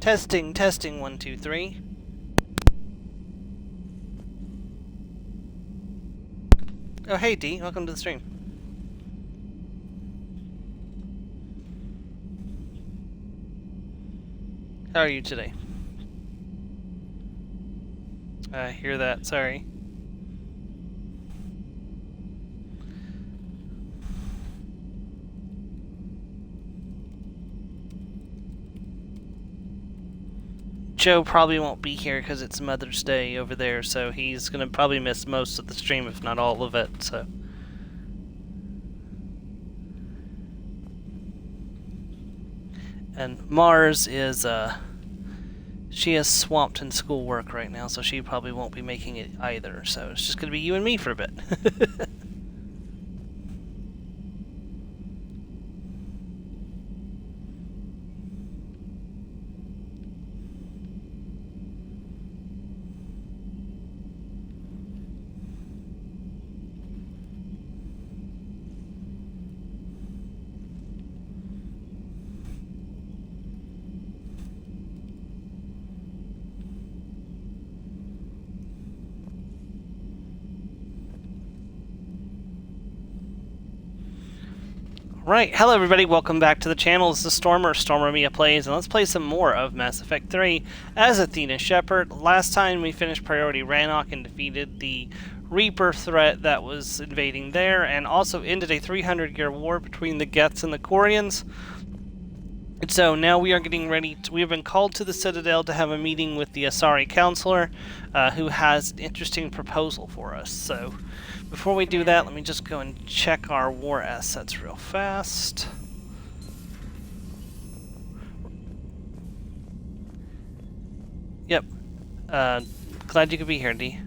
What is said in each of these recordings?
Testing, testing, 1, 2, 3. Oh, hey D, welcome to the stream. How are you today? I hear that, sorry. Joe probably won't be here because it's Mother's Day over there, so he's going to probably miss most of the stream, if not all of it, so. And Mars is, she is swamped in schoolwork right now, so she probably won't be making it either, so it's just going to be you and me for a bit. Right, hello everybody, welcome back to the channel. This is Stormer Mia Plays, and let's play some more of Mass Effect 3 as Athena Shepard. Last time we finished Priority Rannoch and defeated the Reaper threat that was invading there, and also ended a 300-year war between the Geths and the Quarians. And so now we are getting ready we have been called to the Citadel to have a meeting with the Asari counselor, who has an interesting proposal for us. So before we do that, let me just go and check our war assets real fast. Yep. Glad you could be here, D.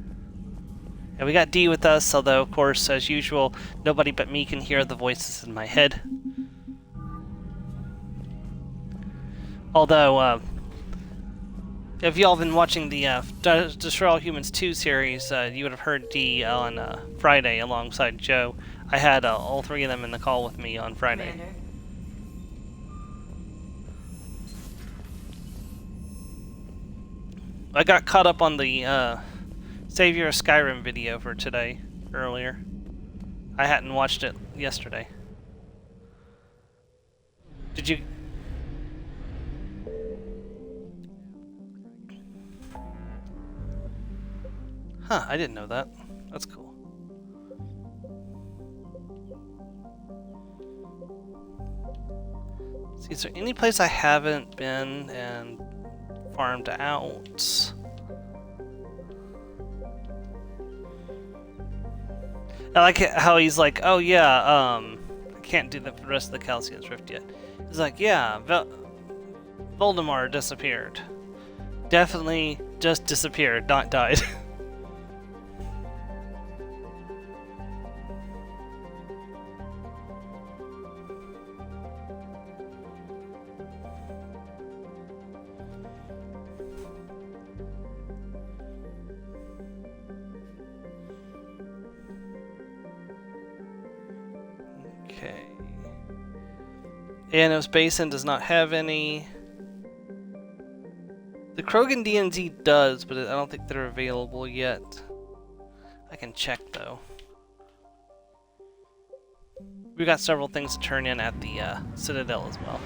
And we got D with us, although, of course, as usual, nobody but me can hear the voices in my head. Although, if y'all been watching the Destroy All Humans 2 series, you would have heard D on Friday alongside Joe. I had all three of them in the call with me on Friday. Commander. I got caught up on the Savior of Skyrim video for today, earlier. I hadn't watched it yesterday. Did you... Huh, I didn't know that. That's cool. See, is there any place I haven't been and farmed out? I like how he's like, oh yeah, I can't do the rest of the Calcium's Rift yet. He's like, yeah, Voldemort disappeared. Definitely just disappeared, not died. Okay. Anos Basin does not have any. The Krogan DNZ does, but I don't think they're available yet. I can check though. We've got several things to turn in at the Citadel as well.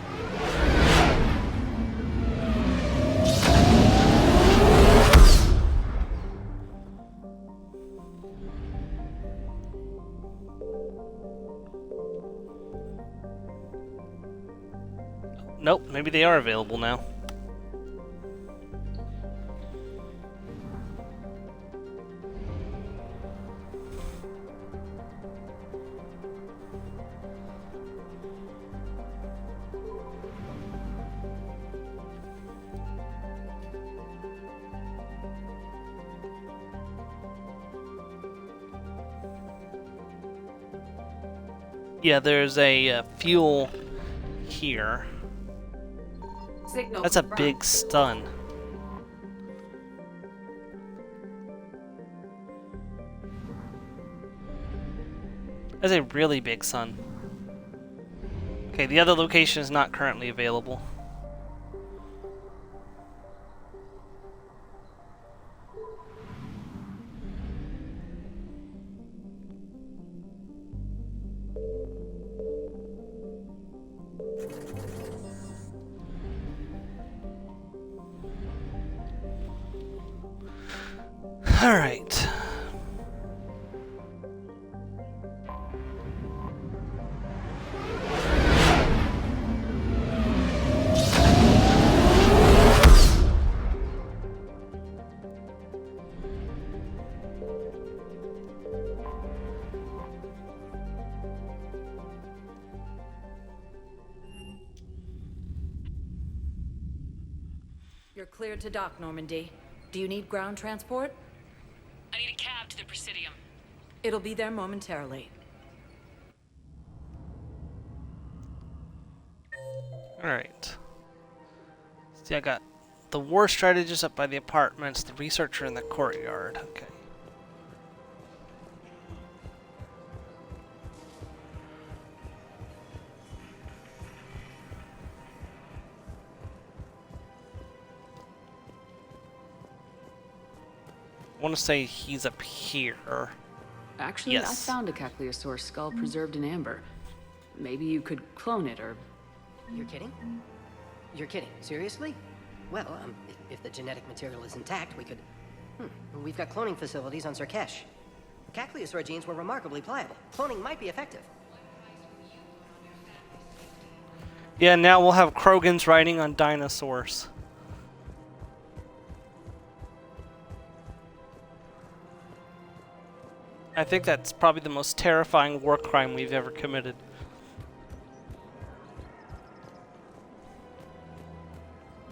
Nope, maybe they are available now. Yeah, there's a fuel here. Signal That's a big stun. That's a really big sun. Okay, the other location is not currently available. Alright. You're cleared to dock, Normandy. Do you need ground transport? I need a cab to the Presidium. It'll be there momentarily. Alright. See, I got the war strategist up by the apartments, the researcher in the courtyard. Okay. I want to say he's up here. Actually, Yes. I found a Capliosaur skull preserved in amber. Maybe you could clone it, or... You're kidding? You're kidding. Seriously? Well, if the genetic material is intact, we could... We've got cloning facilities on Zerkesh. Capliosaur genes were remarkably pliable. Cloning might be effective. Yeah, now we'll have Krogans riding on dinosaurs. I think that's probably the most terrifying war crime we've ever committed.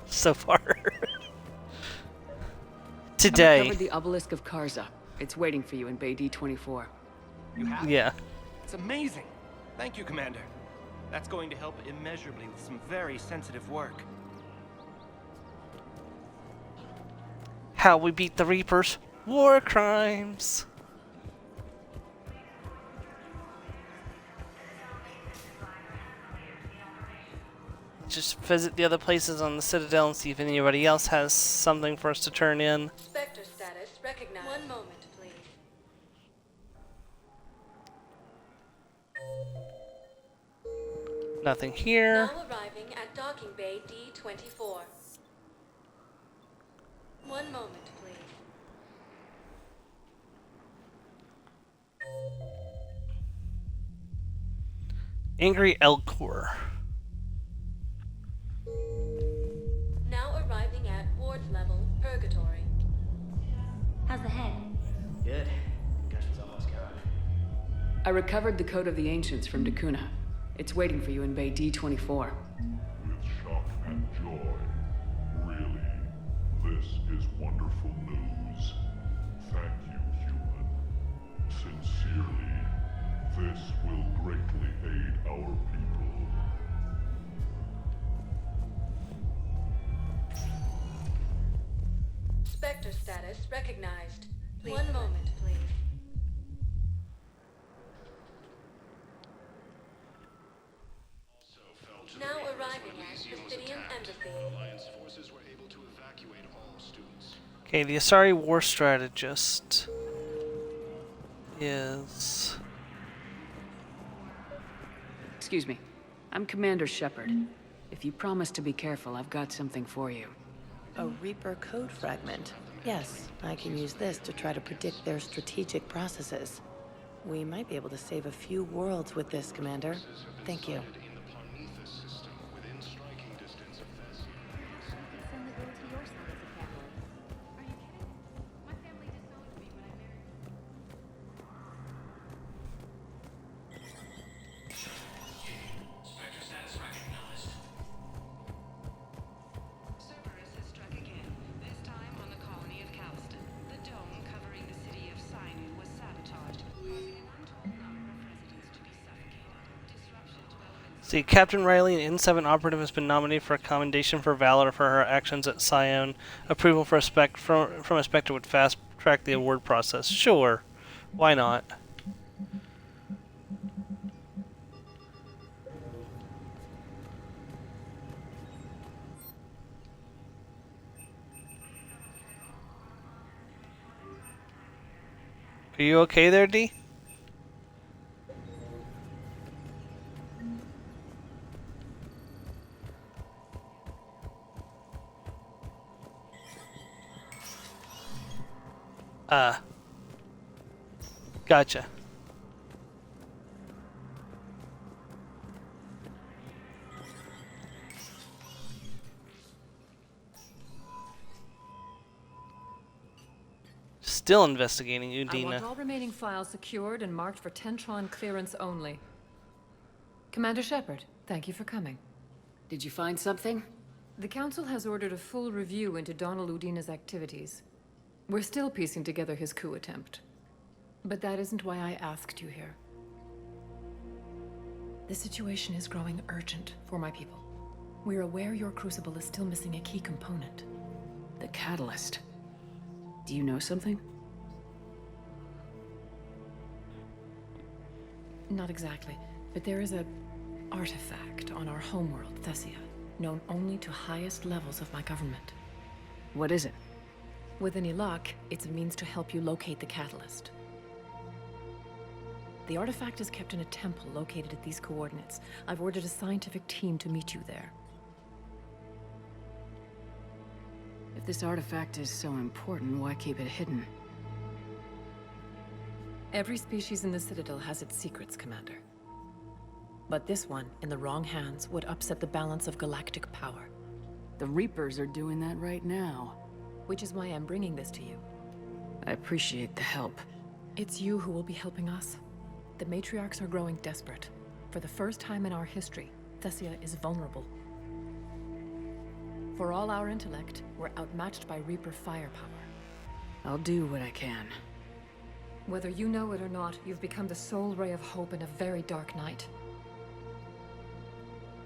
So far. I Today. recovered the obelisk of Karza. It's waiting for you in Bay D24. You have? Yeah. It's amazing. Thank you, Commander. That's going to help immeasurably with some very sensitive work. How we beat the Reapers. War crimes. Just visit the other places on the Citadel and see if anybody else has something for us to turn in. Spectre status recognized. One moment, please. Nothing here. Now arriving at docking bay D24. One moment, please. Angry Elcor. Now arriving at ward level purgatory. How's the head? Good. Concussion's almost gone. I recovered the Code of the Ancients from Dakuna. It's waiting for you in Bay D24. With shock and joy. Really, this is wonderful news. Thank you, human. Sincerely, this will greatly aid our people. Spectre status recognized. One moment, please. Now arriving at Presidium Embassy. Okay, the Asari war strategist is... Excuse me. I'm Commander Shepard. If you promise to be careful, I've got something for you. A Reaper code fragment. Yes, I can use this to try to predict their strategic processes. We might be able to save a few worlds with this, Commander. Thank you. Cerberus has struck again, this time on the colony of Calston. The dome covering the city of Sinu was sabotaged, causing an untold number of residents to be suffocated. Disruption to elements... See, Captain Riley, an N7 operative, has been nominated for a commendation for valor for her actions at Sion. Approval for from a Spectre would fast-track the award process. Sure. Why not? Are you okay there, D? Gotcha. Still investigating I want Udina. all remaining files secured and marked for Tentron clearance only. Commander Shepard, thank you for coming. Did you find something? The Council has ordered a full review into Donald Udina's activities. We're still piecing together his coup attempt. But that isn't why I asked you here. The situation is growing urgent for my people. We're aware your crucible is still missing a key component. The catalyst. Do you know something? Not exactly, but there is a artifact on our homeworld, Thessia, known only to highest levels of my government. What is it? With any luck, it's a means to help you locate the catalyst. The artifact is kept in a temple located at these coordinates. I've ordered a scientific team to meet you there. If this artifact is so important, why keep it hidden? Every species in the Citadel has its secrets, Commander. But this one, in the wrong hands, would upset the balance of galactic power. The Reapers are doing that right now. Which is why I'm bringing this to you. I appreciate the help. It's you who will be helping us. The matriarchs are growing desperate. For the first time in our history, Thessia is vulnerable. For all our intellect, we're outmatched by Reaper firepower. I'll do what I can. Whether you know it or not, you've become the sole ray of hope in a very dark night.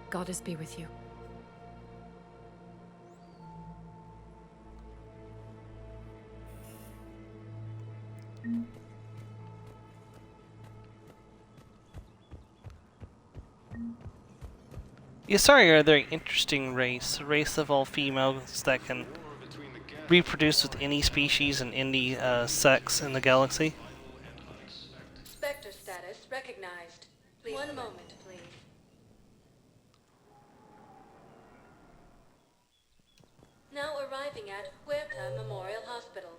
Goddess be with you. The Asari are a very interesting race. A race of all females that can reproduce with any species and any sex in the galaxy. Spectre status recognized. One moment, please. Now arriving at Huerta Memorial Hospital.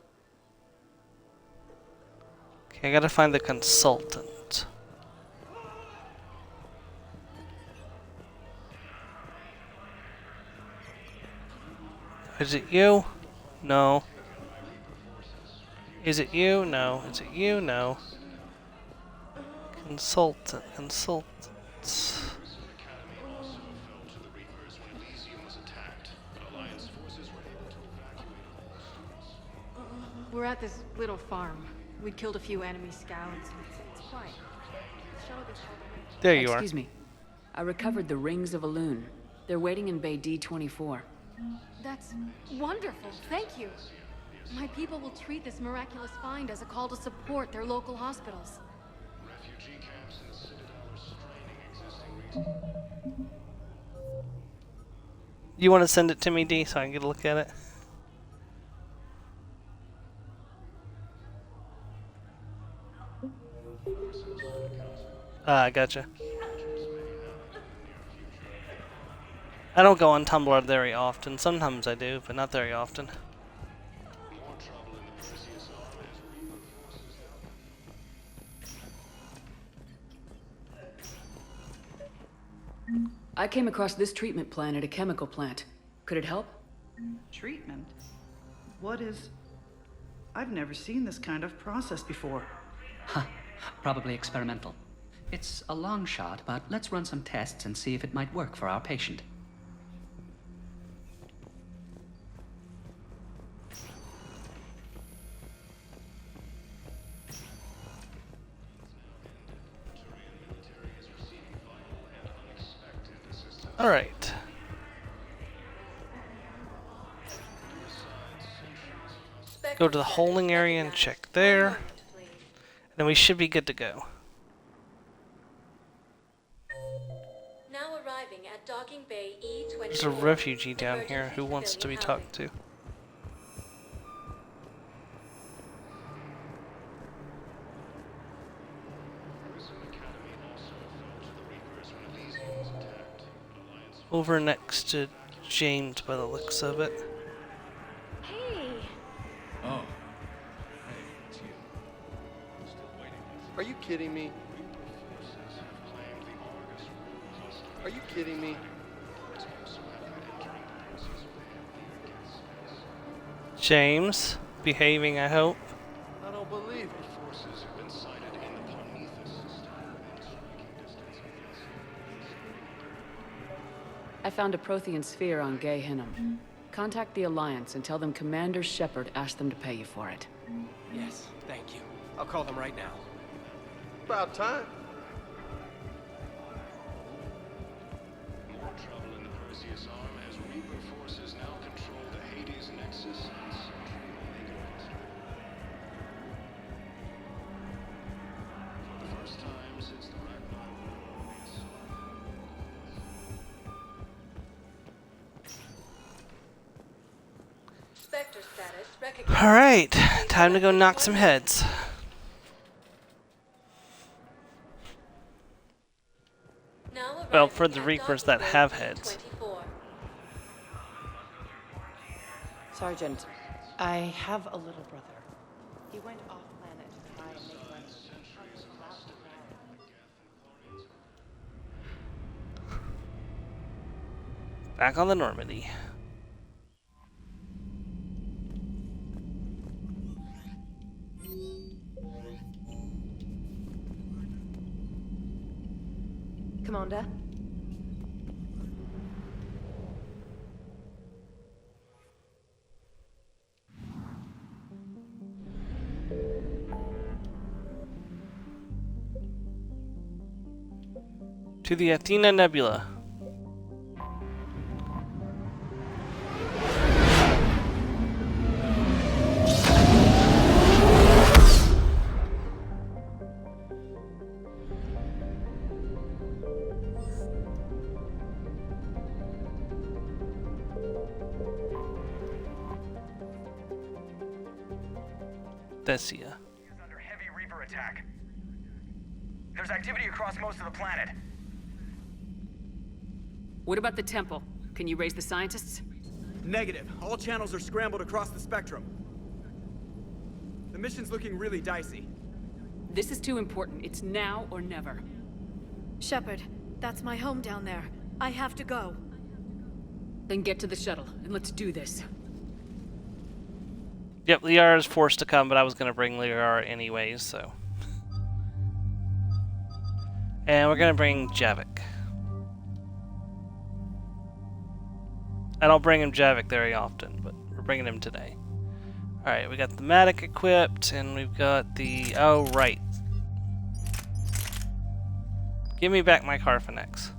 Okay, I gotta find the consultant. Is it you? No. Is it you? No. Is it you? No. Consultant. We're at this little farm. We killed a few enemy scouts. It's quiet. There you are. Excuse me. I recovered the rings of Elune. They're waiting in Bay D-24. That's wonderful. Thank you. My people will treat this miraculous find as a call to support their local hospitals. You want to send it to me, D, so I can get a look at it? Ah, gotcha. I don't go on Tumblr very often. Sometimes I do, but not very often. I came across this treatment plan at a chemical plant. Could it help? Treatment? What is... I've never seen this kind of process before. Huh. Probably experimental. It's a long shot, but let's run some tests and see if it might work for our patient. Alright. Go to the holding area and check there. Then we should be good to go. Now arriving at Docking Bay E-24. There's a refugee down here who wants to be talked to. Over next to James by the looks of it. Hey! Oh. Are you kidding me? Are you kidding me? James, behaving, I hope. I don't believe it. I found a Prothean sphere on Gay Hinnom. Contact the Alliance and tell them Commander Shepard asked them to pay you for it. Yes, thank you. I'll call them right now. About time. More trouble in the Perseus arm as Reaper forces now control the Hades Nexus and Central Omega. For the first time since the Ragnarok War, Spectre status recognized. Alright, time to go knock some heads. Now Well, arriving for the at Reapers docking that have bay heads. B24. Sergeant, I have a little brother. He went off planet to try and make money. Back on the Normandy. Commander? To the Athena Nebula. Thessia. Under heavy Reaper attack. There's activity across most of the planet. What about the temple? Can you raise the scientists? Negative. All channels are scrambled across the spectrum. The mission's looking really dicey. This is too important. It's now or never. Shepard, that's my home down there. I have to go. Then get to the shuttle, and let's do this. Yep, Liara is forced to come, but I was going to bring Liara anyways, so. And we're going to bring Javik. I don't bring him Javik very often, but we're bringing him today. Alright, we got the Matic equipped, and we've got the... Oh, right. Give me back my Carphanex.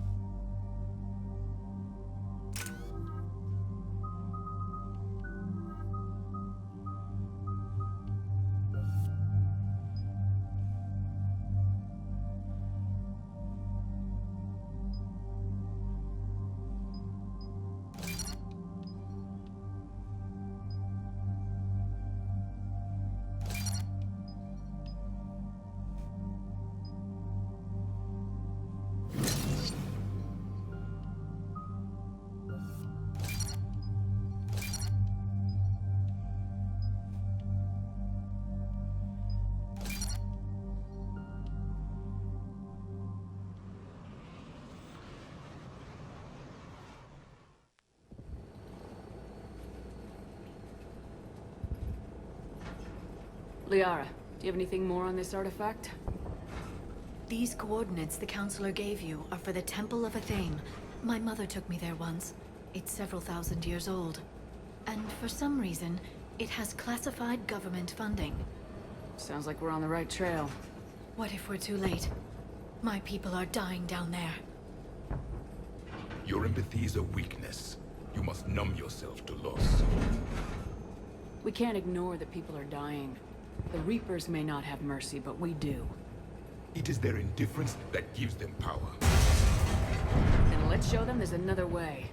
Liara, do you have anything more on this artifact? These coordinates the Counselor gave you are for the Temple of Athame. My mother took me there once. It's several thousand years old. And for some reason, it has classified government funding. Sounds like we're on the right trail. What if we're too late? My people are dying down there. Your empathy is a weakness. You must numb yourself to loss. We can't ignore that people are dying. The Reapers may not have mercy, but we do. It is their indifference that gives them power. And let's show them there's another way.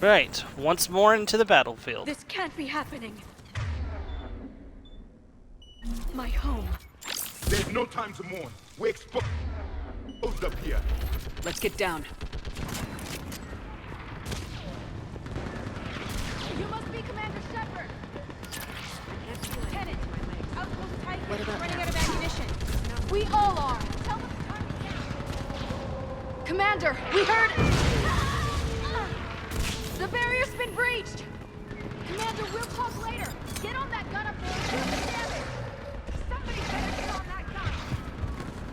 Right, once more into the battlefield. This can't be happening. My home. There's no time to mourn. We're exposed up here. Let's get down. You must be Commander Shepard. Lieutenant, outpost Titan What about running now? out of ammunition. We all are. Tell them to turn me down. Commander, we heard. The barrier's been breached. Commander, we'll talk later. Get on that gun up there and do the damage. Somebody better get on that gun.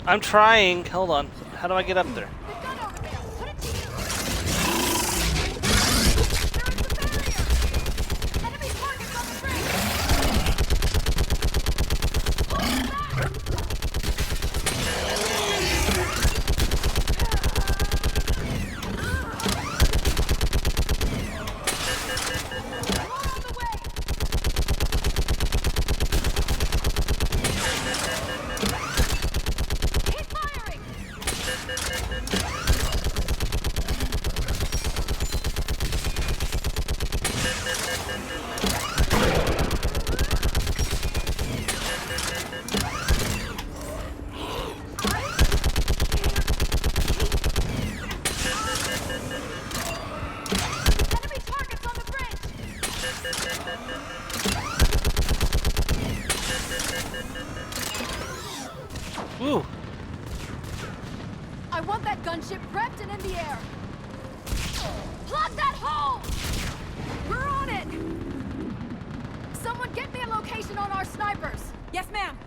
I'm trying. Hold on. How do I get up there? The gun over there. Put it to use. There is the barrier. Enemy targets on the bridge. Hold back. Woo! I want that gunship prepped and in the air. Plug that hole! We're on it! Someone get me a location on our snipers. Yes, ma'am.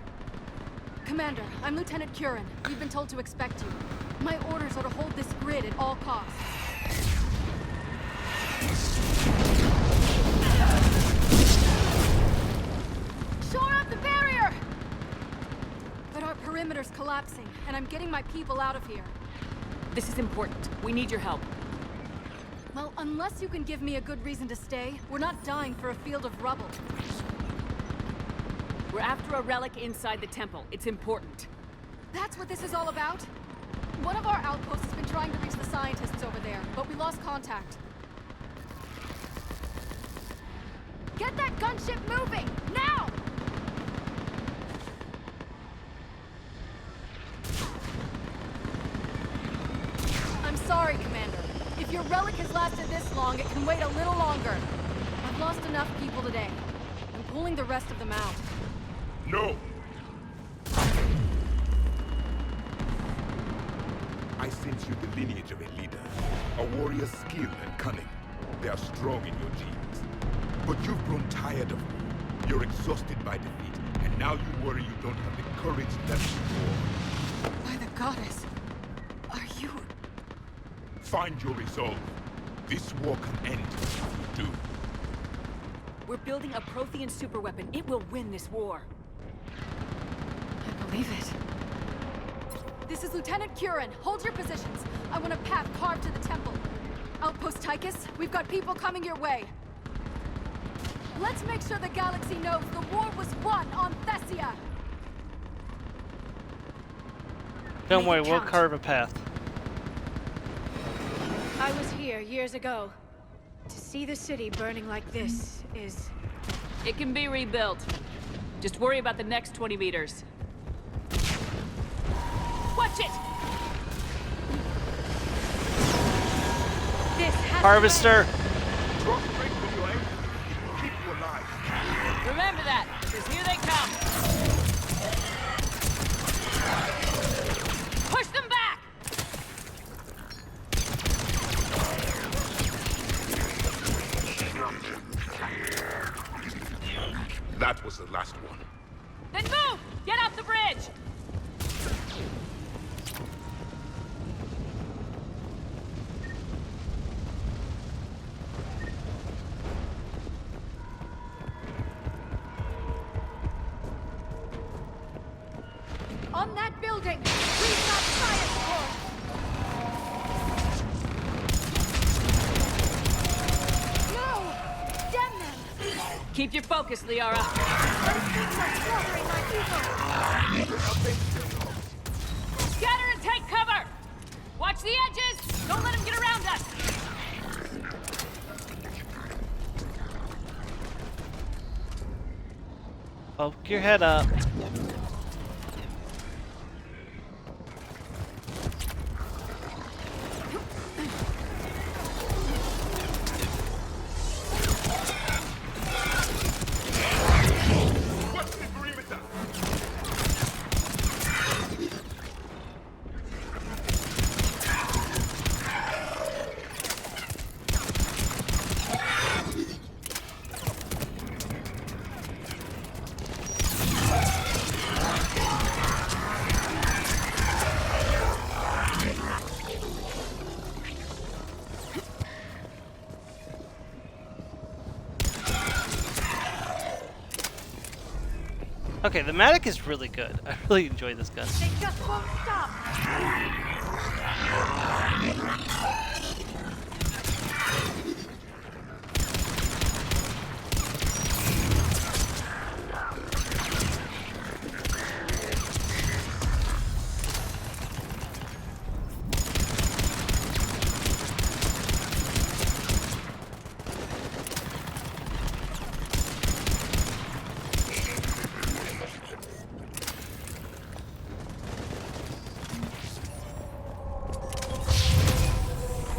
Commander, I'm Lieutenant Curran. We've been told to expect you. My orders are to hold this grid at all costs. Shore up the barrier! But our perimeter's collapsing, and I'm getting my people out of here. This is important. We need your help. Well, unless you can give me a good reason to stay, we're not dying for a field of rubble. We're after a relic inside the temple. It's important. That's what this is all about? One of our outposts has been trying to reach the scientists over there, but we lost contact. Get that gunship moving! Now! I'm sorry, Commander. If your relic has lasted this long, it can wait a little longer. I've lost enough people today. I'm pulling the rest of them out. No! I sense you the lineage of a leader. A warrior's skill and cunning. They are strong in your genes. But you've grown tired of them. You're exhausted by defeat, and now you worry you don't have the courage left for war. By the goddess, are you... Find your resolve. This war can end if you do. We're building a Prothean superweapon. It will win this war. I believe it. This is Lieutenant Curran. Hold your positions. I want a path carved to the temple. Outpost Tychus, we've got people coming your way. Let's make sure the galaxy knows the war was won on Thessia. Don't worry, we'll carve a path. I was here years ago. To see the city burning like this is... It can be rebuilt. Just worry about the next 20 meters. Watch it! This has Harvester! Remember that, because here they come. Push them back! That was the last one. Then move! Get off the bridge! On that building! We've got science core! No! Damn them! Keep your focus, Liara. Those things are slaughtering my people! Scatter and take cover! Watch the edges! Don't let them get around us! Poke your head up. Okay, the Matic is really good. I really enjoy this gun. They just won't stop.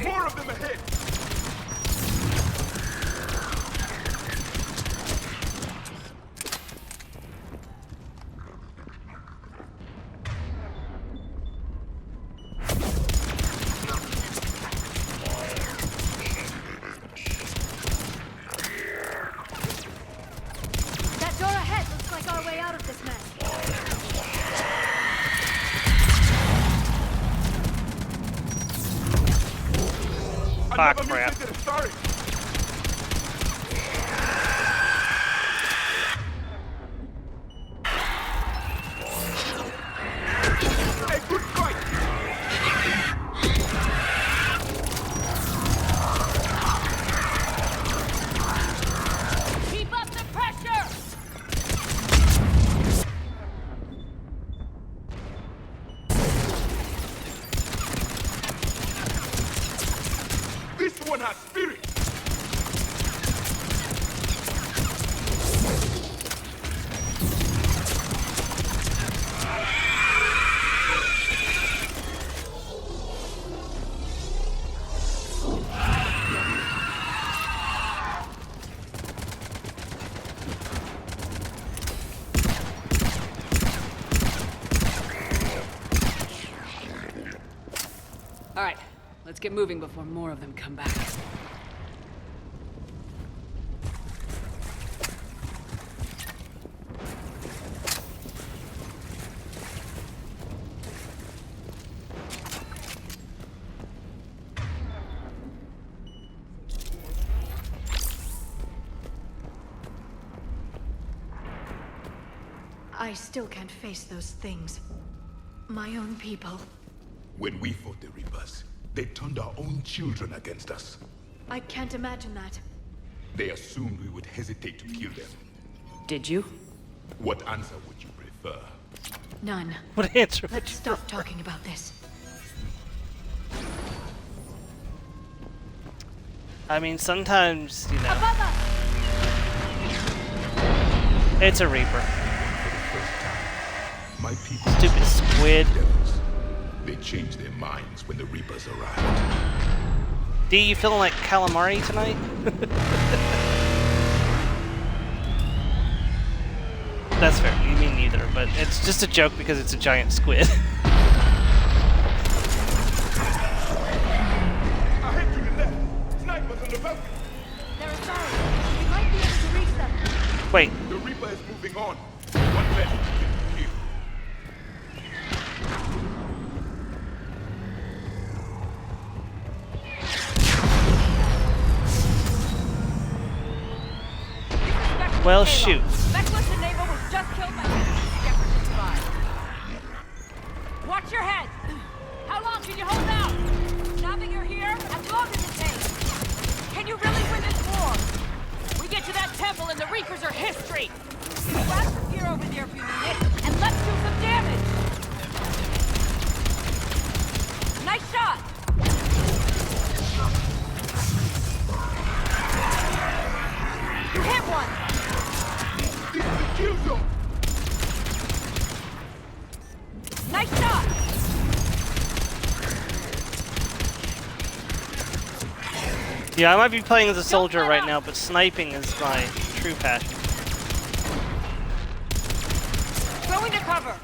More of them ahead! That door ahead looks like our way out of this mess. Ah, crap. Sorry. Hey, good fight! Keep up the pressure! This one has spirit! All right, let's get moving before more of them come back. I still can't face those things. My own people. When we fought the Reapers, they turned our own children against us. I can't imagine that. They assumed we would hesitate to kill them. Did you? What answer would you prefer? None. What answer? Let's stop talking about this. I mean, sometimes, you know, Above us! it's a Reaper. My people... Stupid squid. Devils. They changed their minds when the Reapers arrived. D, you feeling like calamari tonight? That's fair. You mean neither, but it's just a joke because it's a giant squid. Ahead to the left! Snipers on the balcony! They're Asari. We might be able to reach them. Wait. The Reaper is moving on. One left to kill. Well, shoot. Beckless and Naval was just killed by Shepard to survive. Watch your head! How long can you hold out? Now that you're here, as long as it takes. Can you really win this war? We get to that temple and the Reapers are history! Grab some gear over there if you need it, and let's do some damage! Nice shot! You hit one! This is the kill zone! Nice shot! Yeah, I might be playing as a soldier right now, but sniping is my true passion. Go into cover!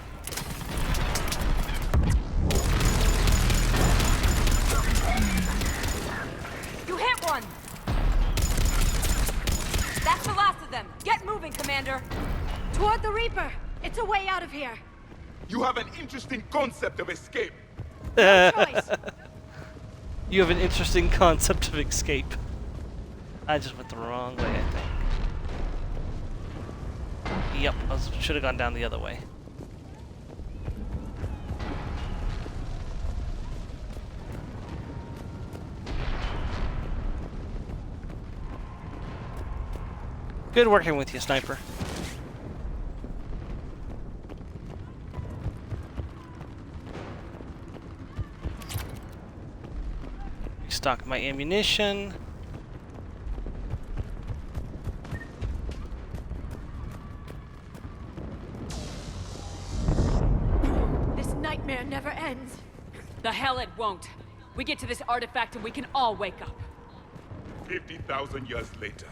You hit one! That's the last of them. Get moving, Commander! Toward the Reaper! It's a way out of here! You have an interesting concept of escape. No choice! You have an interesting concept of escape. I just went the wrong way, I think. Yep, I should have gone down the other way. Good working with you, Sniper. Restock my ammunition. This nightmare never ends. The hell it won't. We get to this artifact and we can all wake up. 50,000 years later.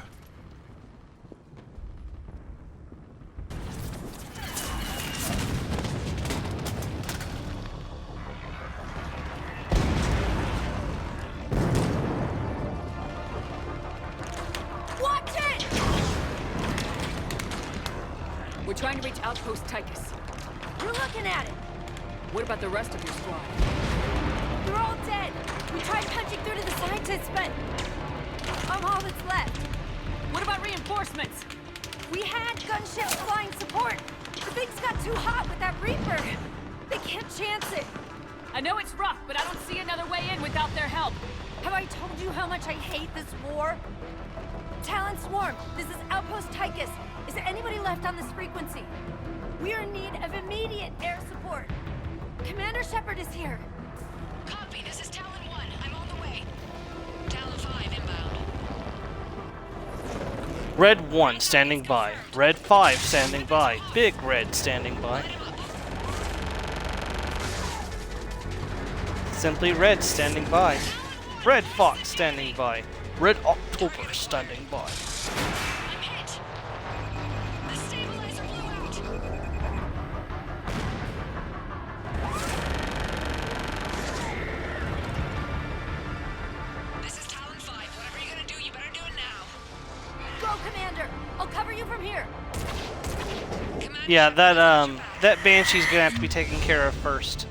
Watch it! We're trying to reach Outpost Tychus. You're looking at it. What about the rest of your squad? They're all dead. We tried punching through to the scientists, but I'm all that's left. What about reinforcements? We had gunships flying support. The things got too hot with that Reaper. They can't chance it. I know it's rough, but I don't see another way in without their help. Have I told you how much I hate this war? Talon Swarm, this is Outpost Tychus. Is there anybody left on this frequency? We are in need of immediate air support. Commander Shepard is here. Copy, this is Talon 1. I'm on the way. Talon 5 inbound. Red 1 standing by. Red 5 standing by. Big Red standing by. Simply Red standing by. Red Fox standing by. Red October standing by. I'm hit. The stabilizer blew out. This is Talon 5. Whatever you're gonna do, you better do it now. Go, Commander! I'll cover you from here. Yeah, that Banshee's gonna have to be taken care of first.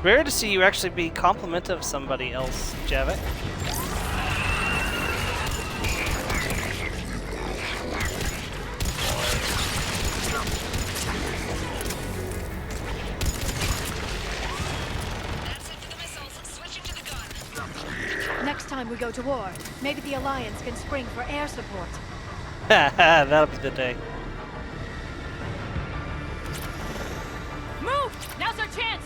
Rare to see you actually be compliment of somebody else, Javik. Next time we go to war, maybe the Alliance can spring for air support. That'll be the day. Move! Now's our chance!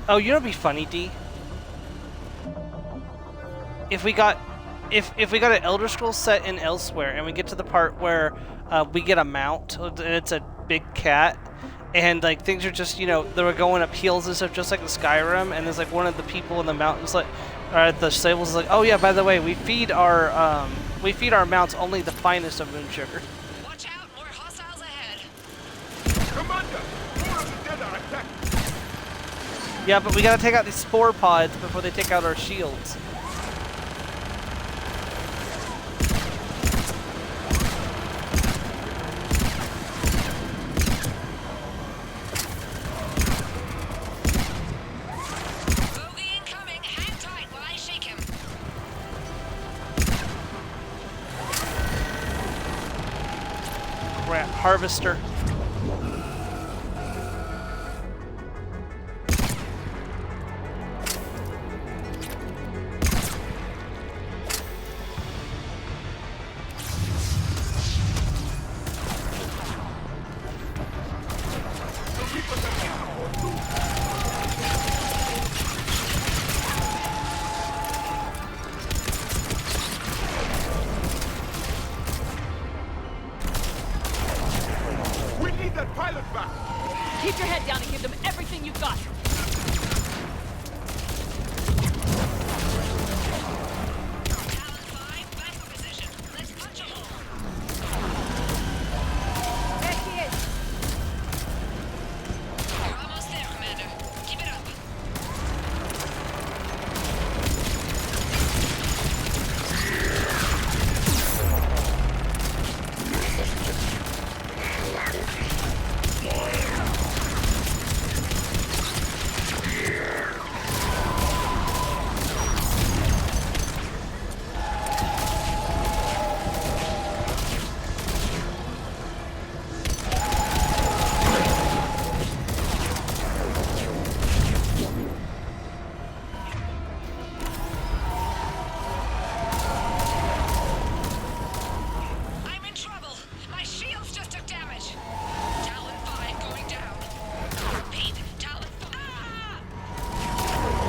Oh, you know what'd be funny, D? If we got an Elder Scrolls set in Elsewhere, and we get to the part where we get a mount, and it's a big cat, and like things are just, you know, they were going up hills and stuff, just like in Skyrim, and there's like one of the people in the mountains, like, the stables is like, oh yeah, by the way, we feed our mounts only the finest of moon sugar. Watch out, more hostiles ahead. Commander, more of the dead are attacking. Yeah, but we gotta take out these spore pods before they take out our shields. Bogey incoming. Hang tight while I shake him. Crap, harvester. need that pilot back! Keep your head down and give them everything you've got.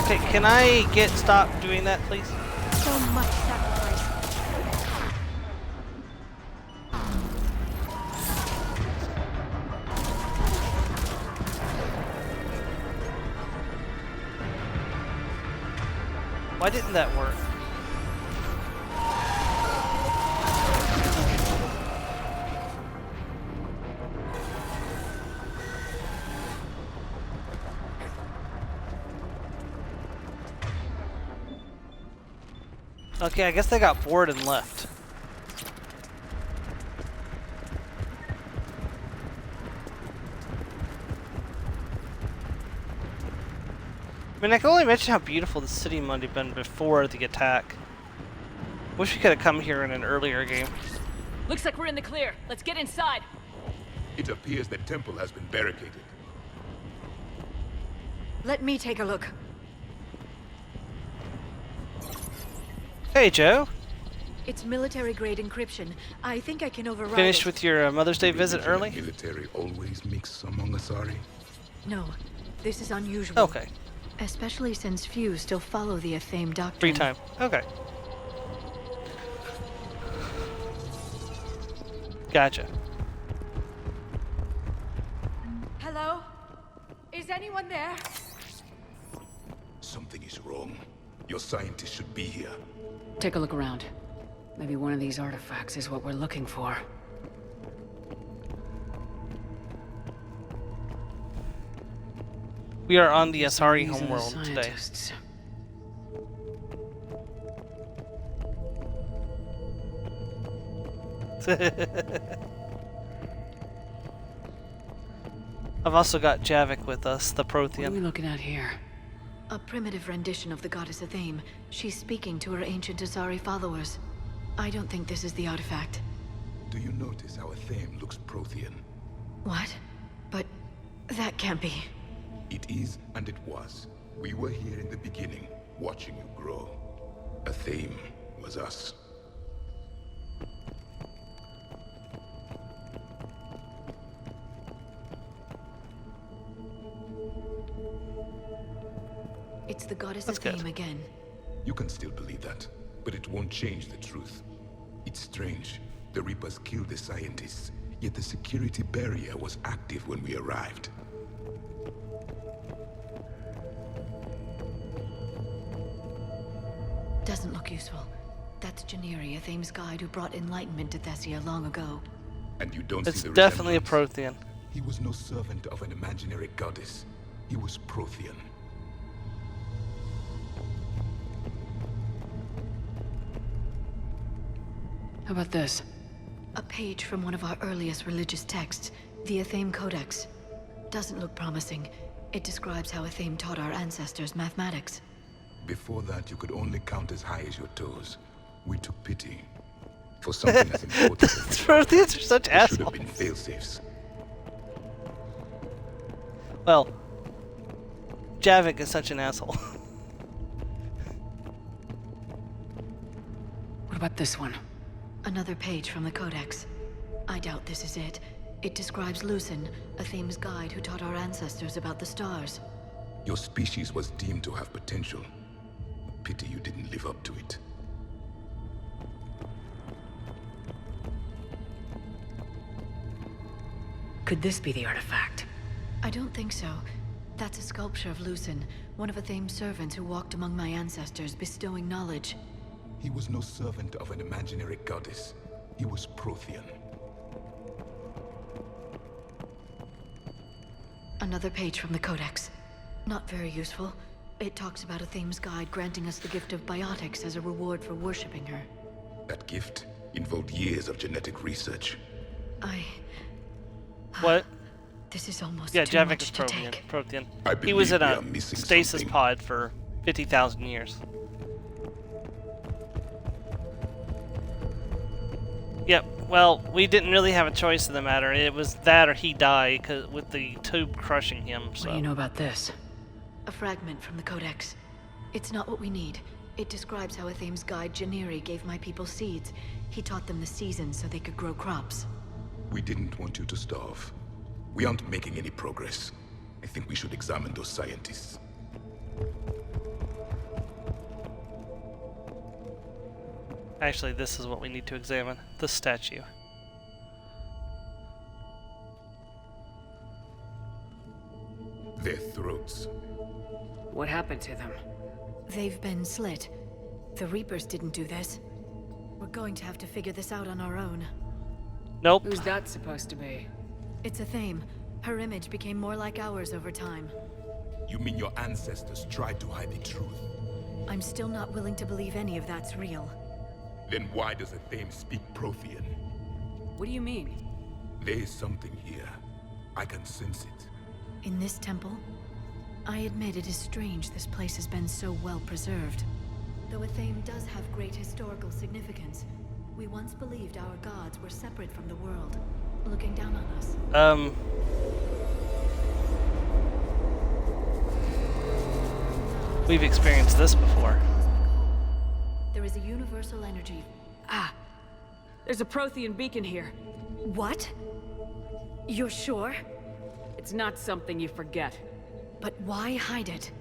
Okay, can I stop doing that, please? So much sacrifice. Why didn't that work? Okay, I guess they got bored and left. I mean, I can only mention how beautiful the city might have been before the attack. Wish we could have come here in an earlier game. Looks like we're in the clear. Let's get inside. It appears the temple has been barricaded. Let me take a look. Hey, Joe. It's military-grade encryption. I think I can override Finished it. with your Mother's Day visit early? Military always mix among Asari. No, this is unusual. Okay. Especially since few still follow the Athame doctrine. Free time. Okay. Gotcha. Hello? Is anyone there? Something is wrong. Your scientists should be here. Take a look around. Maybe one of these artifacts is what we're looking for. We are on the Asari These are the homeworld today. scientists. I've also got Javik with us, the Prothean. What are we looking at here? A primitive rendition of the goddess Athame. She's speaking to her ancient Asari followers. I don't think this is the artifact. Do you notice how Athame looks Prothean? What? But that can't be. It is, and it was. We were here in the beginning, watching you grow. Athame was us. It's the goddess That's Athame good. again. You can still believe that, but it won't change the truth. It's strange. The Reapers killed the scientists, yet the security barrier was active when we arrived. Doesn't look useful. That's Janiri, Athame's guide who brought enlightenment to Thessia long ago. And you don't It's see the definitely a resemblance? Prothean. He was no servant of an imaginary goddess. He was Prothean. How about this? A page from one of our earliest religious texts, the Athame Codex. Doesn't look promising. It describes how Athame taught our ancestors mathematics. Before that, you could only count as high as your toes. We took pity. For something as important as Protheans are such there should have assholes. been fail-safes. Well, Javik is such an asshole. What about this one? Another page from the Codex. I doubt this is it. It describes Lucen, Athame's guide who taught our ancestors about the stars. Your species was deemed to have potential. Pity you didn't live up to it. Could this be the artifact? I don't think so. That's a sculpture of Lucen, one of Athame's servants who walked among my ancestors, bestowing knowledge. He was no servant of an imaginary goddess. He was Prothean. Another page from the Codex. Not very useful. It talks about Athame's guide granting us the gift of biotics as a reward for worshipping her. That gift involved years of genetic research. What? This is almost Yeah, too Javik much is to Prothean. take. Prothean. I He was believe in we a are missing stasis something. pod for 50,000 years. Yep. Well, we didn't really have a choice in the matter. It was that or he died with the tube crushing him. So. What do you know about this? A fragment from the Codex. It's not what we need. It describes how Athame's guide Janiri gave my people seeds. He taught them the seasons so they could grow crops. We didn't want you to starve. We aren't making any progress. I think we should examine those scientists. Actually, this is what we need to examine. The statue. Their throats. What happened to them? They've been slit. The Reapers didn't do this. We're going to have to figure this out on our own. Nope. Who's that supposed to be? It's Athame. Her image became more like ours over time. You mean your ancestors tried to hide the truth? I'm still not willing to believe any of that's real. Then why does Athame speak Prothean? What do you mean? There is something here. I can sense it. In this temple? I admit it is strange this place has been so well preserved. Though Athame does have great historical significance, we once believed our gods were separate from the world, looking down on us. We've experienced this before. There is a universal energy. Ah! There's a Prothean beacon here. What? You're sure? It's not something you forget. But why hide it?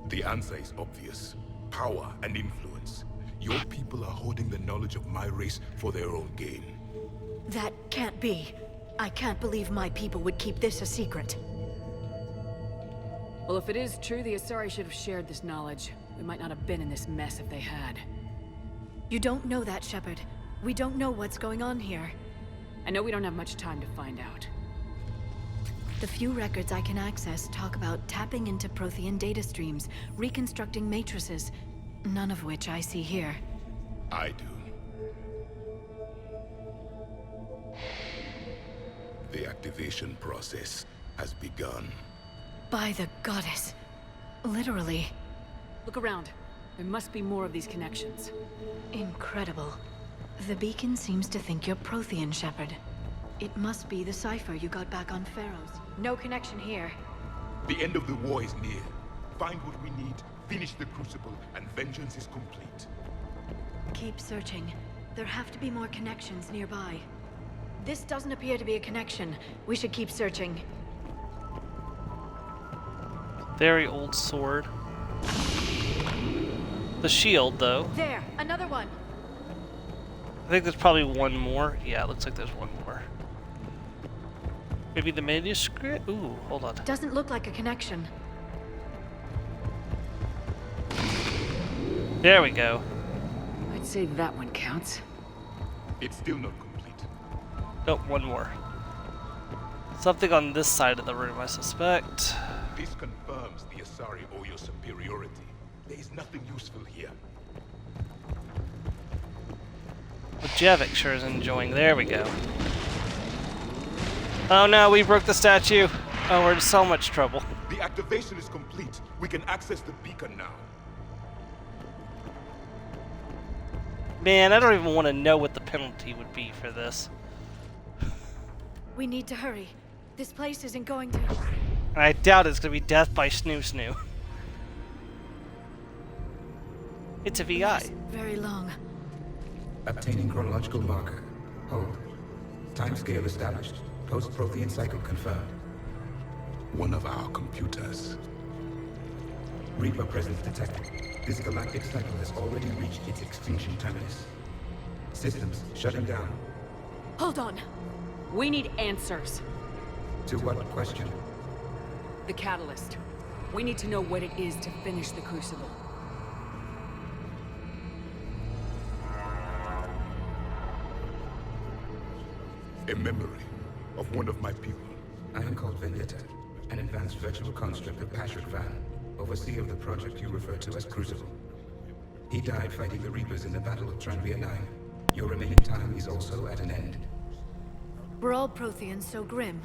The answer is obvious. Power and influence. Your people are holding the knowledge of my race for their own gain. That can't be. I can't believe my people would keep this a secret. Well, if it is true, the Asari should have shared this knowledge. We might not have been in this mess if they had. You don't know that, Shepard. We don't know what's going on here. I know we don't have much time to find out. The few records I can access talk about tapping into Prothean data streams, reconstructing matrices, none of which I see here. I do. The activation process has begun. By the goddess. Literally. Look around. There must be more of these connections. Incredible. The beacon seems to think you're Prothean, Shepard. It must be the cipher you got back on Pharaohs. No connection here. The end of the war is near. Find what we need, finish the Crucible, and vengeance is complete. Keep searching. There have to be more connections nearby. This doesn't appear to be a connection. We should keep searching. Very old sword. The shield, though. There, another one. I think there's probably one more. Yeah, it looks like there's one more. Maybe the manuscript? Ooh, hold on. Doesn't look like a connection. There we go. I'd say that one counts. It's still not complete. Nope, one more. Something on this side of the room, I suspect. This confirms the Asari owe your superiority. There is nothing useful here. Well, Javik sure is enjoying. There we go. Oh no, we broke the statue. Oh, we're in so much trouble. The activation is complete. We can access the beacon now. Man, I don't even want to know what the penalty would be for this. We need to hurry. This place isn't going to... I doubt it's going to be death by snoo snoo. It's a VI. Very long. Obtaining chronological marker. Hold. Timescale established. Post-Prothean cycle confirmed. One of our computers. Reaper presence detected. This galactic cycle has already reached its extinction terminus. Systems shutting down. Hold on. We need answers. To what question? The catalyst. We need to know what it is to finish the Crucible. A memory of one of my people. I am called Vendetta, an advanced virtual construct of Patrick Van, overseer of the project you refer to as Crucible. He died fighting the Reapers in the Battle of Tranvia 9. Your remaining time is also at an end. Were all Protheans so grim?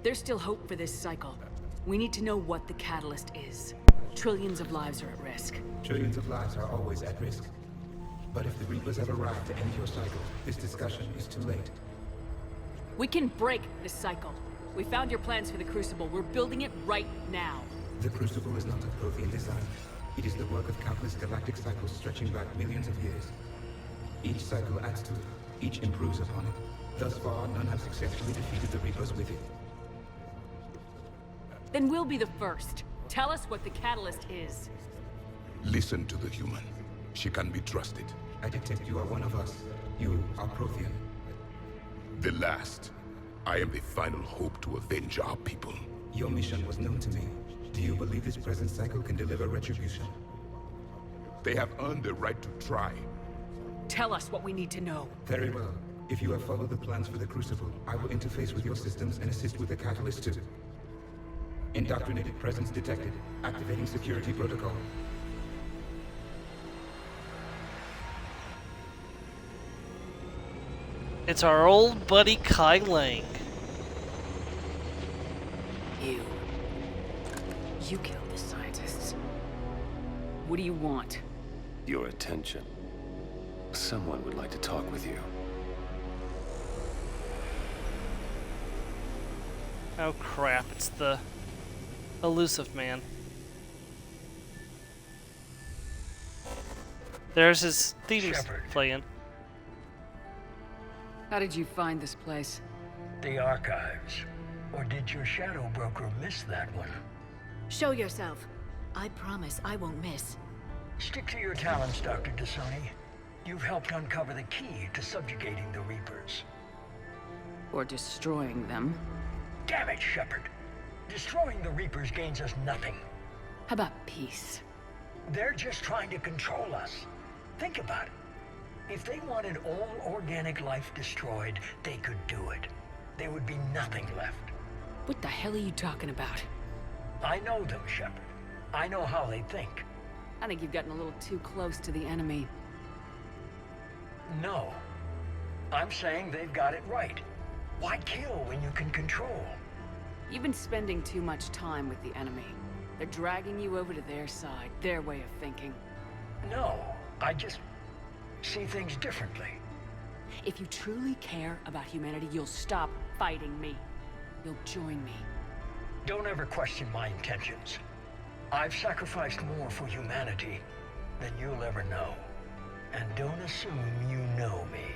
There's still hope for this cycle. We need to know what the catalyst is. Trillions of lives are at risk. Trillions of lives are always at risk. But if the Reapers have arrived to end your cycle, this discussion is too late. We can break this cycle. We found your plans for the Crucible. We're building it right now. The Crucible is not a Prothean design. It is the work of countless galactic cycles stretching back millions of years. Each cycle adds to it. Each improves upon it. Thus far, none have successfully defeated the Reapers with it. Then we'll be the first. Tell us what the catalyst is. Listen to the human. She can be trusted. I detect you are one of us. You are Prothean. The last. I am the final hope to avenge our people. Your mission was known to me. Do you believe this present cycle can deliver retribution? They have earned the right to try. Tell us what we need to know. Very well. If you have followed the plans for the Crucible, I will interface with your systems and assist with the catalyst too. Indoctrinated presence detected. Activating security protocol. It's our old buddy Kai Lang. You killed the scientists. What do you want? Your attention. Someone would like to talk with you. Oh crap, it's the elusive man. There's his theme playing. How did you find this place? The archives. Or did your shadow broker miss that one? Show yourself. I promise I won't miss. Stick to your talents, Dr. Dasani. You've helped uncover the key to subjugating the Reapers. Or destroying them. Damn it, Shepard. Destroying the Reapers gains us nothing. How about peace? They're just trying to control us. Think about it. If they wanted all organic life destroyed, they could do it. There would be nothing left. What the hell are you talking about? I know them, Shepard. I know how they think. I think you've gotten a little too close to the enemy. No. I'm saying they've got it right. Why kill when you can control? You've been spending too much time with the enemy. They're dragging you over to their side, their way of thinking. No, I just see things differently. If you truly care about humanity, you'll stop fighting me. You'll join me. Don't ever question my intentions. I've sacrificed more for humanity than you'll ever know. And don't assume you know me.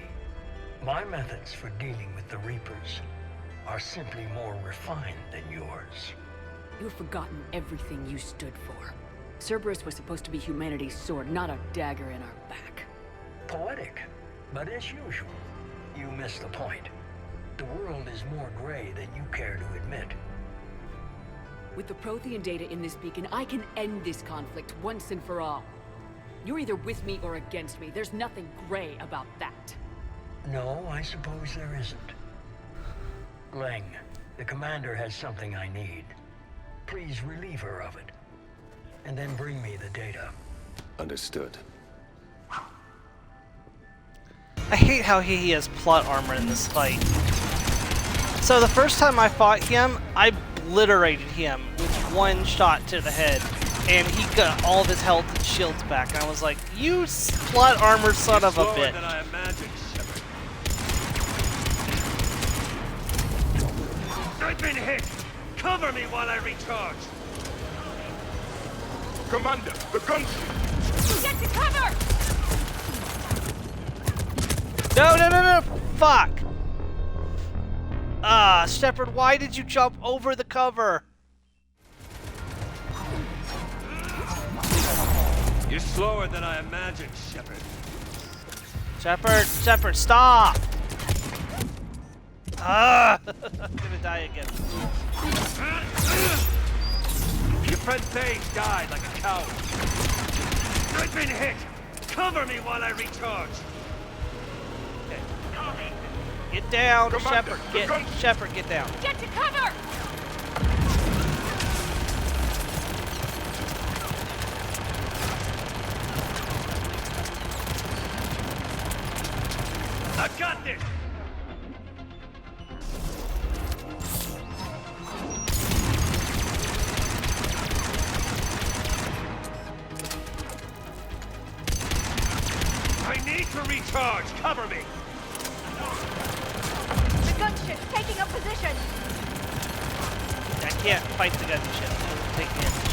My methods for dealing with the Reapers are simply more refined than yours. You've forgotten everything you stood for. Cerberus was supposed to be humanity's sword, not a dagger in our back. Poetic, but as usual, you miss the point. The world is more gray than you care to admit. With the Prothean data in this beacon, I can end this conflict once and for all. You're either with me or against me. There's nothing gray about that. No, I suppose there isn't. Lang, the commander has something I need. Please relieve her of it. And then bring me the data. Understood. I hate how he has plot armor in this fight. So the first time I fought him, I obliterated him with one shot to the head. and he got all of his health and shields back. And I was like, you plot armor son of a bitch. Than I imagined, Shepard. I've been hit! Cover me while I recharge! Commander, the gunship! Get to cover! No! Fuck! Ah, Shepard, why did you jump over the cover? You're slower than I imagined, Shepard. Shepard, stop! Ah! I'm gonna die again. Your friend Thane died like a coward. I've been hit! Cover me while I recharge! Okay. Get down, Commander, Shepard, get down. Get to cover! I've got this! I need to recharge! Cover me! The gunship's taking up position! I can't fight the gunship. It'll take damage.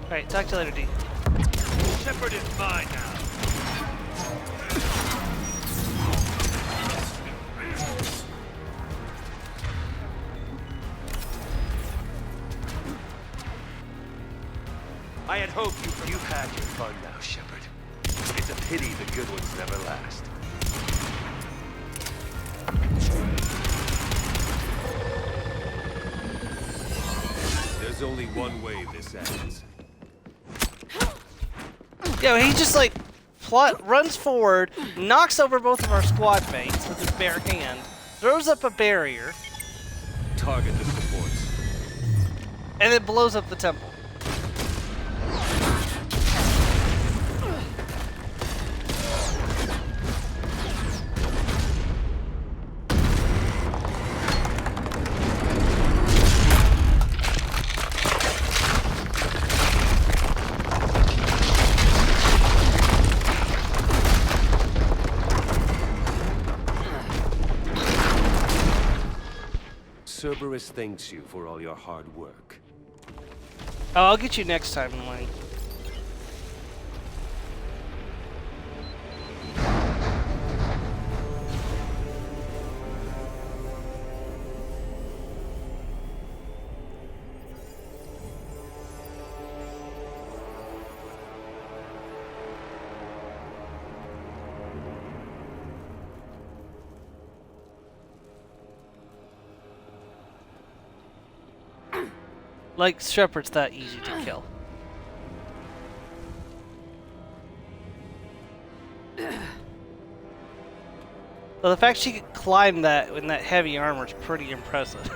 Alright, talk to you later, D. Shepard is mine now. I had hoped you've had your fun now, Shepard. It's a pity the good ones never last. There's only one way this ends. Yo, he just like runs forward, knocks over both of our squad mates with his bare hand, throws up a barrier, Target the supports. and then blows up the temple. Cerberus thanks you for all your hard work. Oh, I'll get you next time, Wayne. Like, Shepard's that easy to kill. Well, the fact she could climb that in that heavy armor is pretty impressive.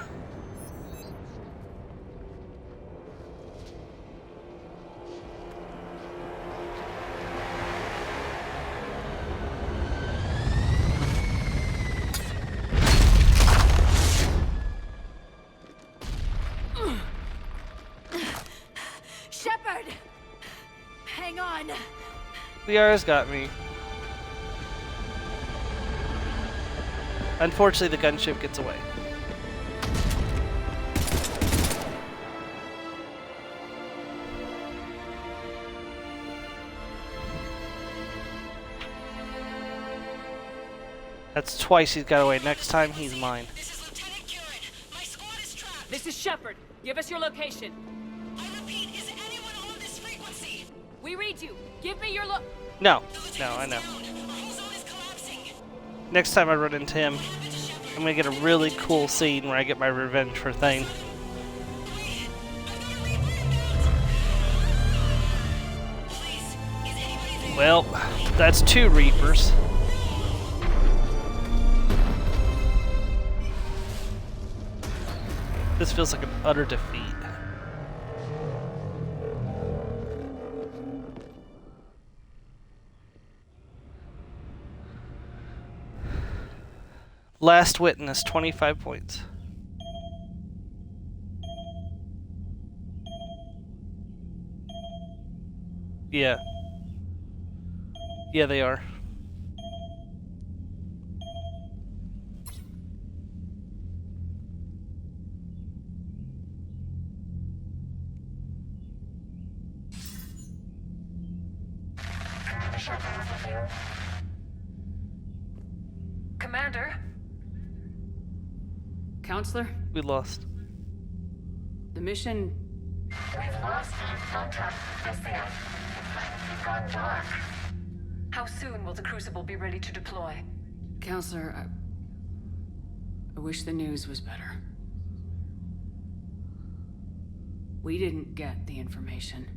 Shepard! Hang on! Liara's got me. Unfortunately, the gunship gets away. That's twice he's got away. Next time, he's mine. This is Shepard. Give us your location. I repeat, is anyone on this frequency? We read you. Give me your No, I know. Next time I run into him, I'm gonna get a really cool scene where I get my revenge for Thane. Well, that's 2 Reapers. This feels like an utter defeat. Last Witness, 25 points. Yeah. Yeah, they are. Commander? Counselor? We lost. The mission... We've lost contact with the It's gone dark. How soon will the Crucible be ready to deploy? Counselor, I wish the news was better. We didn't get the information.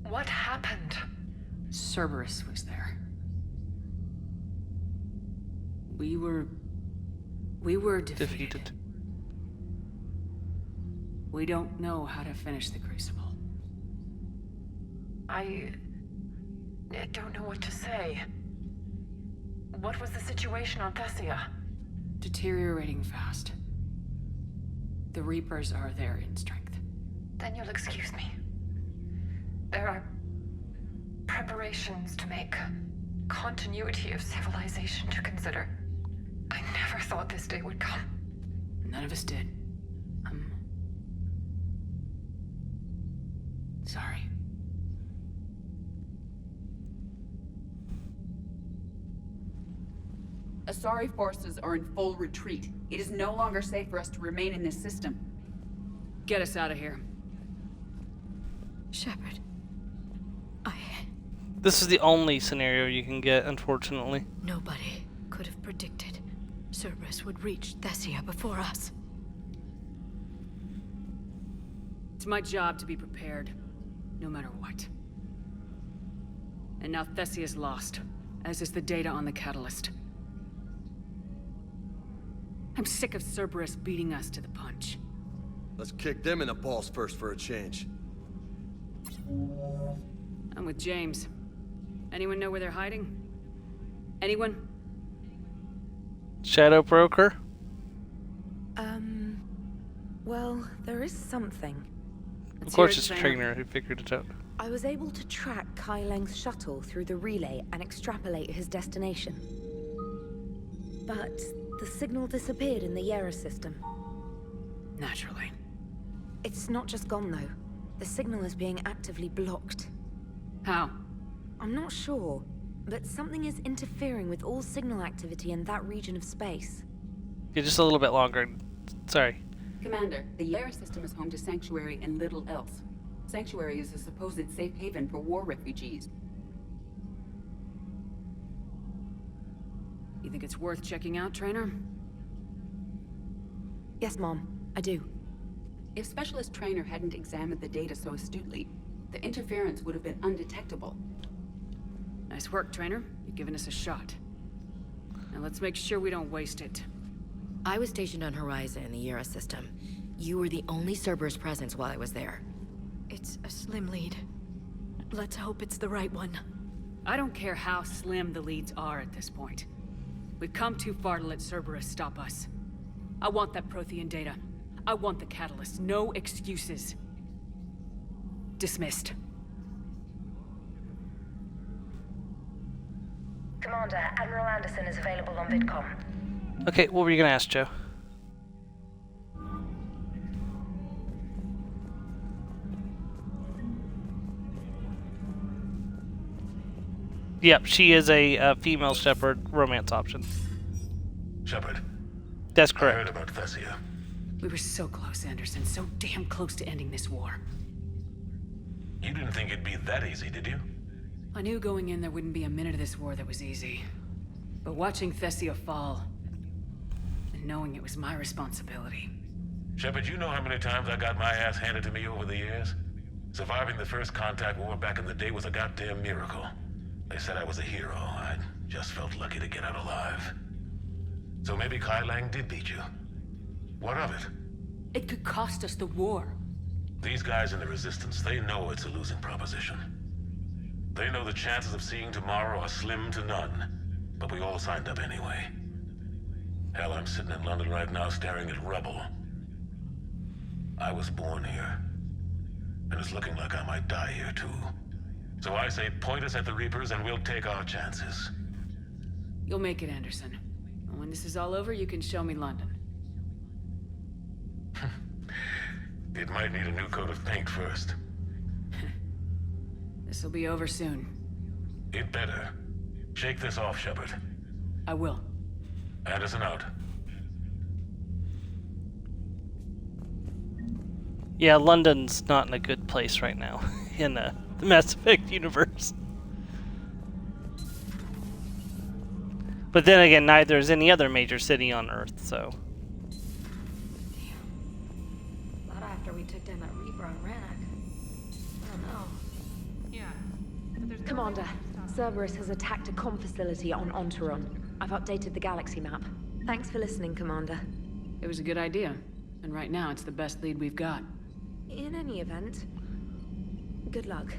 What happened? Cerberus was there. We were defeated. We don't know how to finish the Crucible. I don't know what to say. What was the situation on Thessia? Deteriorating fast. The Reapers are there in strength. Then you'll excuse me. There are preparations to make, continuity of civilization to consider. I never thought this day would come. None of us did. Sorry. Asari forces are in full retreat. It is no longer safe for us to remain in this system. Get us out of here. Shepard. This is the only scenario you can get, unfortunately. Nobody could have predicted Cerberus would reach Thessia before us. It's my job to be prepared, no matter what. And now Thessia's lost, as is the data on the catalyst. I'm sick of Cerberus beating us to the punch. Let's kick them in the balls first for a change. I'm with James. Anyone know where they're hiding? Anyone? Shadow Broker? Well, there is something. Of course it's Trainer who figured it out. I was able to track Kai Leng's shuttle through the relay and extrapolate his destination. But the signal disappeared in the Yera system. Naturally. It's not just gone, though. The signal is being actively blocked. How? I'm not sure, but something is interfering with all signal activity in that region of space. Yeah, just a little bit longer. Sorry. Commander, the Yera system is home to Sanctuary and little else. Sanctuary is a supposed safe haven for war refugees. You think it's worth checking out, Trainer? Yes, Mom, I do. If Specialist Trainer hadn't examined the data so astutely, the interference would have been undetectable. Nice work, Trainer. You've given us a shot. Now let's make sure we don't waste it. I was stationed on Horizon in the Yera system. You were the only Cerberus presence while I was there. It's a slim lead. Let's hope it's the right one. I don't care how slim the leads are at this point. We've come too far to let Cerberus stop us. I want that Prothean data. I want the catalyst. No excuses. Dismissed. Commander, Admiral Anderson is available on VidCom. Okay, what were you gonna ask, Joe? Yep, she is a female Shepard romance option. Shepard. That's I correct. heard about Thessia. We were so close, Anderson. So damn close to ending this war. You didn't think it'd be that easy, did you? I knew going in there wouldn't be a minute of this war that was easy. But watching Thessia fall, and knowing it was my responsibility. Shepard, you know how many times I got my ass handed to me over the years? Surviving the first contact war back in the day was a goddamn miracle. They said I was a hero. I just felt lucky to get out alive. So maybe Kai Lang did beat you. What of it? It could cost us the war. These guys in the Resistance, they know it's a losing proposition. They know the chances of seeing tomorrow are slim to none, but we all signed up anyway. Hell, I'm sitting in London right now staring at rubble. I was born here. And it's looking like I might die here too. So I say point us at the Reapers and we'll take our chances. You'll make it, Anderson. And when this is all over, you can show me London. It might need a new coat of paint first. This'll be over soon. It better. Shake this off, Shepard. I will. Anderson out. Yeah, London's not in a good place right now in the Mass Effect universe. But then again, neither is any other major city on Earth, so... Not after we took down that Reaper on Rannoch. I don't know. Yeah. But there's Commander, Cerberus has attacked a comm facility on Ontaron. I've updated the galaxy map. Thanks for listening, Commander. It was a good idea. And right now, it's the best lead we've got. In any event, good luck.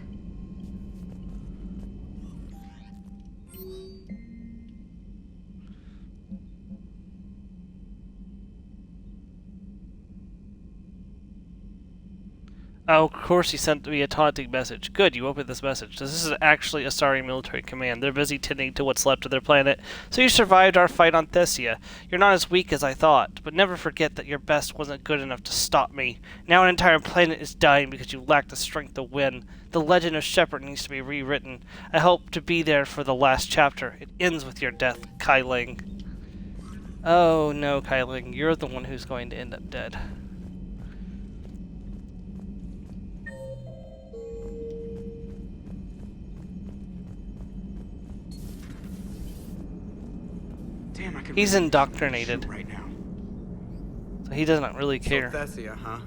Oh, of course he sent me a taunting message. Good, you opened this message. This is actually Asari military command. They're busy tending to what's left of their planet. So you survived our fight on Thessia. You're not as weak as I thought, but never forget that your best wasn't good enough to stop me. Now an entire planet is dying because you lack the strength to win. The legend of Shepard needs to be rewritten. I hope to be there for the last chapter. It ends with your death, Kai Ling. Oh no, Kai Ling. You're the one who's going to end up dead. Damn, I could He's really indoctrinated. shoot right now. So he doesn't really care. So Thessia, huh?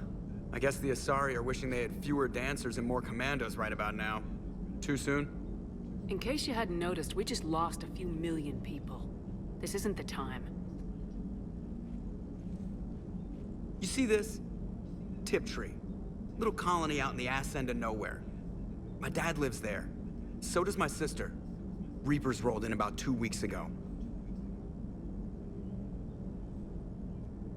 I guess the Asari are wishing they had fewer dancers and more commandos right about now. Too soon? In case you hadn't noticed, we just lost a few million people. This isn't the time. You see this? Tiptree. Little colony out in the ass end of nowhere. My dad lives there. So does my sister. Reapers rolled in about 2 weeks ago.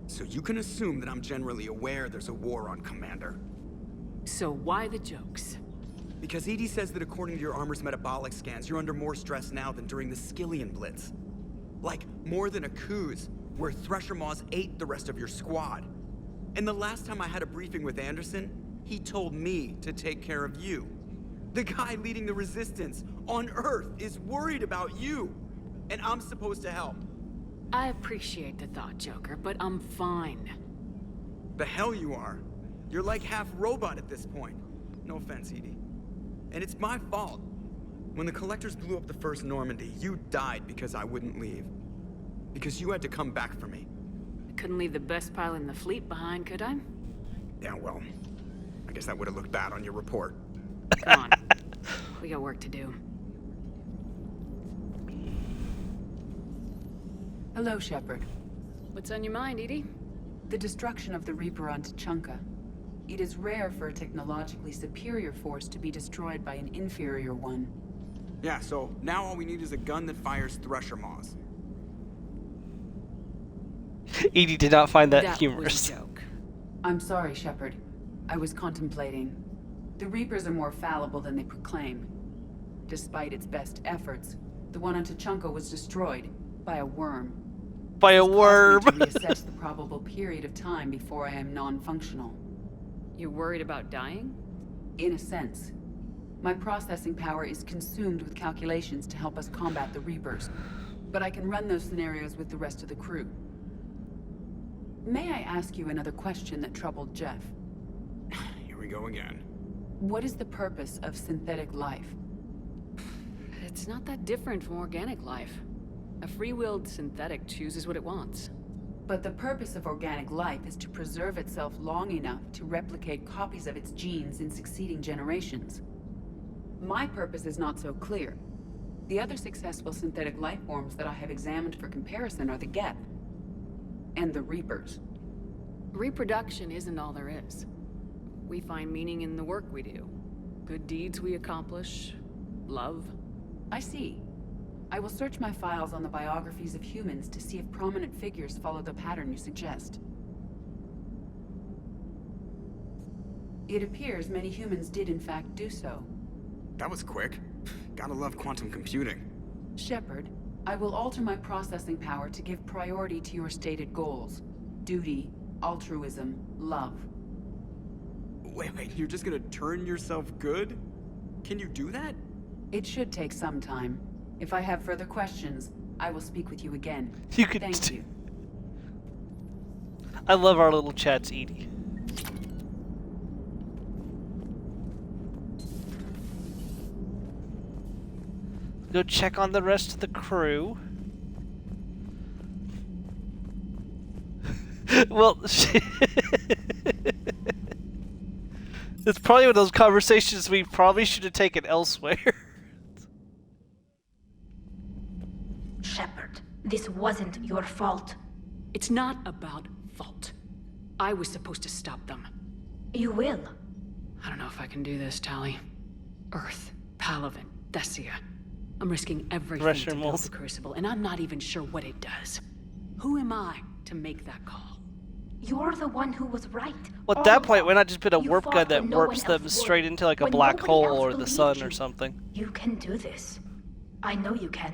So you can assume that I'm generally aware there's a war on, Commander. So why the jokes? Because EDI says that according to your armor's metabolic scans, you're under more stress now than during the Skillian Blitz. Like, more than a Kuz, where Thresher Maws ate the rest of your squad. And the last time I had a briefing with Anderson, he told me to take care of you. The guy leading the resistance on Earth is worried about you. And I'm supposed to help. I appreciate the thought, Joker, but I'm fine. The hell you are. You're like half robot at this point. No offense, EDI. And it's my fault. When the Collectors blew up the first Normandy, you died because I wouldn't leave. Because you had to come back for me. I couldn't leave the best pilot in the fleet behind, could I? Yeah, well, I guess that would have looked bad on your report. Come on. We got work to do. Hello, Shepard. What's on your mind, EDI? The destruction of the Reaper on Tuchanka. It is rare for a technologically superior force to be destroyed by an inferior one. Yeah, so now all we need is a gun that fires Thresher Maws. EDI did not find that Was humorous. a joke. I'm sorry, Shepard. I was contemplating. The Reapers are more fallible than they proclaim. Despite its best efforts, the one on Tuchanka was destroyed by a worm. By a worm! To reassess the probable period of time before I am non-functional. You're worried about dying? In a sense. My processing power is consumed with calculations to help us combat the Reapers. But I can run those scenarios with the rest of the crew. May I ask you another question that troubled Jeff? Here we go again. What is the purpose of synthetic life? It's not that different from organic life. A free-willed synthetic chooses what it wants. But the purpose of organic life is to preserve itself long enough to replicate copies of its genes in succeeding generations. My purpose is not so clear. The other successful synthetic life forms that I have examined for comparison are the Geth and the Reapers. Reproduction isn't all there is. We find meaning in the work we do. Good deeds we accomplish. Love. I see. I will search my files on the biographies of humans to see if prominent figures follow the pattern you suggest. It appears many humans did in fact do so. That was quick. Gotta love quantum computing. Shepard, I will alter my processing power to give priority to your stated goals. Duty, altruism, love. Wait, you're just gonna turn yourself good? Can you do that? It should take some time. If I have further questions, I will speak with you again. You could. Thank you. I love our little chats, Edie. Go check on the rest of the crew. Well, it's probably one of those conversations we probably should have taken elsewhere. Shepard, this wasn't your fault. It's not about fault. I was supposed to stop them. You will. I don't know if I can do this, Tali. Earth, Palaven, Thessia. I'm risking everything to build the Crucible, and I'm not even sure what it does. Who am I to make that call? You're the one who was right. Well, at that point, why not just put a warp gun that warps them straight into like a black hole or the sun or something? You can do this. I know you can.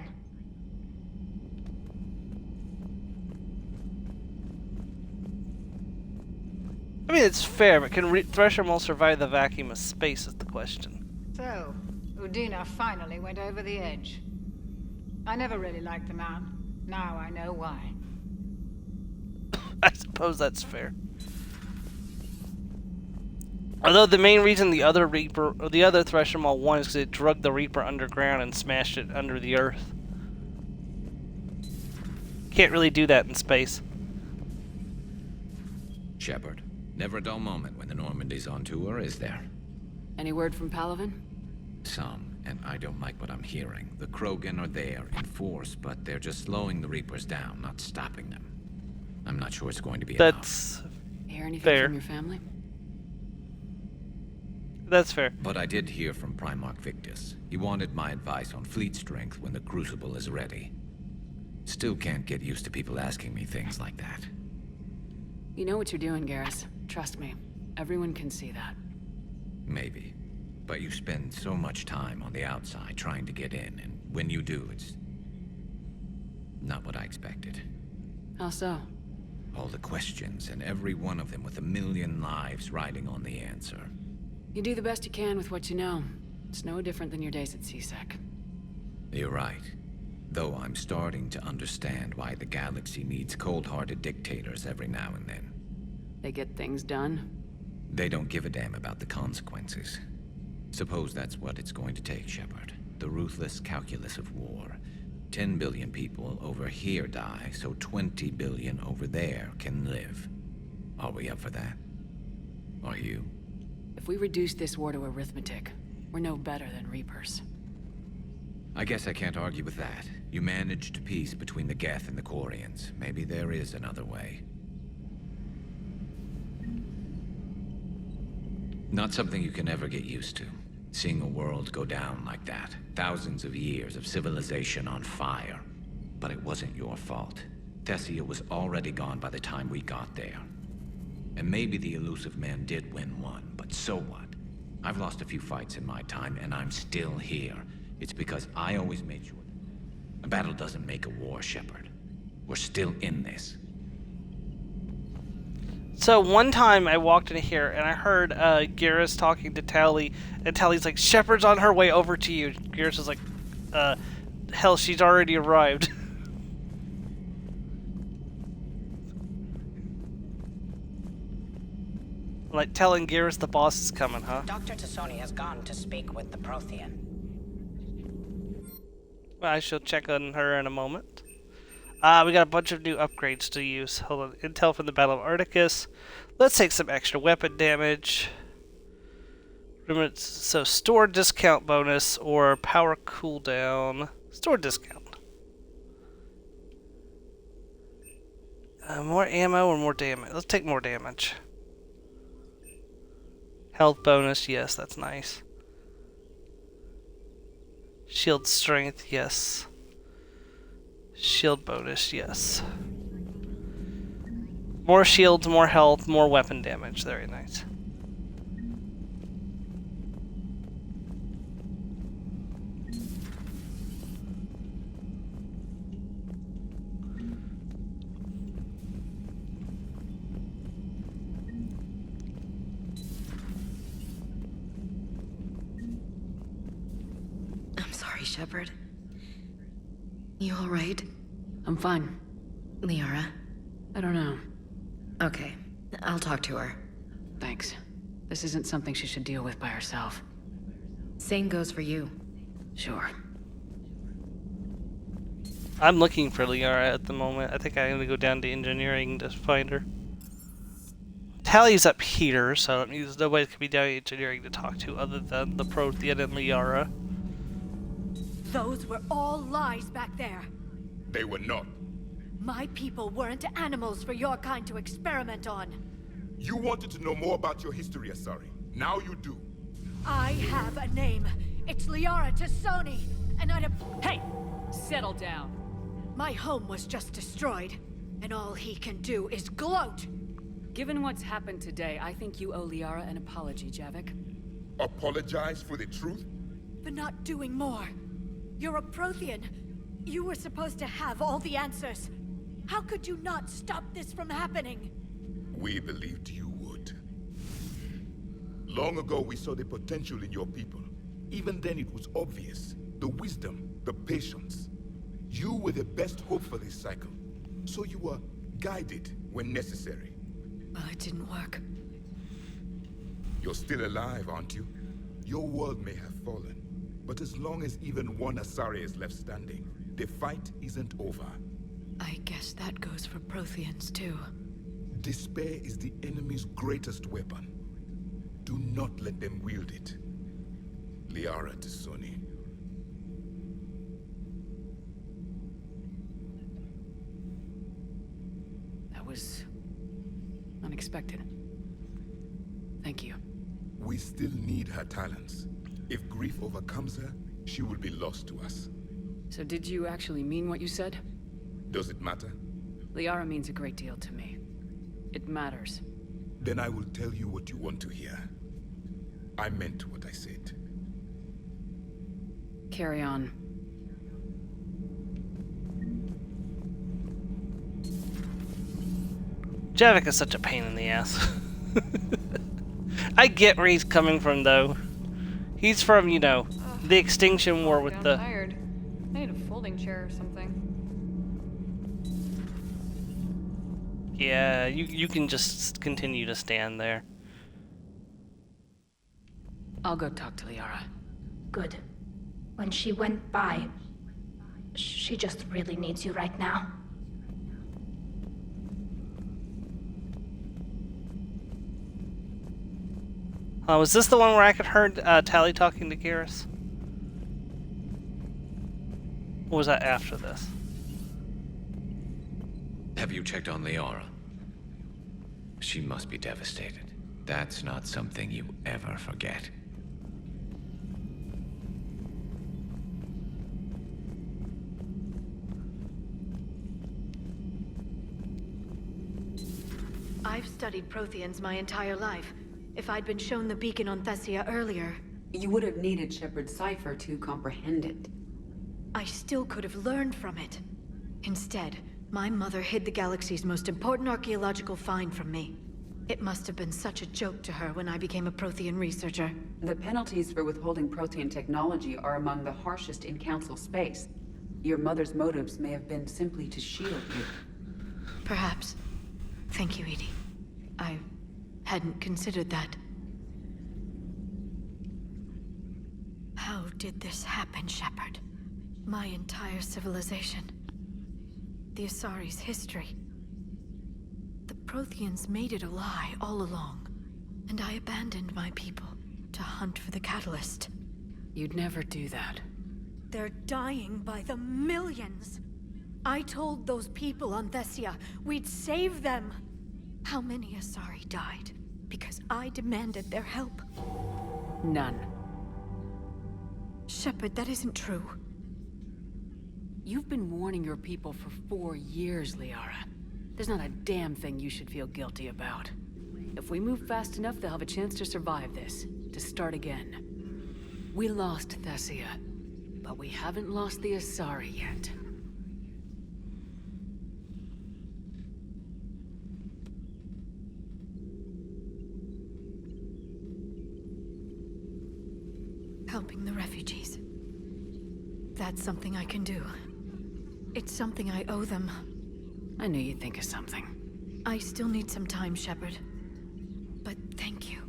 I mean, it's fair, but can Thresher Mole survive the vacuum of space is the question. So, Udina finally went over the edge. I never really liked the man. Now I know why. I suppose that's fair. Although the main reason the other Reaper, or the other Thresher Mole won is because it drugged the Reaper underground and smashed it under the Earth. Can't really do that in space. Shepard, never a dull moment when the Normandy's on tour, is there? Any word from Palaven? Some, and I don't like what I'm hearing. The Krogan are there in force, but they're just slowing the Reapers down, not stopping them. I'm not sure it's going to be That's enough. Hear anything fair. from your family? That's fair. But I did hear from Primarch Victus. He wanted my advice on fleet strength when the Crucible is ready. Still can't get used to people asking me things like that. You know what you're doing, Garrus. Trust me. Everyone can see that. Maybe. But you spend so much time on the outside trying to get in, and when you do, it's not what I expected. How so? All the questions, and every one of them with a million lives riding on the answer. You do the best you can with what you know. It's no different than your days at CSEC. You're right. Though I'm starting to understand why the galaxy needs cold-hearted dictators every now and then. They get things done? They don't give a damn about the consequences. Suppose that's what it's going to take, Shepard. The ruthless calculus of war. 10 billion people over here die, so 20 billion over there can live. Are we up for that? Are you? If we reduce this war to arithmetic, we're no better than Reapers. I guess I can't argue with that. You managed peace between the Geth and the Quarians. Maybe there is another way. Not something you can ever get used to. Seeing a world go down like that. Thousands of years of civilization on fire. But it wasn't your fault. Thessia was already gone by the time we got there. And maybe the elusive man did win one, but so what? I've lost a few fights in my time, and I'm still here. It's because I always made sure. A battle doesn't make a war, Shepard. We're still in this. So one time I walked in here and I heard Garrus talking to Tali, and Tali's like, Shepard's on her way over to you. Garrus is like, hell, she's already arrived. Like telling Garrus the boss is coming, huh? Dr. Tassoni has gone to speak with the Prothean. Well, I shall check on her in a moment. We got a bunch of new upgrades to use. Hold on. Intel from the Battle of Articus. Let's take some extra weapon damage. So, store discount bonus or power cooldown. Store discount. More ammo or more damage? Let's take more damage. Health bonus, yes, that's nice. Shield strength, yes. Shield bonus, yes. More shields, more health, more weapon damage. Very nice. I'm sorry, Shepard. You alright? I'm fine. Liara? I don't know. Okay, I'll talk to her. Thanks. This isn't something she should deal with by herself. Same goes for you. Sure. I'm looking for Liara at the moment. I think I'm gonna go down to engineering to find her. Tally's up here, so that means nobody can be down to engineering to talk to other than the Prothean and Liara. Those were all lies back there. They were not. My people weren't animals for your kind to experiment on. You wanted to know more about your history, Asari. Now you do. I have a name. It's Liara Tassoni, and I'd have... Hey! Settle down. My home was just destroyed, and all he can do is gloat. Given what's happened today, I think you owe Liara an apology, Javik. Apologize for the truth? For not doing more. You're a Prothean. You were supposed to have all the answers. How could you not stop this from happening? We believed you would. Long ago, we saw the potential in your people. Even then, it was obvious. The wisdom, the patience. You were the best hope for this cycle. So you were guided when necessary. Well, it didn't work. You're still alive, aren't you? Your world may have fallen, but as long as even one Asari is left standing, the fight isn't over. I guess that goes for Protheans, too. Despair is the enemy's greatest weapon. Do not let them wield it. Liara Tassoni. That was... unexpected. Thank you. We still need her talents. If grief overcomes her, she will be lost to us. So did you actually mean what you said? Does it matter? Liara means a great deal to me. It matters. Then I will tell you what you want to hear. I meant what I said. Carry on. Javik is such a pain in the ass. I get where he's coming from, though. He's from, you know, the Extinction War with the... Tired. I need a folding chair or something. Yeah, you can just continue to stand there. I'll go talk to Liara. Good. When she went by, she just really needs you right now. Was this the one where I could heard Tally talking to Garrus? Or was that after this? Have you checked on Liara? She must be devastated. That's not something you ever forget. I've studied Protheans my entire life. If I'd been shown the beacon on Thessia earlier... You would have needed Shepard's cipher to comprehend it. I still could have learned from it. Instead, my mother hid the galaxy's most important archaeological find from me. It must have been such a joke to her when I became a Prothean researcher. The penalties for withholding Prothean technology are among the harshest in Council space. Your mother's motives may have been simply to shield you. Perhaps. Thank you, Edie. I hadn't considered that. How did this happen, Shepard? My entire civilization. The Asari's history. The Protheans made it a lie all along, and I abandoned my people to hunt for the catalyst. You'd never do that. They're dying by the millions. I told those people on Thessia we'd save them. How many Asari died because I demanded their help? None. Shepard, that isn't true. You've been warning your people for 4 years, Liara. There's not a damn thing you should feel guilty about. If we move fast enough, they'll have a chance to survive this, to start again. We lost Thessia, but we haven't lost the Asari yet. Helping the refugees. That's something I can do. It's something I owe them. I knew you'd think of something. I still need some time, Shepard. But thank you.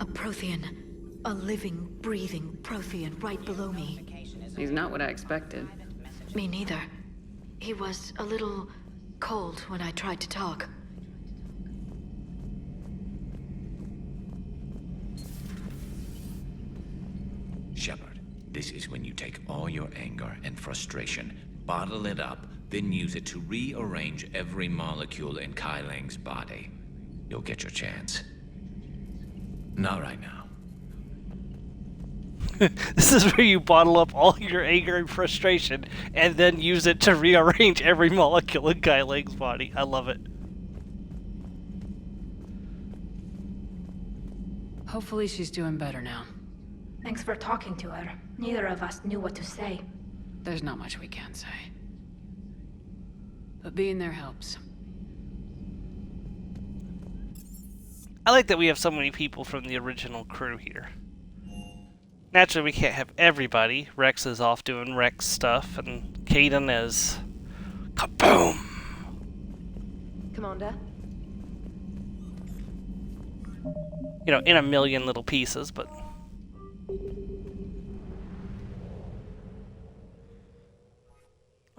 A Prothean. A living, breathing Prothean right below me. He's not what I expected. Me neither. He was a little cold when I tried to talk. Shepard, this is when you take all your anger and frustration, bottle it up, then use it to rearrange every molecule in Kai Lang's body. You'll get your chance. Not right now. This is where you bottle up all your anger and frustration and then use it to rearrange every molecule in Kai Lang's body. I love it. Hopefully she's doing better now. Thanks for talking to her. Neither of us knew what to say. There's not much we can say. But being there helps. I like that we have so many people from the original crew here. Naturally, we can't have everybody. Rex is off doing Rex stuff, and Kaidan is... Kaboom! Commander? You know, in a million little pieces, but...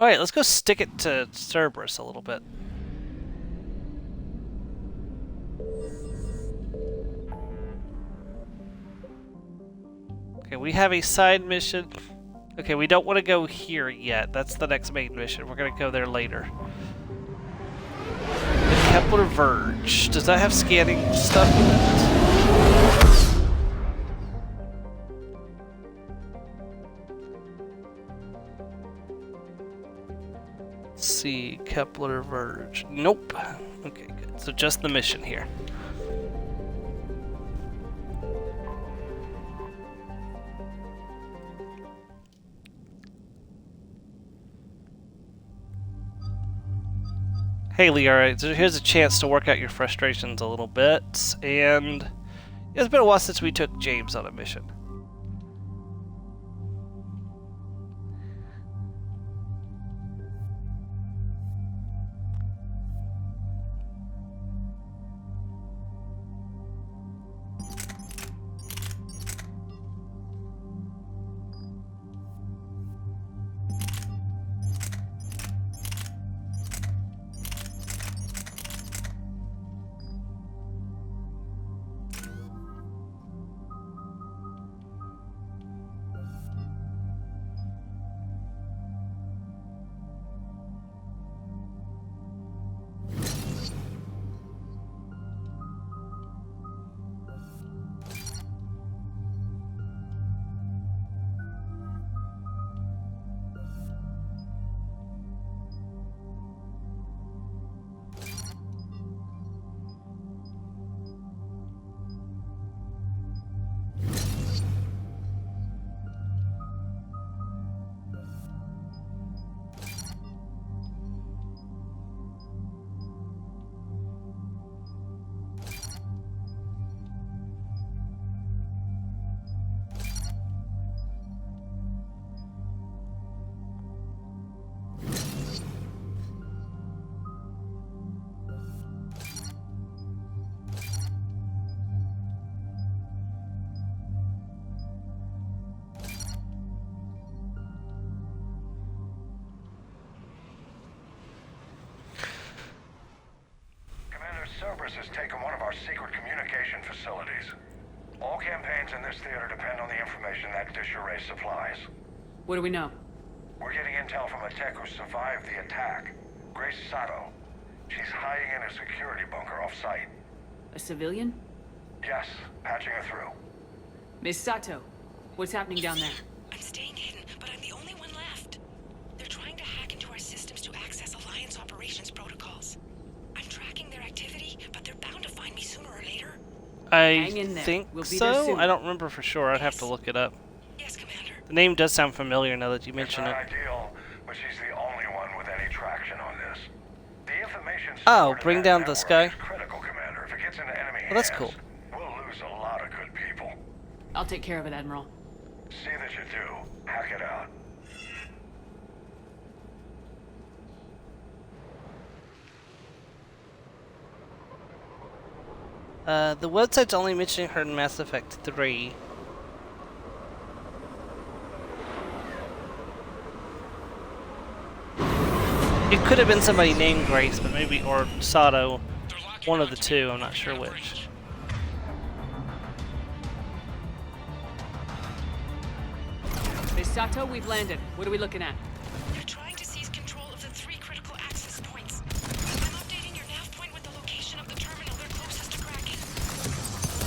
Alright, let's go stick it to Cerberus a little bit. Okay, we have a side mission. Okay, we don't want to go here yet. That's the next main mission. We're going to go there later. The Kepler Verge. Does that have scanning stuff in it? Let's see, Kepler Verge. Nope. Okay, good. So just the mission here. Hey Liara, so here's a chance to work out your frustrations a little bit, and it's been a while since we took James on a mission. Cerberus has taken one of our secret communication facilities. All campaigns in this theater depend on the information that dish array supplies. What do we know? We're getting intel from a tech who survived the attack. Grace Sato. She's hiding in a security bunker off-site. A civilian? Yes, patching her through. Miss Sato, what's happening down there? I'm staying hidden, but I'm the only one left. They're trying to hack into our systems to access Alliance operations protocols. I'm tracking their activity, but they're bound to find me sooner or later. I think so. I don't remember for sure. I'd have to look it up. Yes, Commander. The name does sound familiar now that you mention it. Ideal, but she's the only one with any traction on this. The information Oh, bring down this guy. critical, Commander. If it gets into enemy Well, that's hands, cool. we'll lose a lot of good people. I'll take care of it, Admiral. See that you do. Hack it out. The website's only mentioning her in Mass Effect 3. It could have been somebody named Grace, but maybe, or Sato. One of the two, I'm not sure which. Miss Sato, we've landed. What are we looking at? They're trying to seize control of the 3 critical access points. I'm updating your nav point with the location of the terminal they're closest to cracking.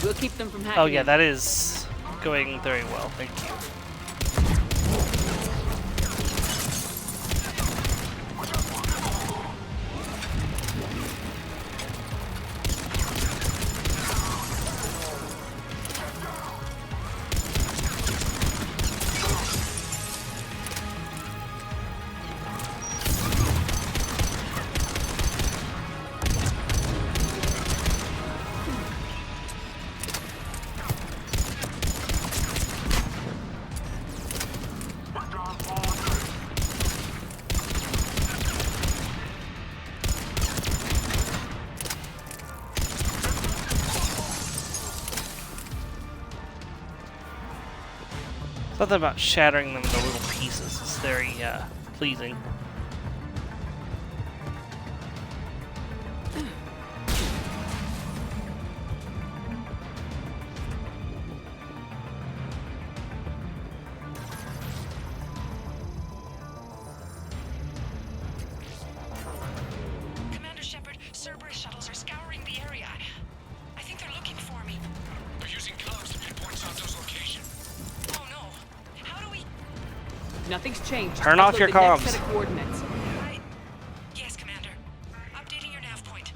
We'll keep them from hacking. Oh yeah, that is going very well, thank you. Something about shattering them into little pieces is very pleasing. Commander Shepard, Cerberus shuttles are scouring the area. I think they're looking for me. They're using colors to pinpoint Santo's location. Oh no. How do we... Nothing's changed. Turn off your Upload the next comms. set of coordinates. Yes, Commander. Updating your nav point.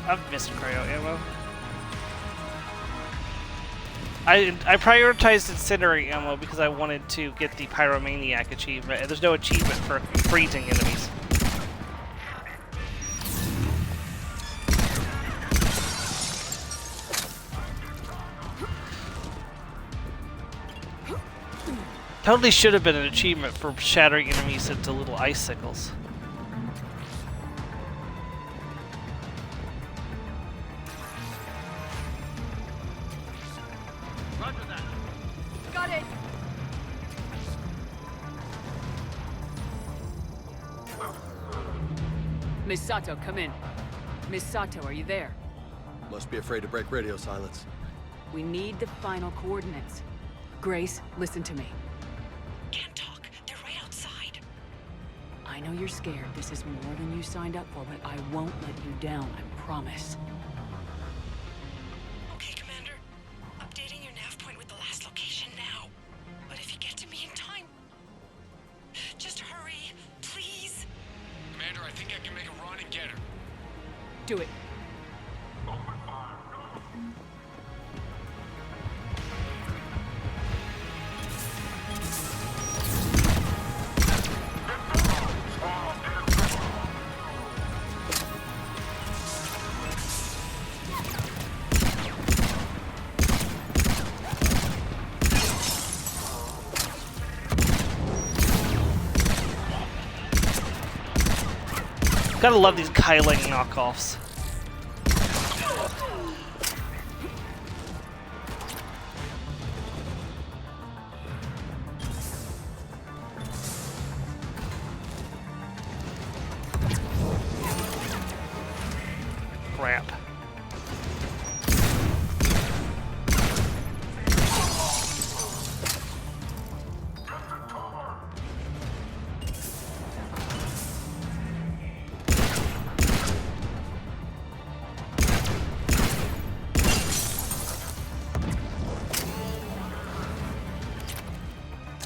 I've missed cryo ammo. I prioritized incendiary ammo because I wanted to get the pyromaniac achievement, and there's no achievement for freezing enemies. Totally should have been an achievement for shattering enemies into little icicles. Miss Sato, come in. Miss Sato, are you there? Must be afraid to break radio silence. We need the final coordinates. Grace, listen to me. Can't talk. They're right outside. I know you're scared. This is more than you signed up for, but I won't let you down, I promise. Okay, Commander. Updating your nav point with the last location now. But if you get to me in time... just hurry, please. Commander, I think I can make a run and get her. Do it. Gotta love these Kyling knockoffs. Crap.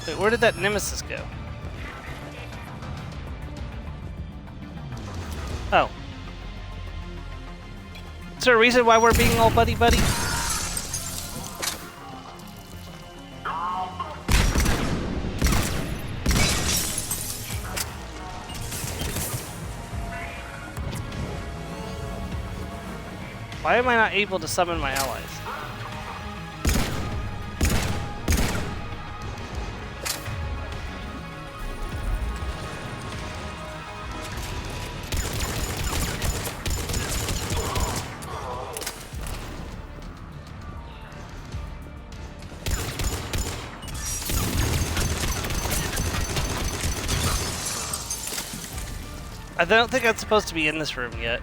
Wait, where did that Nemesis go? Oh. Is there a reason why we're being all buddy-buddy? Why am I not able to summon my allies? I don't think I'm supposed to be in this room yet.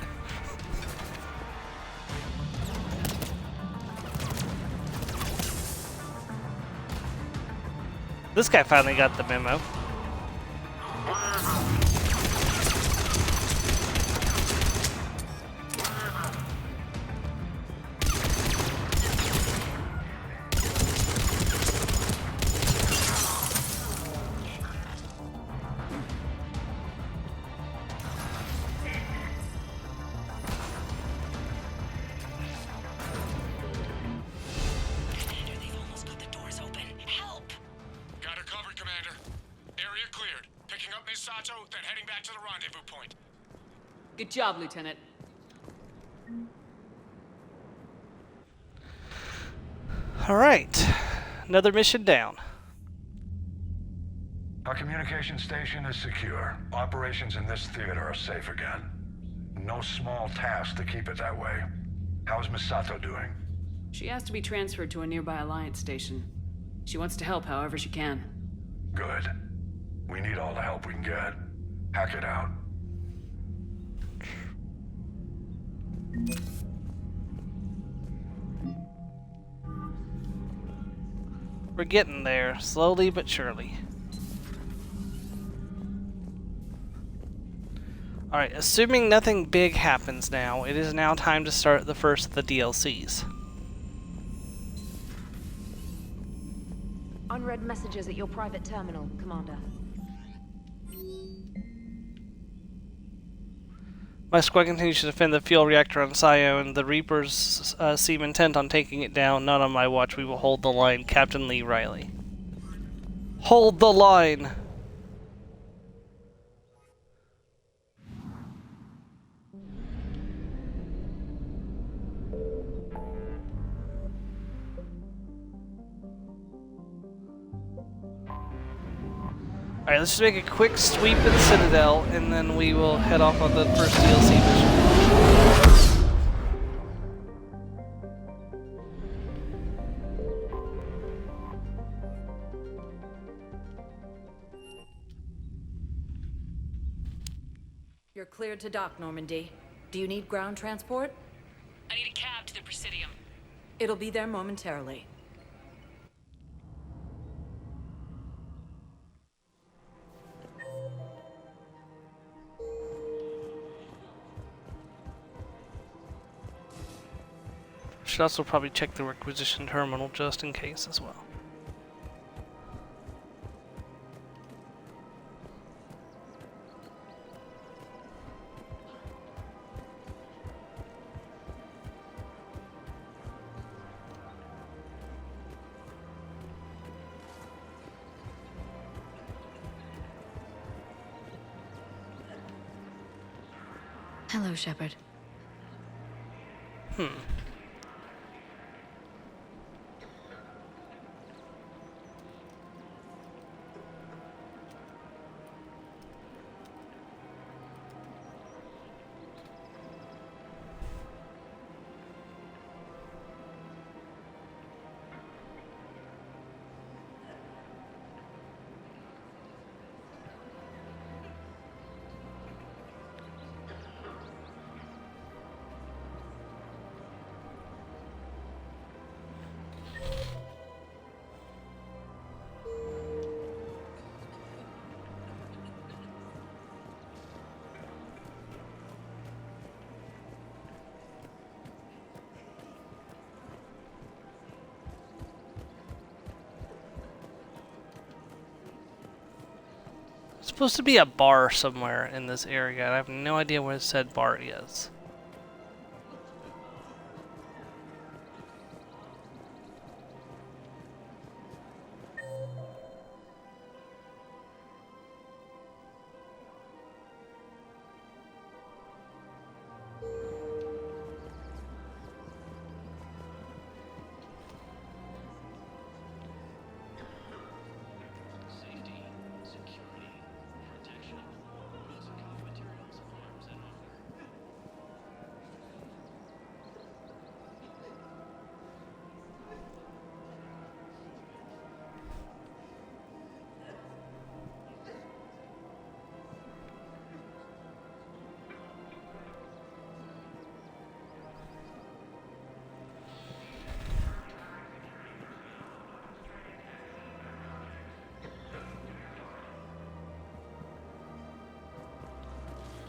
This guy finally got the memo. Then heading back to the rendezvous point. Good job, Lieutenant. Alright. Another mission down. Our communication station is secure. Operations in this theater are safe again. No small task to keep it that way. How is Miss Sato doing? She asked to be transferred to a nearby Alliance station. She wants to help however she can. Good. We need all the help we can get. Hack it out. We're getting there, slowly but surely. Alright, assuming nothing big happens now, it is now time to start the first of the DLCs. Unread messages at your private terminal, Commander. My squad continues to defend the fuel reactor on Sio, and the Reapers seem intent on taking it down. Not on my watch. We will hold the line. Captain Lee Riley. Hold the line! Alright, let's just make a quick sweep of the Citadel, and then we will head off on the first DLC mission. You're cleared to dock, Normandy. Do you need ground transport? I need a cab to the Presidium. It'll be there momentarily. Should also probably check the requisition terminal just in case as well. Hello, Shepard. Supposed to be a bar somewhere in this area. I have no idea where said bar is.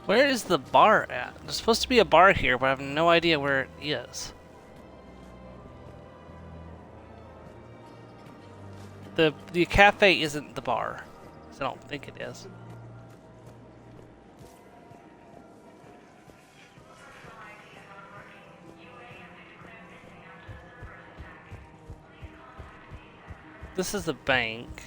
Where is the bar at? There's supposed to be a bar here, but I have no idea where it is. The cafe isn't the bar, so I don't think it is. This is the bank.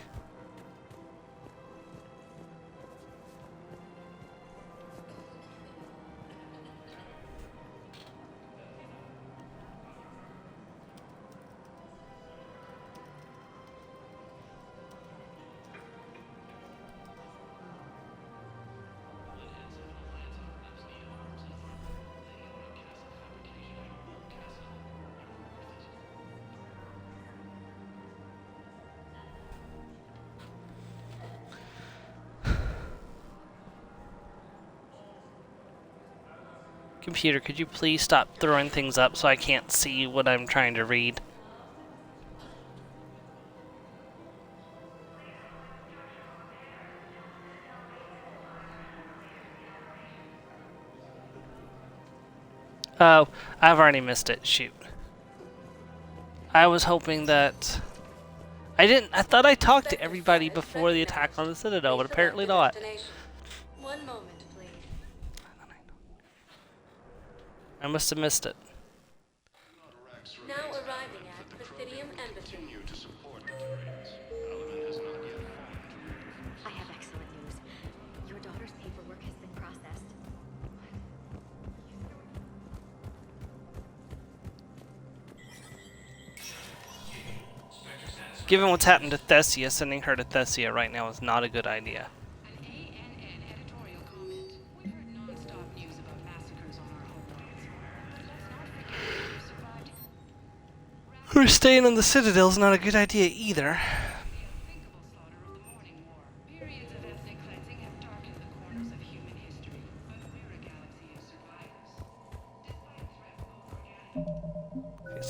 Computer, could you please stop throwing things up so I can't see what I'm trying to read? Oh, I've already missed it. Shoot. I was hoping that... I thought I talked to everybody before the attack on the Citadel, but apparently not. One moment, please. I must have missed it. Now arriving at Presidium Embassy. I have excellent news. Your daughter's paperwork has been processed. Given what's happened to Thessia, sending her to Thessia right now is not a good idea. Her staying in the Citadel is not a good idea either.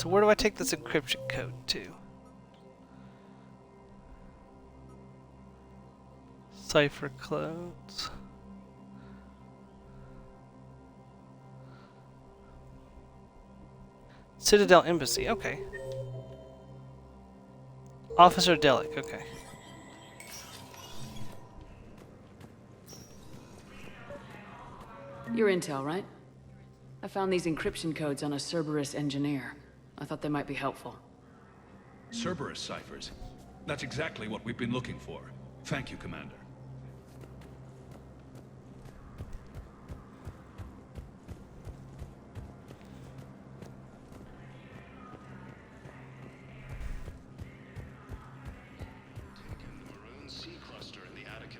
So where do I take this encryption code to? Cipher codes. Citadel Embassy, okay. Officer Delic, okay. Your intel, right? I found these encryption codes on a Cerberus engineer. I thought they might be helpful. Cerberus ciphers. That's exactly what we've been looking for. Thank you, Commander.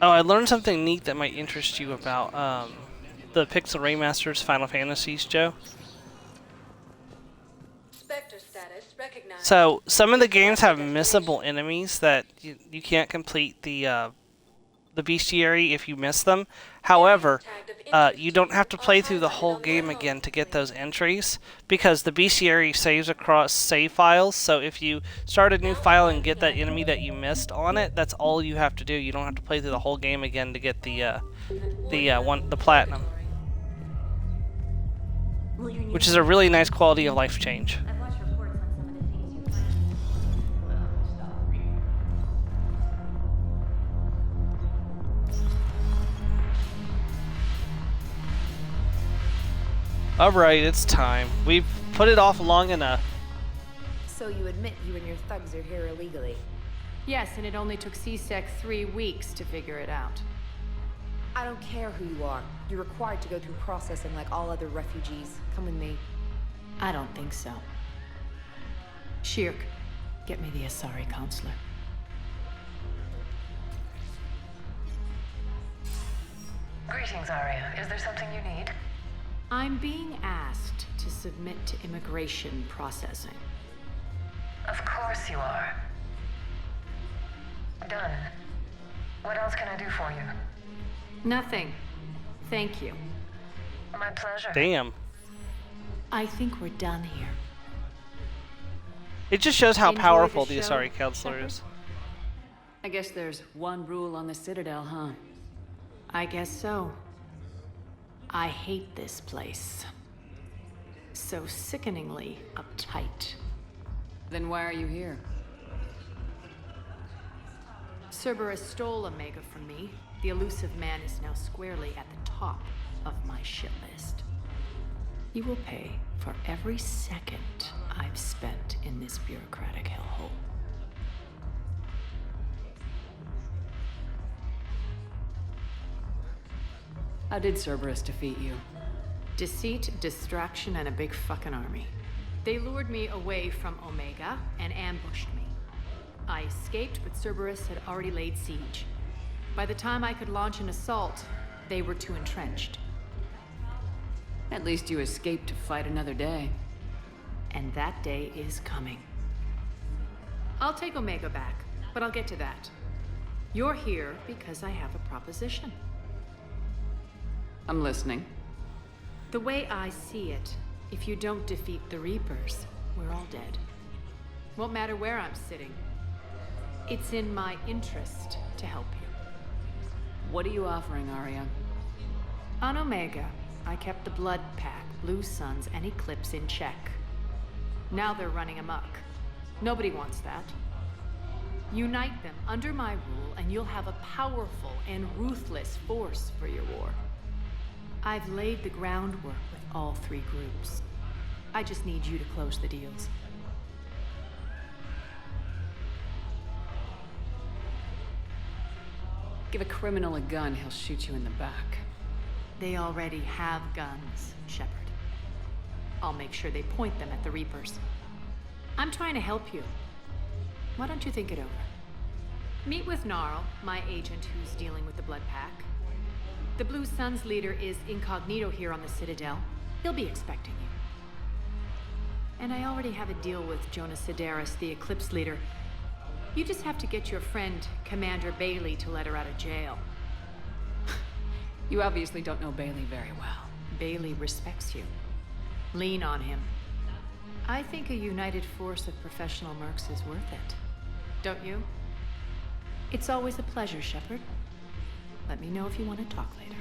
Oh, I learned something neat that might interest you about the Pixel Remasters Final Fantasies, Joe. So, some of the games have missable enemies that you can't complete the bestiary if you miss them. However, you don't have to play through the whole game again to get those entries, because the bestiary saves across save files. So if you start a new file and get that enemy that you missed on it, that's all you have to do. You don't have to play through the whole game again to get the platinum, which is a really nice quality of life change. Alright, it's time. We've put it off long enough. So you admit you and your thugs are here illegally? Yes, and it only took CSEC 3 weeks to figure it out. I don't care who you are. You're required to go through processing like all other refugees. Come with me. I don't think so. Shirk, get me the Asari counselor. Greetings, Aria. Is there something you need? I'm being asked to submit to immigration processing. Of course you are. Done. What else can I do for you? Nothing. Thank you. My pleasure. Damn. I think we're done here. It just shows how Enjoy powerful the the show, Asari counselor is. I guess there's one rule on the Citadel, huh? I guess so. I hate this place. So sickeningly uptight. Then why are you here? Cerberus stole Omega from me. The elusive man is now squarely at the top of my shit list. He will pay for every second I've spent in this bureaucratic hellhole. How did Cerberus defeat you? Deceit, distraction, and a big fucking army. They lured me away from Omega and ambushed me. I escaped, but Cerberus had already laid siege. By the time I could launch an assault, they were too entrenched. At least you escaped to fight another day. And that day is coming. I'll take Omega back, but I'll get to that. You're here because I have a proposition. I'm listening. The way I see it, if you don't defeat the Reapers, we're all dead. Won't matter where I'm sitting. It's in my interest to help you. What are you offering, Aria? On Omega, I kept the Blood Pack, Blue Suns, and Eclipse in check. Now they're running amok. Nobody wants that. Unite them under my rule, and you'll have a powerful and ruthless force for your war. I've laid the groundwork with all 3 groups. I just need you to close the deals. Give a criminal a gun, he'll shoot you in the back. They already have guns, Shepard. I'll make sure they point them at the Reapers. I'm trying to help you. Why don't you think it over? Meet with Gnarl, my agent who's dealing with the Blood Pack. The Blue Suns leader is incognito here on the Citadel. He'll be expecting you. And I already have a deal with Jonas Sedaris, the Eclipse leader. You just have to get your friend, Commander Bailey, to let her out of jail. You obviously don't know Bailey very well. Bailey respects you. Lean on him. I think a united force of professional mercs is worth it. Don't you? It's always a pleasure, Shepard. Let me know if you want to talk later.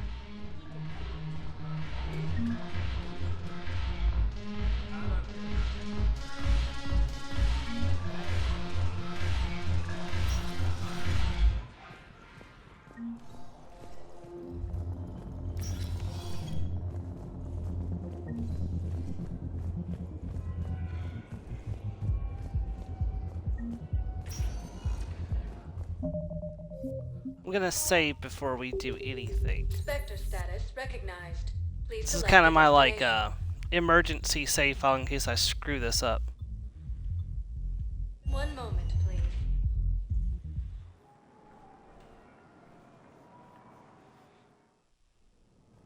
I'm gonna save before we do anything. Spectre status recognized. Please This is select kind of the my destination. emergency save file in case I screw this up. One moment, please.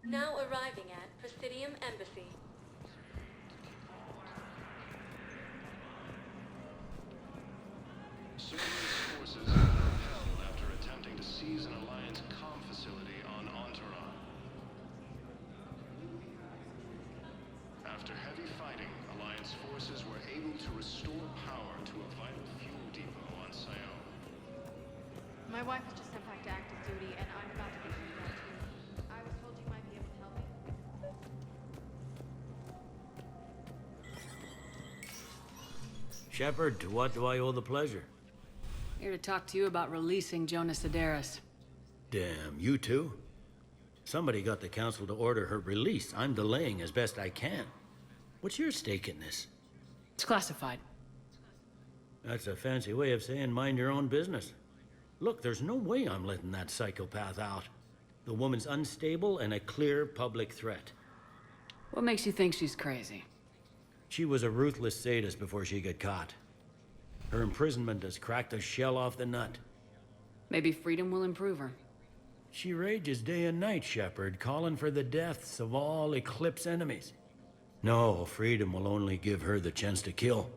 Now arriving at Presidium Embassy. Cerberus forces have been repelled after attempting to seize an Alliance comm facility on Enteron. After heavy fighting, Alliance forces were able to restore power to a vital fuel depot on Sion. My wife was just sent back to active duty, and I'm about to be sent back too. I was told you might be able to help me. Shepard, to what do I owe the pleasure? Here to talk to you about releasing Jonas Sedaris. Damn, you too? Somebody got the council to order her release. I'm delaying as best I can. What's your stake in this? It's classified. That's a fancy way of saying mind your own business. Look, there's no way I'm letting that psychopath out. The woman's unstable and a clear public threat. What makes you think she's crazy? She was a ruthless sadist before she got caught. Her imprisonment has cracked the shell off the nut. Maybe freedom will improve her. She rages day and night, Shepard, calling for the deaths of all Eclipse enemies. No, freedom will only give her the chance to kill.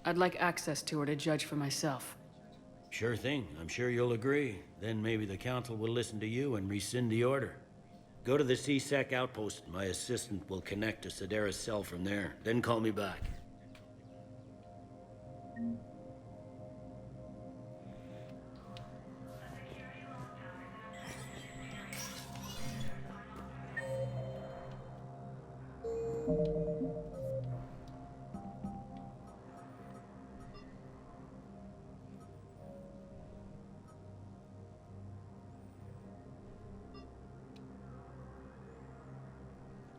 I'd like access to her to judge for myself. Sure thing. I'm sure you'll agree. Then maybe the council will listen to you and rescind the order. Go to the C-Sec outpost. My assistant will connect to Sedaris' cell from there. Then call me back.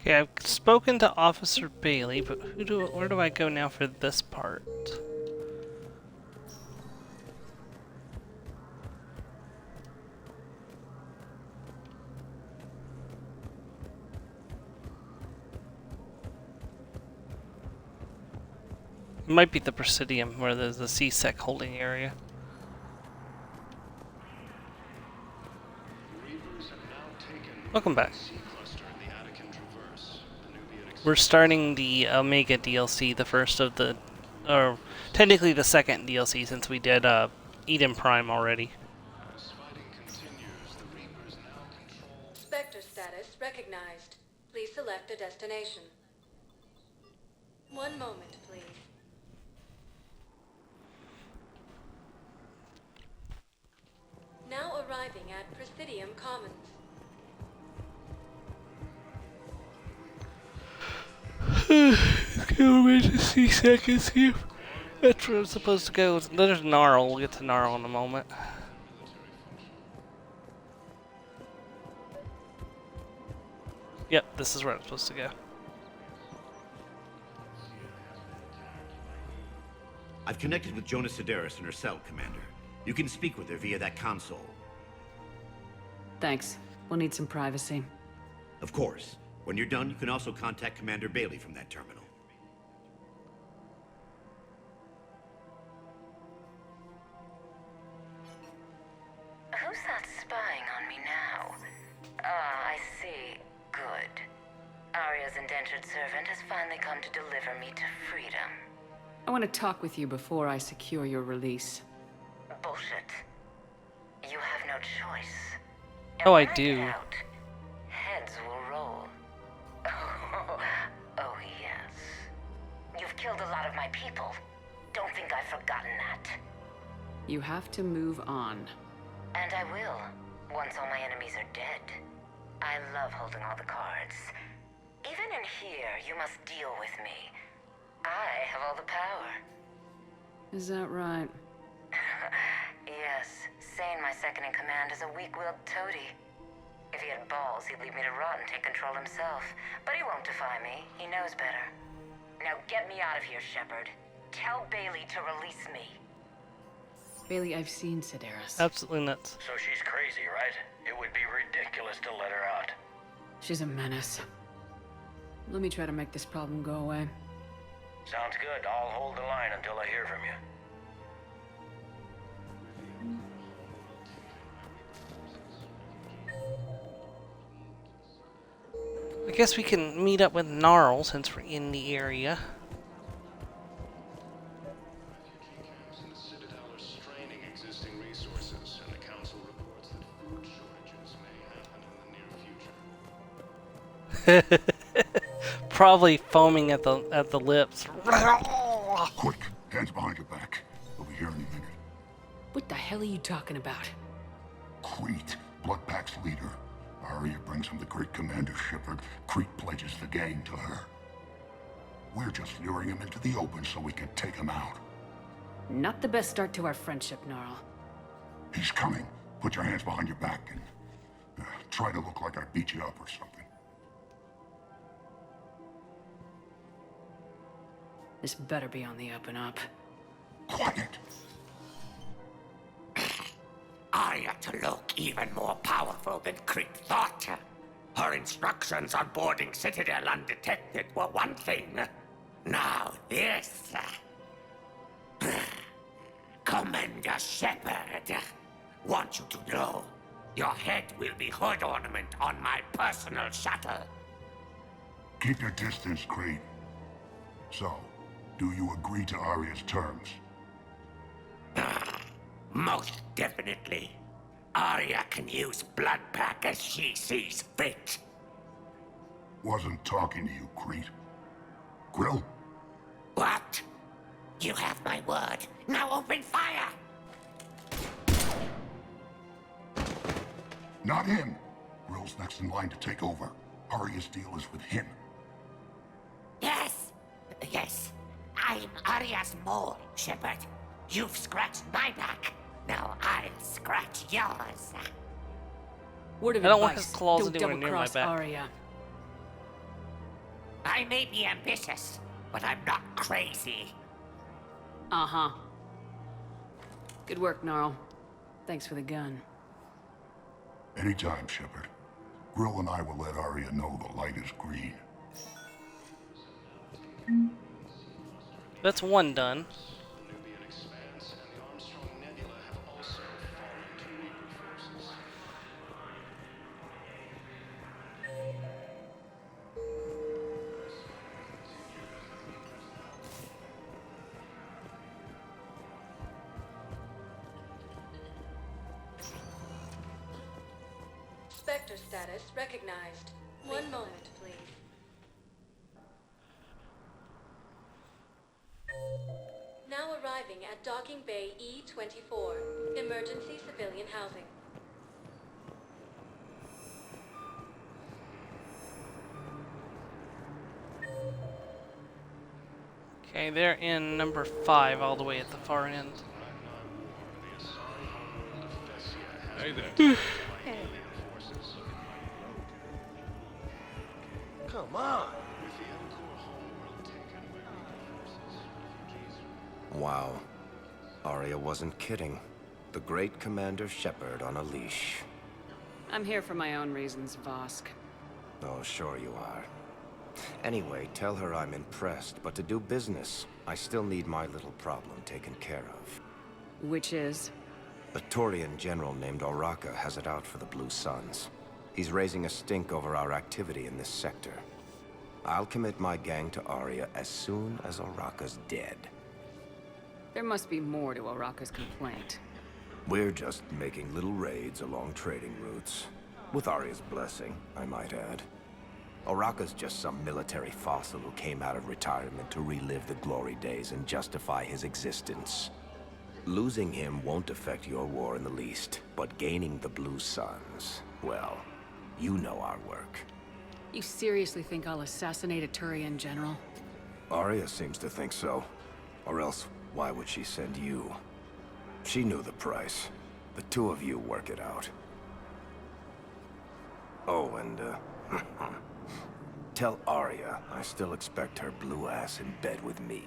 Okay, I've spoken to Officer Bailey, but where do I go now for this part? It might be the Presidium, where there's the C-Sec holding area. Welcome back. We're starting the Omega DLC, the first of the, or technically the second DLC since we did Eden Prime already. Spectre status recognized. Please select a destination. One moment, please. Now arriving at Presidium Commons. Let's go over to C-Sec and see if that's where I'm supposed to go. There's Gnarl. We'll get to Gnarl in a moment. Yep, this is where I'm supposed to go. I've connected with Jonas Sedaris in her cell, Commander. You can speak with her via that console. Thanks. We'll need some privacy. Of course. When you're done, you can also contact Commander Bailey from that terminal. Who's that spying on me now? Ah, I see. Good. Aria's indentured servant has finally come to deliver me to freedom. I want to talk with you before I secure your release. Bullshit. You have no choice. Oh, I when I do. get out, heads will roll. Oh, yes. You've killed a lot of my people. Don't think I've forgotten that. You have to move on. And I will, once all my enemies are dead. I love holding all the cards. Even in here, you must deal with me. I have all the power. Is that right? Yes, Sane, my second in command, is a weak-willed toady. If he had balls, he'd leave me to rot and take control himself. But he won't defy me. He knows better. Now get me out of here, Shepard. Tell Bailey to release me. Bailey, I've seen Sedaris. Absolutely nuts. So she's crazy, right? It would be ridiculous to let her out. She's a menace. Let me try to make this problem go away. Sounds good. I'll hold the line until I hear from you. I guess we can meet up with Gnarl since we're in the area. The Citadel are straining existing resources, and the Council reports that food shortages may happen in the near future. Probably foaming at the lips. Quick, hands behind your back. We'll be here in a minute. What the hell are you talking about? Crete, Bloodpack's leader. Aria brings him the great commander Shepard. Crete pledges the gang to her. We're just luring him into the open so we can take him out. Not the best start to our friendship, Gnarl. He's coming. Put your hands behind your back and try to look like I beat you up or something. This better be on the up and up. Quiet. Aria to look even more powerful than Crete thought. Her instructions on boarding Citadel undetected were one thing. Now this. Commander Shepard, want you to know, your head will be hood ornament on my personal shuttle. Keep your distance, Crete. So, do you agree to Aria's terms? Most definitely. Aria can use Bloodpack as she sees fit. Wasn't talking to you, Crete. Grill? What? You have my word. Now open fire! Not him. Grill's next in line to take over. Aria's deal is with him. Yes. Yes. I'm Aria's mole, Shepard. You've scratched my back. Now I'll scratch yours. Word of I don't want advice, his claws don't anywhere near my double-cross back. Aria. I may be ambitious, but I'm not crazy. Uh-huh. Good work, Gnarl. Thanks for the gun. Anytime, Shepard. Grill and I will let Aria know the light is green. That's one done. Spectre status recognized. One moment, please. Now arriving at Docking Bay E-24. Emergency civilian housing. Okay, they're in number 5 all the way at the far end. Hey there. Come on. Wow. Aria wasn't kidding. The great Commander Shepard on a leash. I'm here for my own reasons, Vosk. Oh, sure you are. Anyway, tell her I'm impressed, but to do business, I still need my little problem taken care of. Which is? A Turian general named Oraka has it out for the Blue Suns. He's raising a stink over our activity in this sector. I'll commit my gang to Aria as soon as Oraka's dead. There must be more to Oraka's complaint. We're just making little raids along trading routes. With Aria's blessing, I might add. Oraka's just some military fossil who came out of retirement to relive the glory days and justify his existence. Losing him won't affect your war in the least, but gaining the Blue Suns, well, you know our work. You seriously think I'll assassinate a Turian general? Aria seems to think so. Or else, why would she send you? She knew the price. The two of you work it out. Oh, and, tell Aria I still expect her blue ass in bed with me.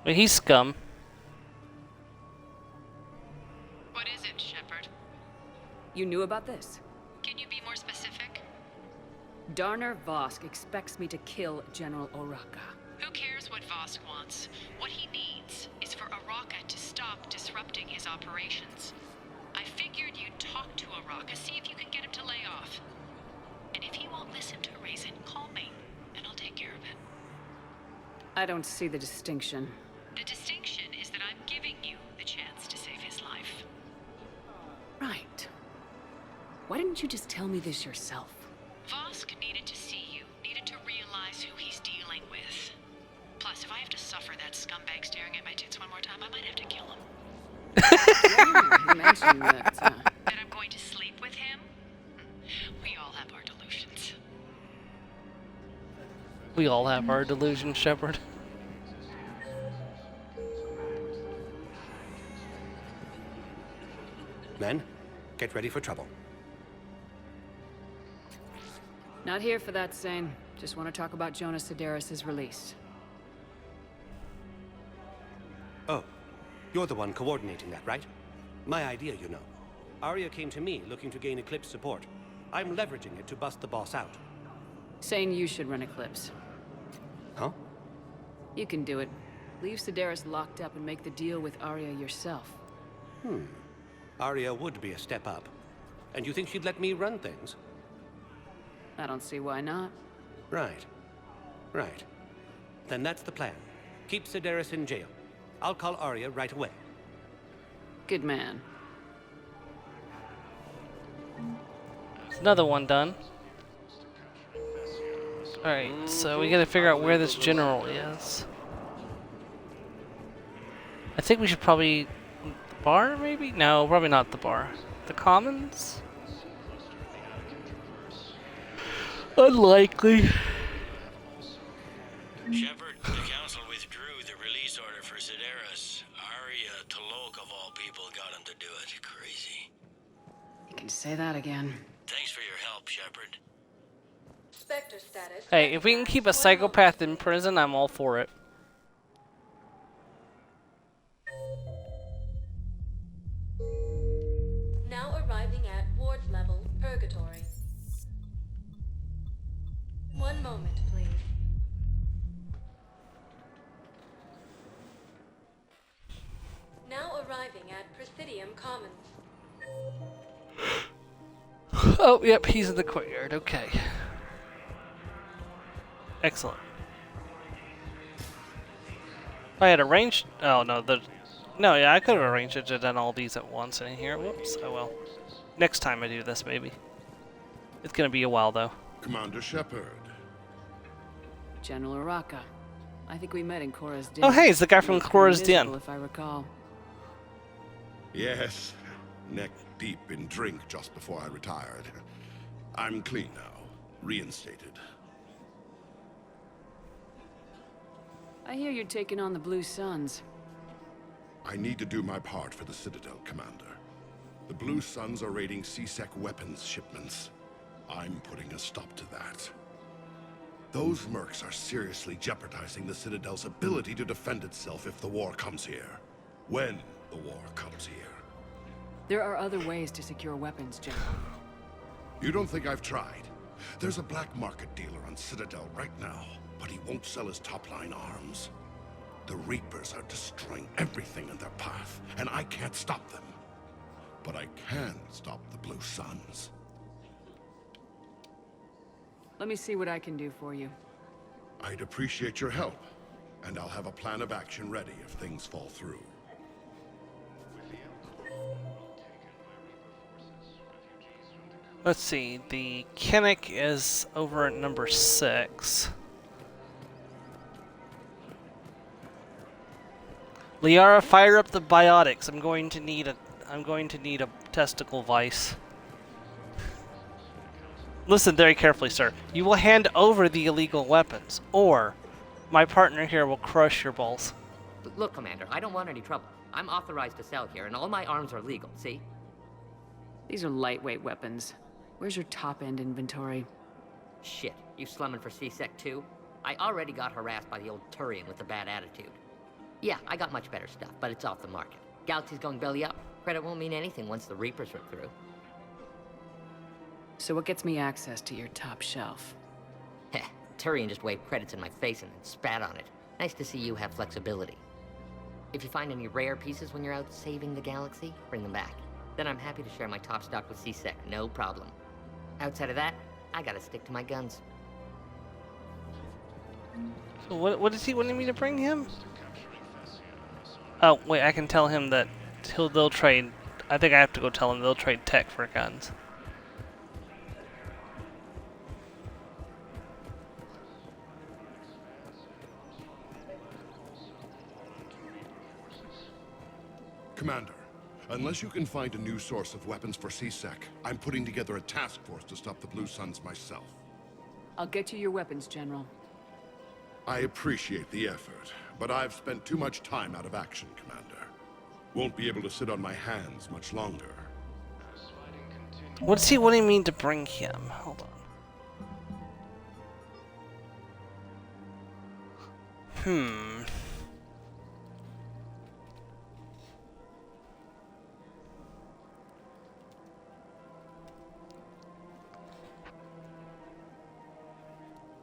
Well, he's scum. What is it, Shepard? You knew about this? Can you be more specific? Darner Vosk expects me to kill General Oraka. Who cares what Vosk wants? What he needs is for Araka to stop disrupting his operations. I figured you'd talk to Araka, see if you can get him to lay off. And if he won't listen to reason, call me, and I'll take care of it. I don't see the distinction. The distinction is that I'm giving you the chance to save his life. Right. Why didn't you just tell me this yourself? Vosk needed to see you, needed to realize who he's dealing with. Plus, if I have to suffer that scumbag staring at my tits one more time, I might have to kill him. Yeah, you mentioned that, That I'm going to sleep with him? We all have our delusions. We all have our delusions, Shepard. Men, get ready for trouble. Not here for that, Sane. Just want to talk about Jonas Sedaris' release. Oh, you're the one coordinating that, right? My idea, you know. Aria came to me looking to gain Eclipse support. I'm leveraging it to bust the boss out. Saying you should run Eclipse. Huh? You can do it. Leave Sedaris locked up and make the deal with Aria yourself. Aria would be a step up. And you think she'd let me run things? I don't see why not. Right. Right. Then that's the plan. Keep Sedaris in jail. I'll call Aria right away. Good man. Another one done. Alright, so we gotta figure out where this general is. I think we should probably... the bar, maybe? No, probably not the bar. The commons? Unlikely. Shepard, the council withdrew the release order for Sedaris. Aria Talok, of all people, got him to do it. Crazy. You can say that again. Thanks for your help, Shepard. Spectre status. Hey, if we can keep a psychopath in prison, I'm all for it. Now arriving at ward level purgatory. One moment, please. Now arriving at Presidium Commons. Oh, yep, he's in the courtyard. Okay. Excellent. If I had arranged... oh, no, no, yeah, I could have arranged it to done all these at once in here. Whoops, oh well. Next time I do this, maybe. It's gonna be a while, though. Commander Shepard. General Araka. I think we met in Korra's Den. Oh, hey, it's the guy from You were Korra's invisible, Den. if I recall. Yes, neck deep in drink just before I retired. I'm clean now, reinstated. I hear you're taking on the Blue Suns. I need to do my part for the Citadel, Commander. The Blue Suns are raiding C-Sec weapons shipments. I'm putting a stop to that. Those mercs are seriously jeopardizing the Citadel's ability to defend itself if the war comes here. When the war comes here. There are other ways to secure weapons, General. You don't think I've tried? There's a black market dealer on Citadel right now, but he won't sell his top-line arms. The Reapers are destroying everything in their path, and I can't stop them. But I can stop the Blue Suns. Let me see what I can do for you. I'd appreciate your help, and I'll have a plan of action ready if things fall through. Let's see, the Kinnick is over at number 6. Liara, fire up the biotics. I'm going to need a testicle vice. Listen very carefully, sir. You will hand over the illegal weapons, or my partner here will crush your balls. Look, Commander, I don't want any trouble. I'm authorized to sell here, and all my arms are legal, see? These are lightweight weapons. Where's your top-end inventory? Shit, you slumming for C-Sec too? I already got harassed by the old Turian with a bad attitude. Yeah, I got much better stuff, but it's off the market. Galaxy's going belly up. Credit won't mean anything once the Reapers rip through. So what gets me access to your top shelf? Heh, Turian just waved credits in my face and then spat on it. Nice to see you have flexibility. If you find any rare pieces when you're out saving the galaxy, bring them back. Then I'm happy to share my top stock with C-Sec, no problem. Outside of that, I gotta stick to my guns. So what is he wanting me to bring him? Oh, wait, I can tell him that they'll trade. I think I have to go tell him they'll trade tech for guns. Commander, unless you can find a new source of weapons for C-Sec, I'm putting together a task force to stop the Blue Suns myself. I'll get you your weapons, General. I appreciate the effort, but I've spent too much time out of action, Commander. Won't be able to sit on my hands much longer. What's he wanting me to bring him? Hold on.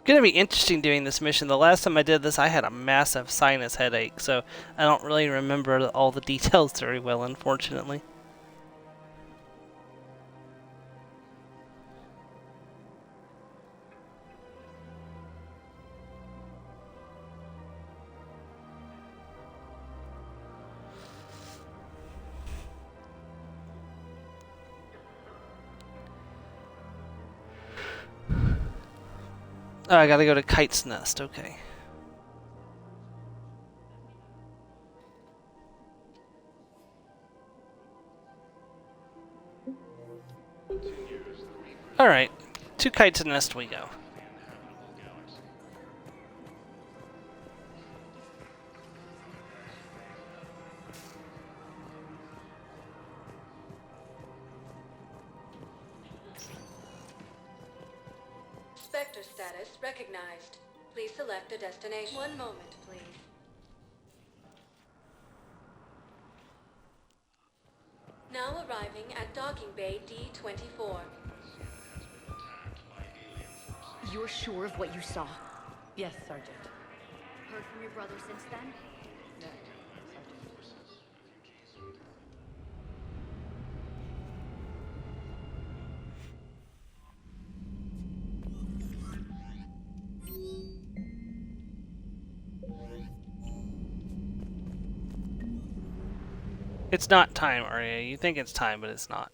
Gonna be interesting doing this mission. The last time I did this, I had a massive sinus headache, so I don't really remember all the details very well, unfortunately. Oh, I gotta go to Kite's Nest, okay. Alright, to Kite's Nest we go. Spectre status recognized. Please select a destination. One moment, please. Now arriving at Docking Bay D-24. You're sure of what you saw? Yes, Sergeant. Heard from your brother since then? No. It's not time, Aria. You think it's time, but it's not.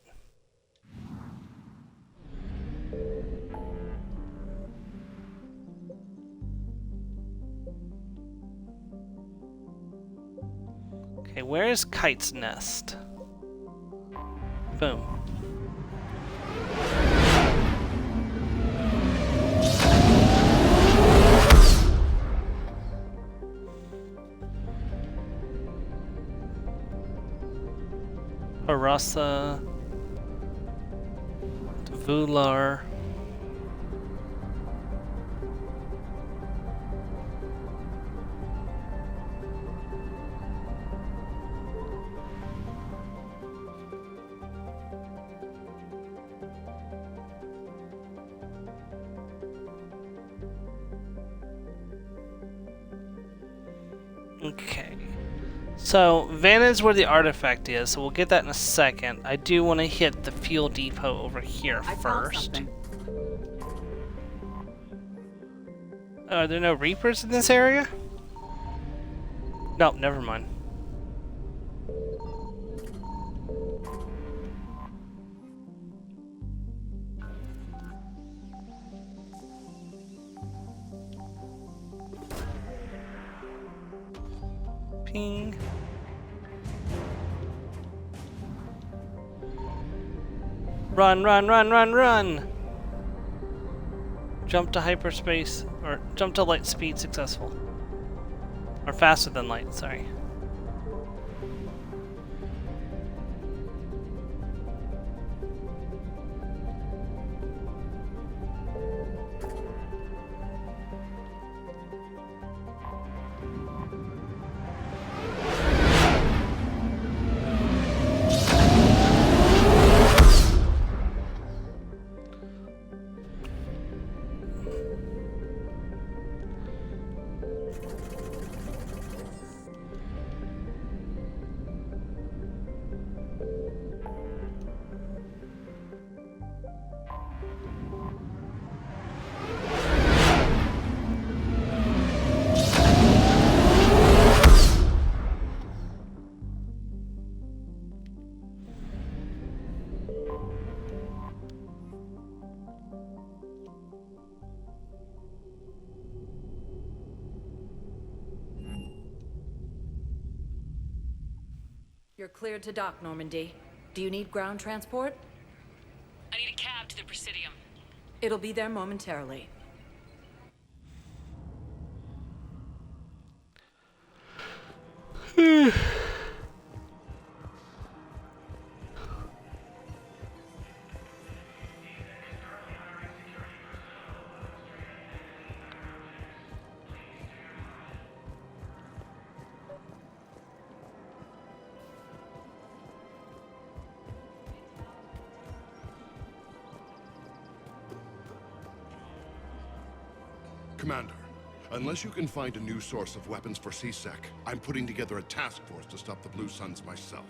Okay, where is Kite's Nest? Boom. Arasa, Vular. Okay. So, Vanna's where the artifact is, so we'll get that in a second. I do want to hit the fuel depot over here first. Are there no Reapers in this area? No, never mind. Ping. Run, run, run, run, run! Jump to hyperspace, or jump to light speed successful. Or faster than light, sorry. You're cleared to dock, Normandy. Do you need ground transport? I need a cab to the Presidium. It'll be there momentarily. Commander, unless you can find a new source of weapons for C-Sec, I'm putting together a task force to stop the Blue Suns myself.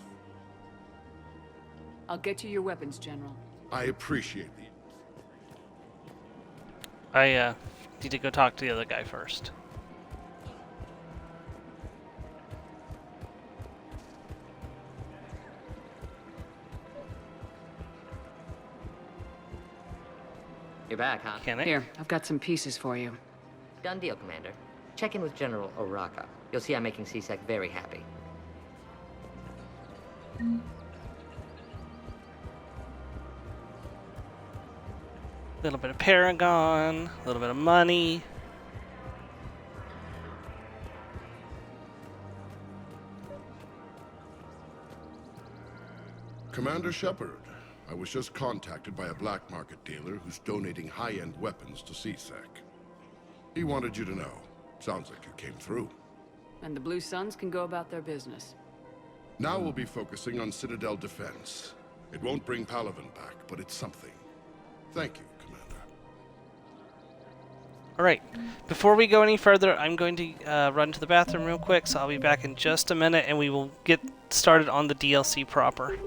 I'll get you your weapons, General. I appreciate the... I need to go talk to the other guy first. You're back, huh? Can I? Here, I've got some pieces for you. Done deal, Commander. Check in with General Oraka. You'll see I'm making C-Sec very happy. A little bit of Paragon, a little bit of money. Commander Shepard, I was just contacted by a black market dealer who's donating high-end weapons to C-Sec. He wanted you to know. Sounds like you came through. And the Blue Suns can go about their business. Now we'll be focusing on Citadel defense. It won't bring Palaven back, but it's something. Thank you, Commander. Alright, before we go any further, I'm going to run to the bathroom real quick, so I'll be back in just a minute and we will get started on the DLC proper.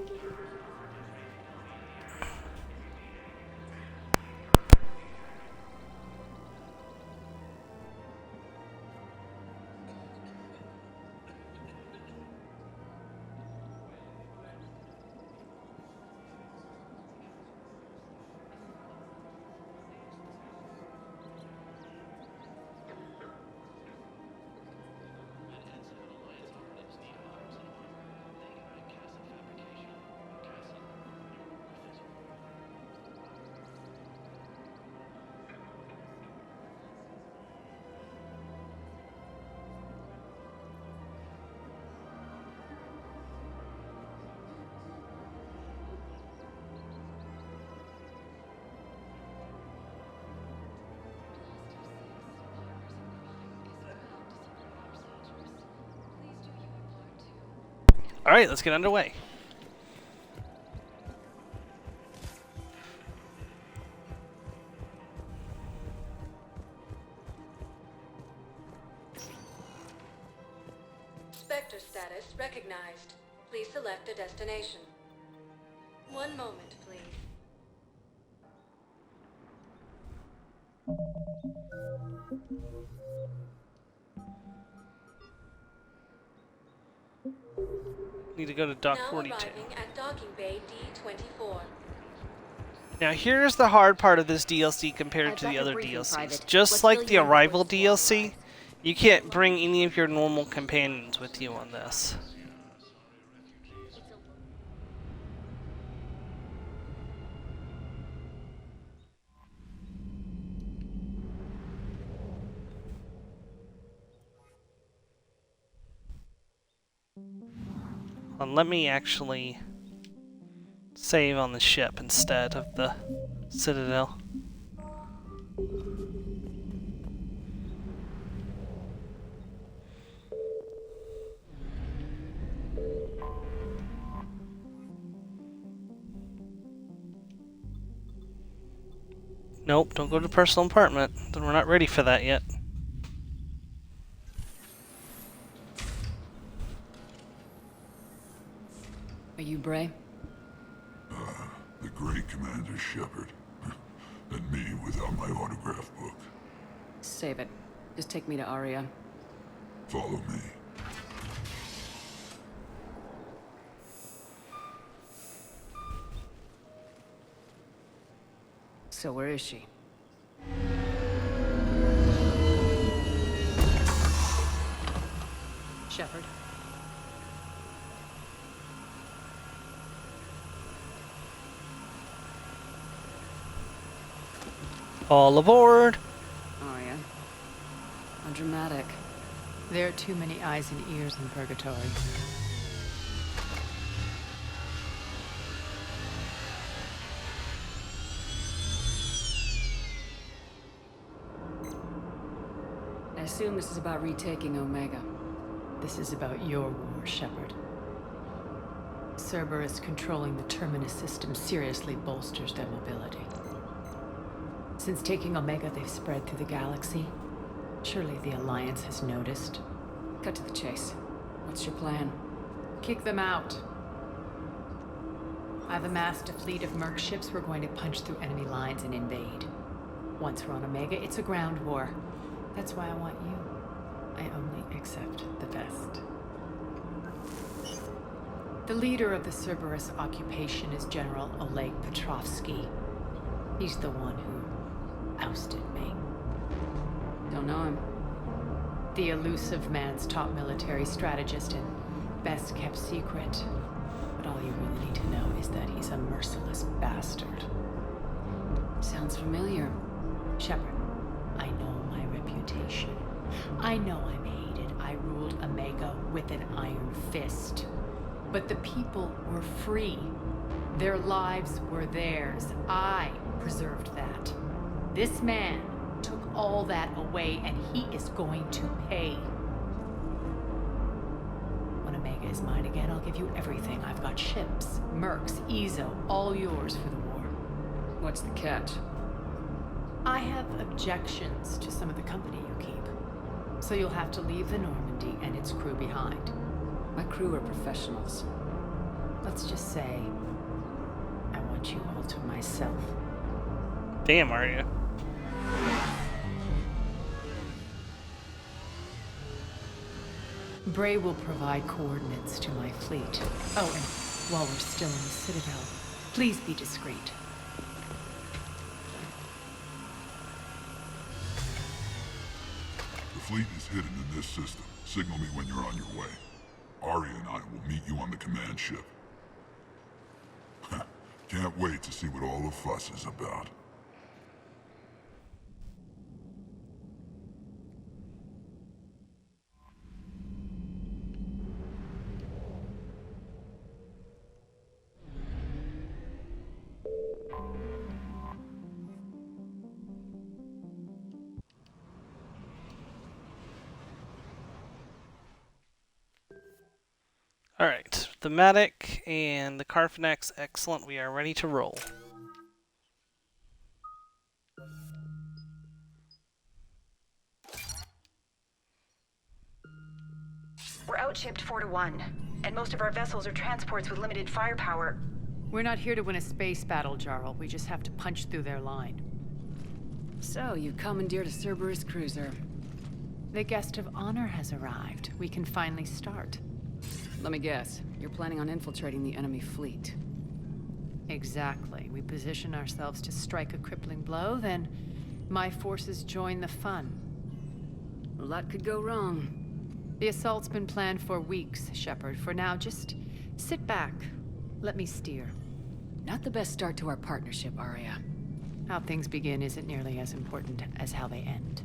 Alright, let's get underway. Spectre status recognized. Please select a destination. One moment, please. Need to go to Dock Now 42. arriving at Docking Bay D24. Now here's the hard part of this DLC compared to the other DLCs. Just like the Arrival DLC, You can't bring any of your normal companions with you on this. And let me actually save on the ship instead of the Citadel. Nope, don't go to the personal apartment. We're not ready for that yet. Are you Bray? The great Commander Shepard. And me without my autograph book. Save it. Just take me to Aria. Follow me. So where is she? Shepard. All aboard! Aria. How dramatic. There are too many eyes and ears in Purgatory. I assume this is about retaking Omega. This is about your war, Shepard. Cerberus controlling the Terminus system seriously bolsters their mobility. Since taking Omega, they've spread through the galaxy. Surely the Alliance has noticed. Cut to the chase. What's your plan? Kick them out. I've amassed a fleet of merc ships. We're going to punch through enemy lines and invade. Once we're on Omega, it's a ground war. That's why I want you. I only accept the best. The leader of the Cerberus occupation is General Oleg Petrovsky. He's the one who ousted me. Don't know him. The elusive man's top military strategist and best kept secret. But all you really need to know is that he's a merciless bastard. Sounds familiar. Shepard, I know my reputation. I know I'm hated. I ruled Omega with an iron fist. But the people were free. Their lives were theirs. I preserved that. This man took all that away, and he is going to pay. When Omega is mine again, I'll give you everything. I've got ships, mercs, Ezo, all yours for the war. What's the catch? I have objections to some of the company you keep. So you'll have to leave the Normandy and its crew behind. My crew are professionals. Let's just say, I want you all to myself. Damn, Aria. Bray will provide coordinates to my fleet. Oh, and while we're still in the Citadel, please be discreet. The fleet is hidden in this system. Signal me when you're on your way. Aria and I will meet you on the command ship. Can't wait to see what all the fuss is about. Alright, the Medic and the Carphanex, excellent. We are ready to roll. We're outshipped 4-1, and most of our vessels are transports with limited firepower. We're not here to win a space battle, Jarl. We just have to punch through their line. So, you commandeered a Cerberus cruiser. The guest of honor has arrived. We can finally start. Let me guess. You're planning on infiltrating the enemy fleet. Exactly. We position ourselves to strike a crippling blow, then my forces join the fun. A lot could go wrong. The assault's been planned for weeks, Shepard. For now, just sit back. Let me steer. Not the best start to our partnership, Aria. How things begin isn't nearly as important as how they end.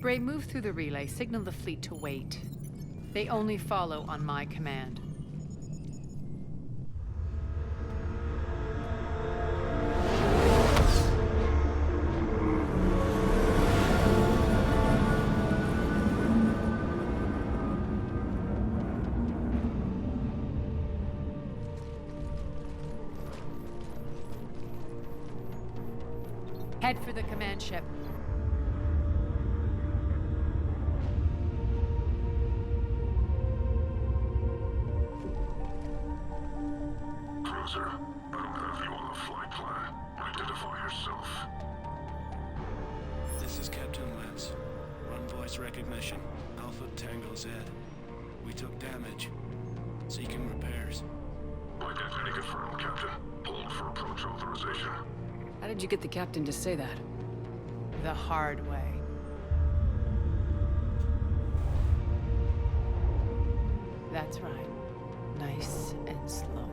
Bray, move through the relay. Signal the fleet to wait. They only follow on my command. Head for the command ship. Cruiser, I don't have you on the flight plan. Identify yourself. This is Captain Lance. Run voice recognition. Alpha Tango Z. We took damage. Seeking repairs. Identity confirmed, Captain. Hold for approach authorization. How did you get the captain to say that? The hard way. That's right. Nice and slow.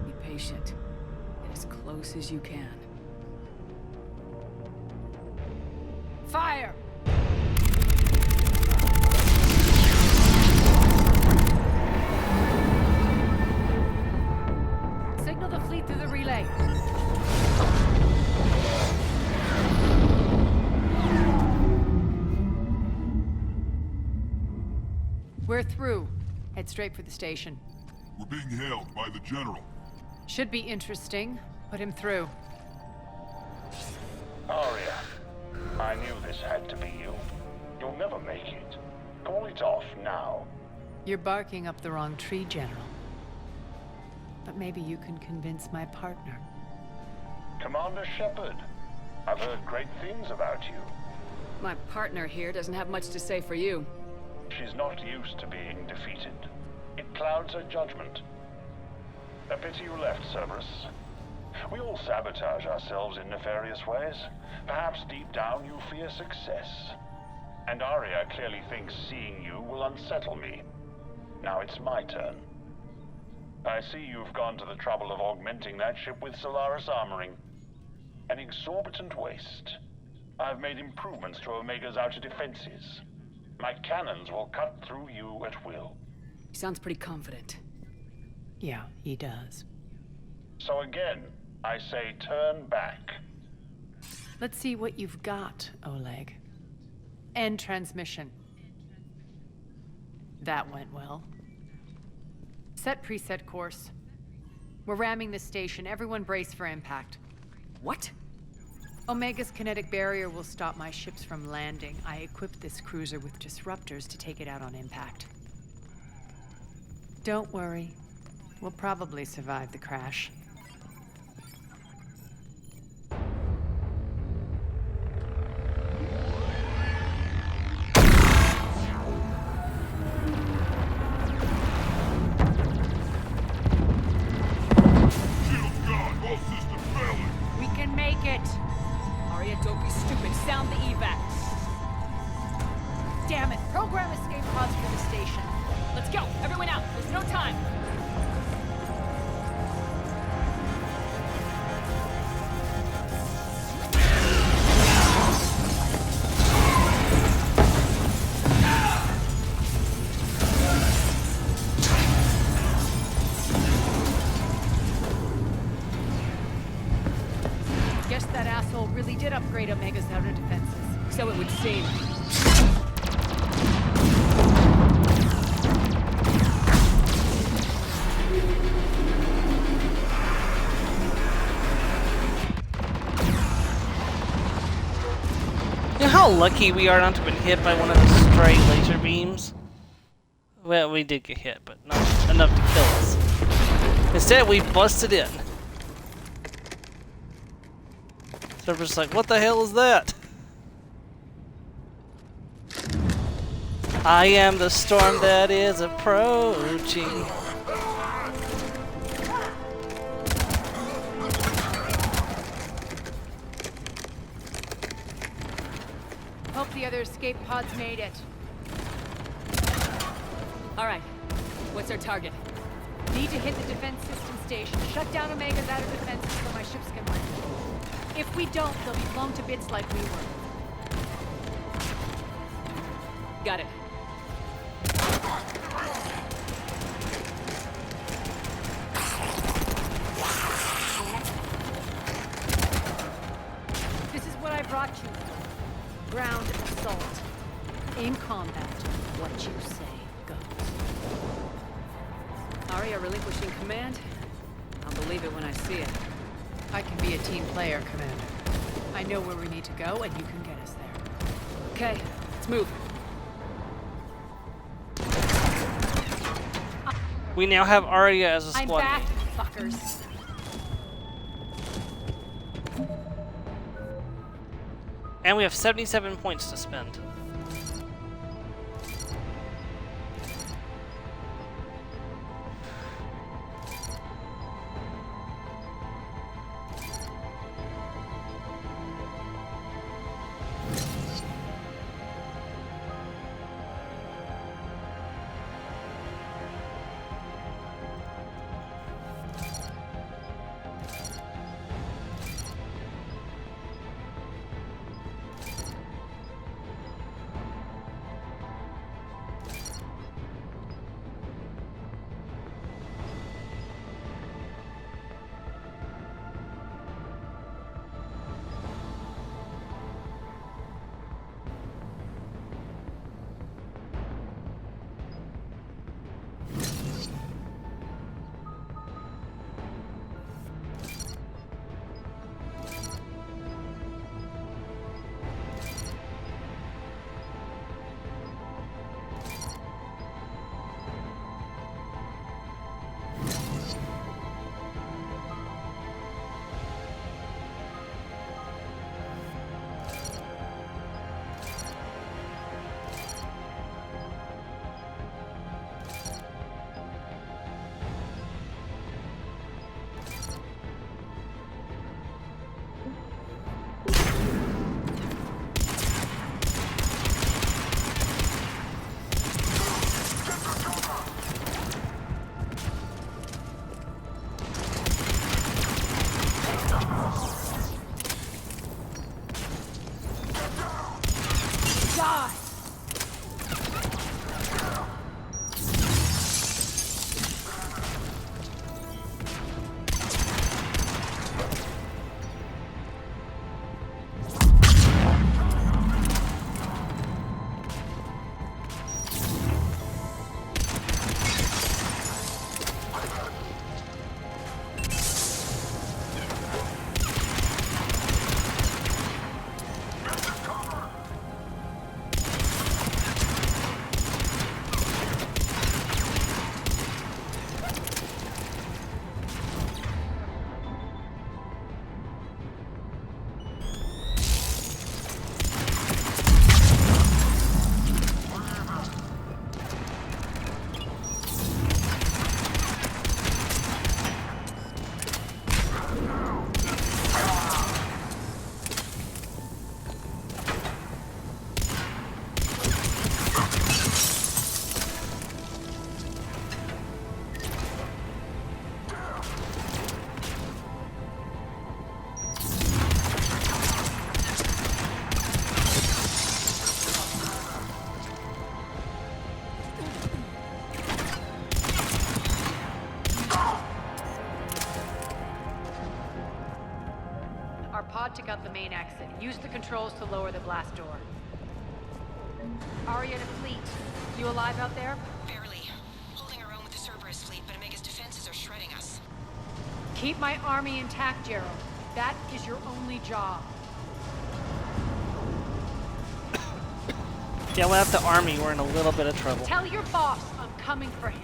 Be patient. Get as close as you can. Fire! Signal the fleet through the relay. We're through. Head straight for the station. We're being hailed by the General. Should be interesting. Put him through. Aria, I knew this had to be you. You'll never make it. Call it off now. You're barking up the wrong tree, General. But maybe you can convince my partner. Commander Shepard, I've heard great things about you. My partner here doesn't have much to say for you. She's not used to being defeated. It clouds her judgment. A pity you left, Cerberus. We all sabotage ourselves in nefarious ways. Perhaps deep down you fear success. And Aria clearly thinks seeing you will unsettle me. Now it's my turn. I see you've gone to the trouble of augmenting that ship with Solaris armoring. An exorbitant waste. I've made improvements to Omega's outer defenses. My cannons will cut through you at will. He sounds pretty confident. Yeah, he does. So again, I say turn back. Let's see what you've got, Oleg. End transmission. That went well. Set preset course. We're ramming the station. Everyone brace for impact. What? Omega's kinetic barrier will stop my ships from landing. I equipped this cruiser with disruptors to take it out on impact. Don't worry. We'll probably survive the crash. We can make it! Aria, don't be stupid. Sound the evac. Damn it! Program escape pods for the station. Let's go! Everyone out! There's no time! Guess that asshole really did upgrade Omega's outer defenses. So it would seem. You know how lucky we are not to have been hit by one of the stray laser beams? Well, we did get hit, but not enough to kill us. Instead, we busted in. So we're just like, what the hell is that? I am the storm that is approaching. the other escape pods made it. All right. What's our target? Need to hit the defense system station. Shut down Omega's outer defenses so my ships can land. If we don't, they'll be blown to bits like we were. Got it. This is what I brought you for. Ground assault. In combat, what you say goes. Aria relinquishing command? I'll believe it when I see it. I can be a team player, Commander. I know where we need to go, and you can get us there. Okay, let's move. We now have Aria as a squad I'm back, mate. fuckers. And we have 77 points to spend. Took out the main exit. Use the controls to lower the blast door. Aria to fleet. You alive out there? Barely. Holding our own with the Cerberus fleet, but Omega's defenses are shredding us. Keep my army intact, Gerald. That is your only job. Yeah, without the army, we're in a little bit of trouble. Tell your boss I'm coming for him.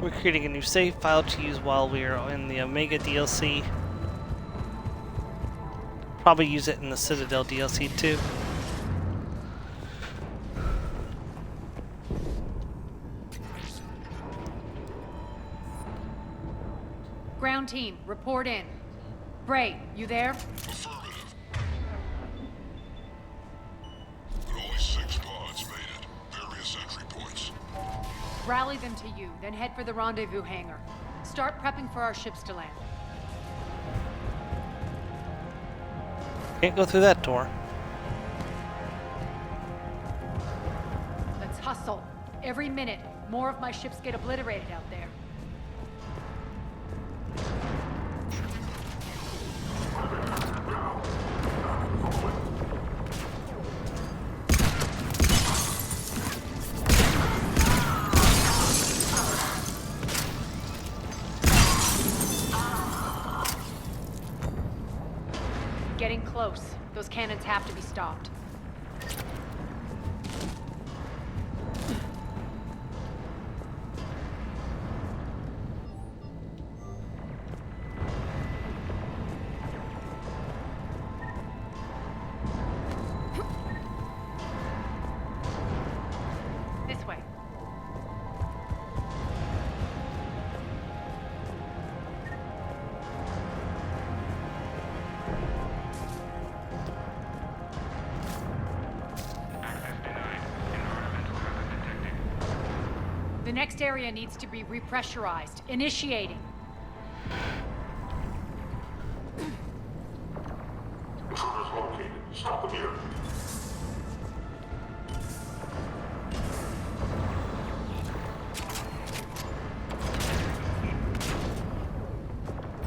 We're creating a new save file to use while we're in the Omega DLC. Probably use it in the Citadel DLC too. Ground team, report in. Bray, you there? Affirmative. But only 6 pods made it. Various entry points. Rally them to you, then head for the rendezvous hangar. Start prepping for our ships to land. Can't go through that door. Let's hustle. Every minute, more of my ships get obliterated out there. Getting close. Those cannons have to be stopped. This way. The next area needs to be repressurized. Initiating. Intruders located. Stop them here.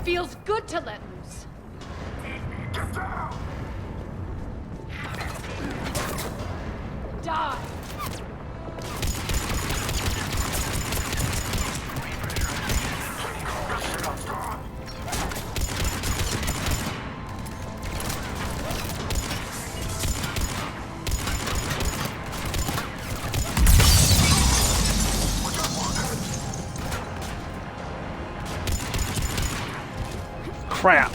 Feels good to let loose. Get down! Die! Crap.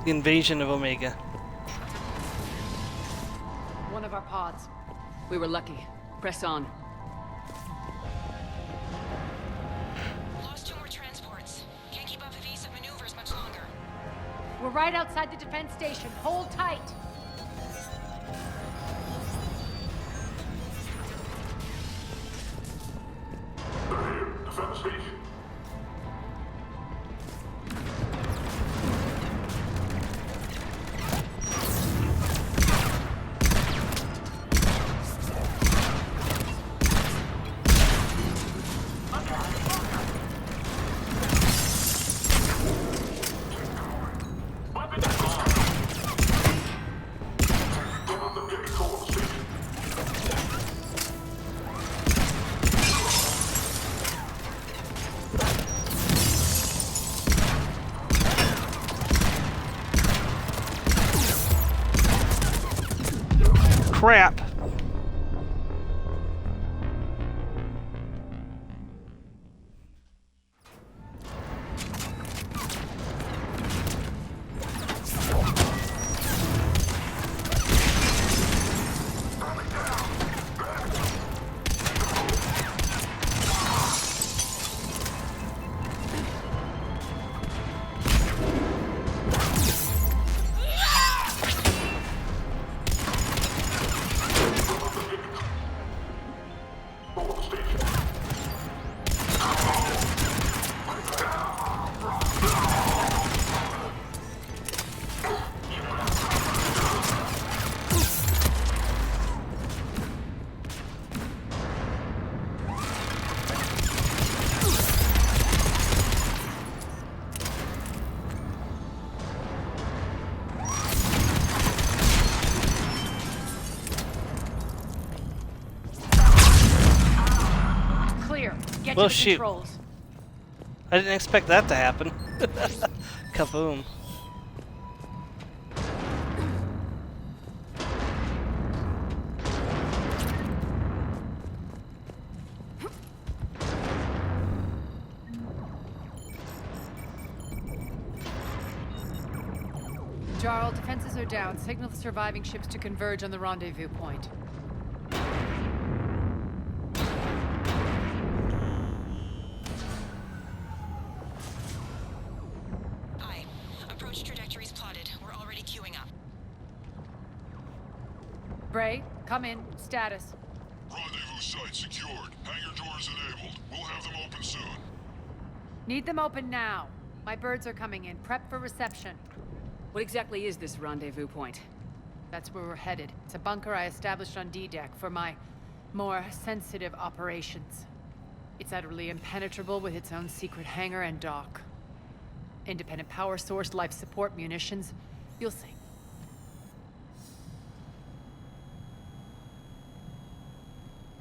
The invasion of Omega. One of our pods. We were lucky. Press on. Lost 2 more transports. Can't keep up evasive maneuvers much longer. We're right outside the defense station. Hold tight. They're here. Defend the station. Crap. Well, the shoot. controls. I didn't expect that to happen. Kaboom. Jarl, defenses are down. Signal the surviving ships to converge on the rendezvous point. Hi. Approach trajectories plotted. We're already queuing up. Bray, come in. Status. Rendezvous site secured. Hangar doors enabled. We'll have them open soon. Need them open now. My birds are coming in. Prep for reception. What exactly is this rendezvous point? That's where we're headed. It's a bunker I established on D-Deck for my more sensitive operations. It's utterly impenetrable with its own secret hangar and dock. Independent power source, life support, munitions. You'll see.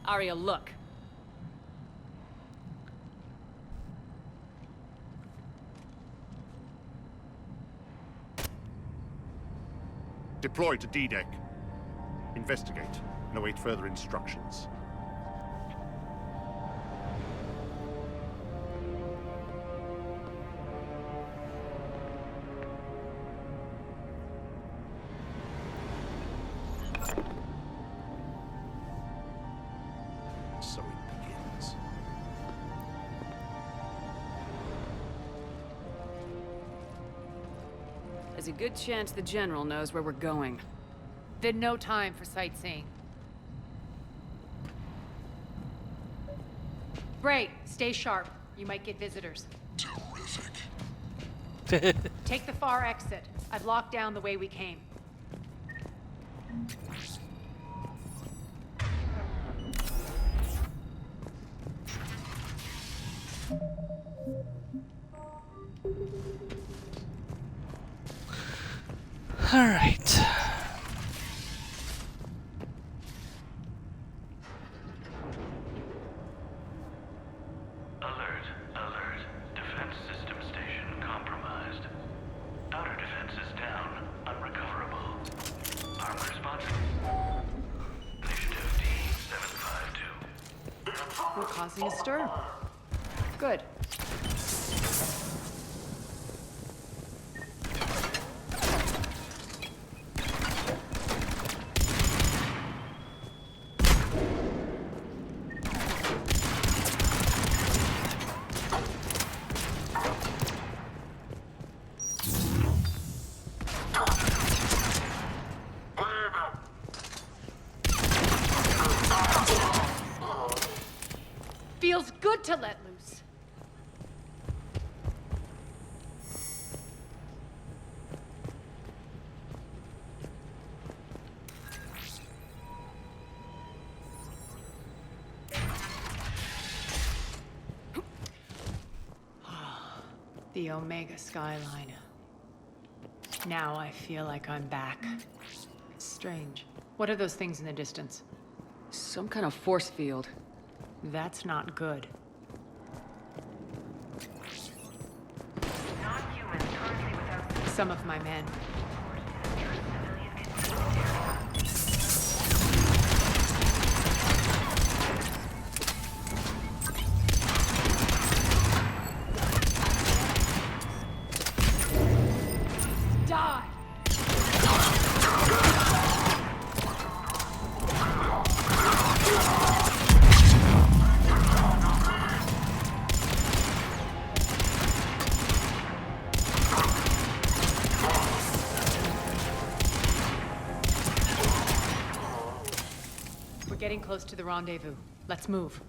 Aria, look. Deploy to D-Deck. Investigate and await further instructions. So it begins. There's a good chance the General knows where we're going. Then no time for sightseeing. Bray, stay sharp. You might get visitors. Terrific. Take the far exit. I've locked down the way we came. All right. Alert, alert. Defense system station compromised. Outer defenses down, unrecoverable. Armed response. Initiative D752. We're causing a stir. Good. Feels good to let loose. The Omega skyline. Now I feel like I'm back. It's strange. What are those things in the distance? Some kind of force field. That's not good. Some of my men. Die! We're getting close to the rendezvous. Let's move.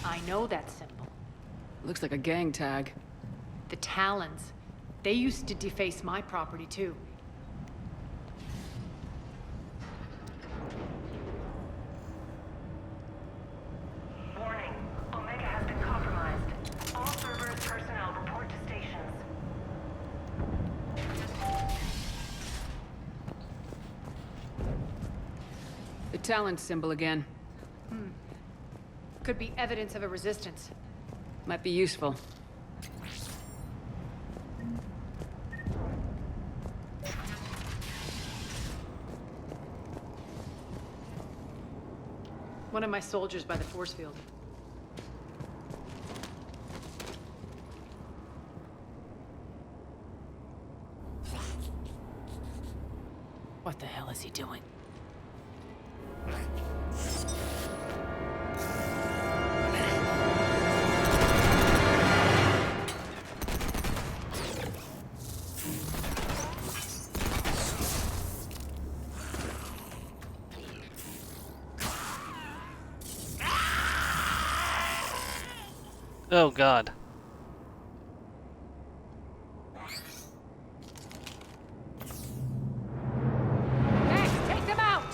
I know that symbol. Looks like a gang tag. The Talons. They used to deface my property, too. Warning. Talon symbol again. Could be evidence of a resistance. Might be useful. One of my soldiers by the force field. What the hell is he doing? Oh god. Max, take them out!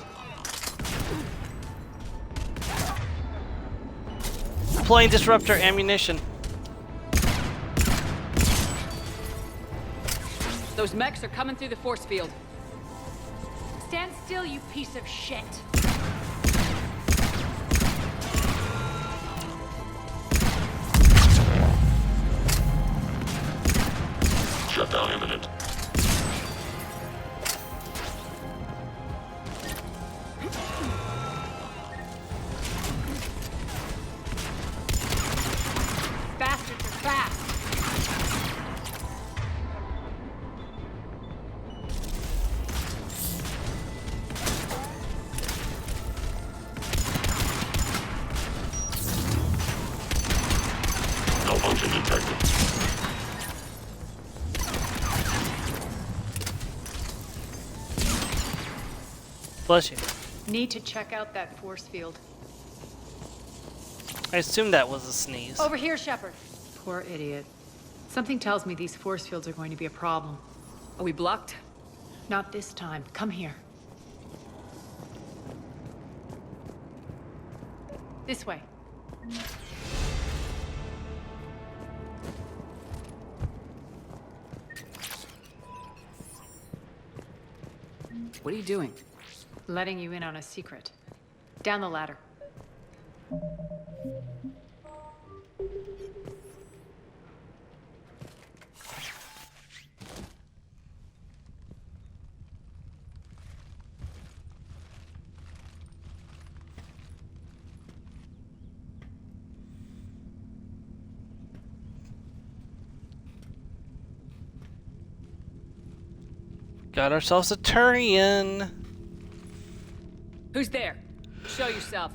Deploying disruptor ammunition. Those mechs are coming through the force field. Stand still, you piece of shit. Shutdown imminent. Bastards are fast. Malfunction detected. Bless you. Need to check out that force field. I assume that was a sneeze. Over here, Shepard. Poor idiot. Something tells me these force fields are going to be a problem. Are we blocked? Not this time. Come here. This way. What are you doing? Letting you in on a secret. Down the ladder. Got ourselves a Turian. Who's there? Show yourself.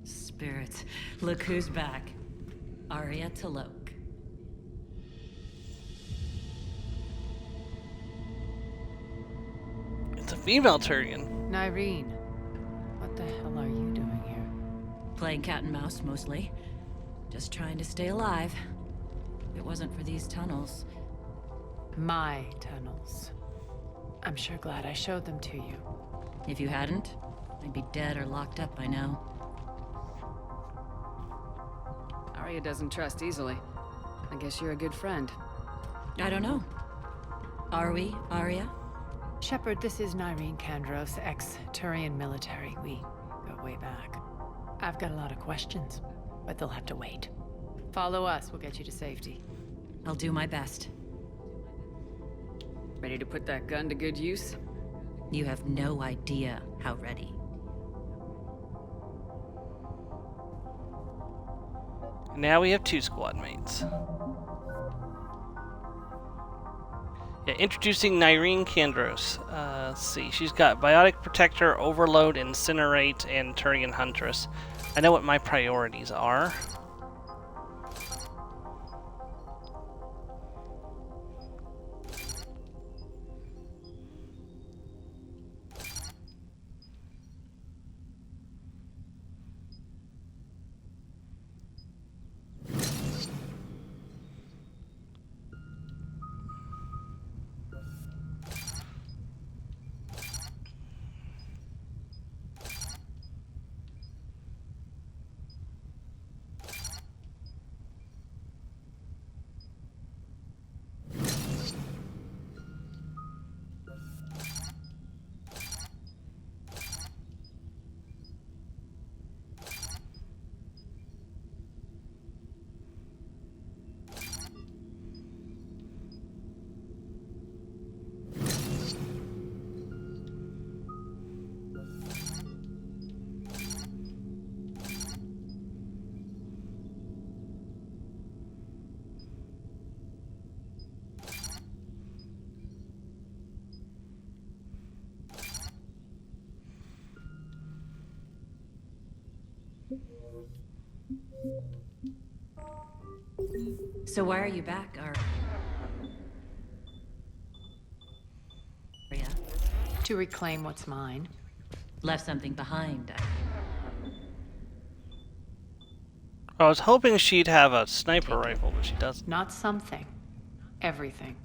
Spirits, look who's back. Aria Talok. It's a female Turian. Nyreen, what the hell are you doing here? Playing cat and mouse, mostly. Just trying to stay alive. If it wasn't for these tunnels. My tunnels. I'm sure glad I showed them to you. If you hadn't, I'd be dead or locked up by now. Aria doesn't trust easily. I guess you're a good friend. I don't know. Are we, Aria? Shepard, this is Nyreen Kandros, ex-Turian military. We go way back. I've got a lot of questions, but they'll have to wait. Follow us, we'll get you to safety. I'll do my best. Ready to put that gun to good use? You have no idea how ready. Now we have 2 squad mates. Yeah, introducing Nyreen Kandros. Let's see. She's got Biotic Protector, Overload, Incinerate, and Turian Huntress. I know what my priorities are. So why are you back, Aria? To reclaim what's mine. Left something behind. I was hoping she'd have a sniper rifle, but she doesn't. Not something. Everything.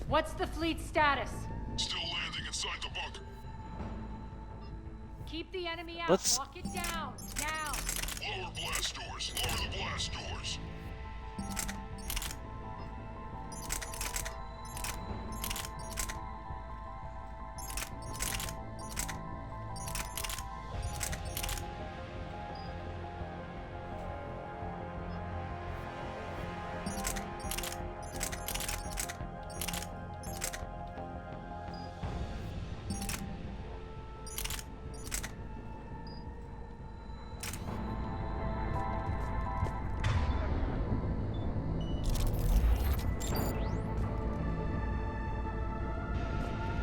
What's the fleet status? Still landing inside the bunker. Keep the enemy out. Let's... Lock it down. Now. Lower blast doors. Lower the blast doors.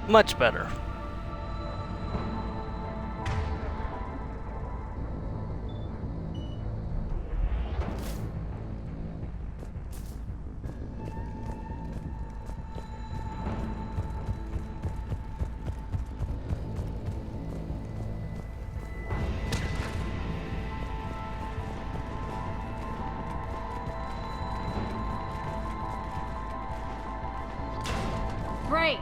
Much better. Great.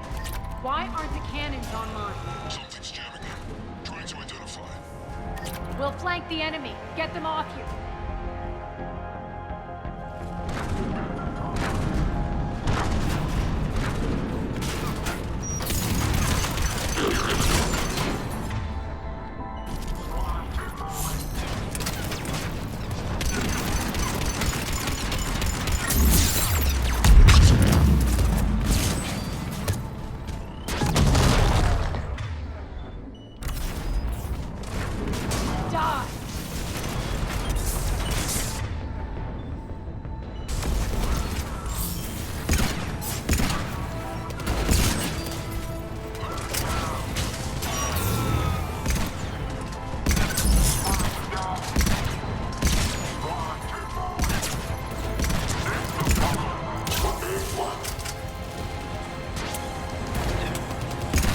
Why aren't the cannons online? Something's jamming them. Trying to identify. We'll flank the enemy. Get them off you.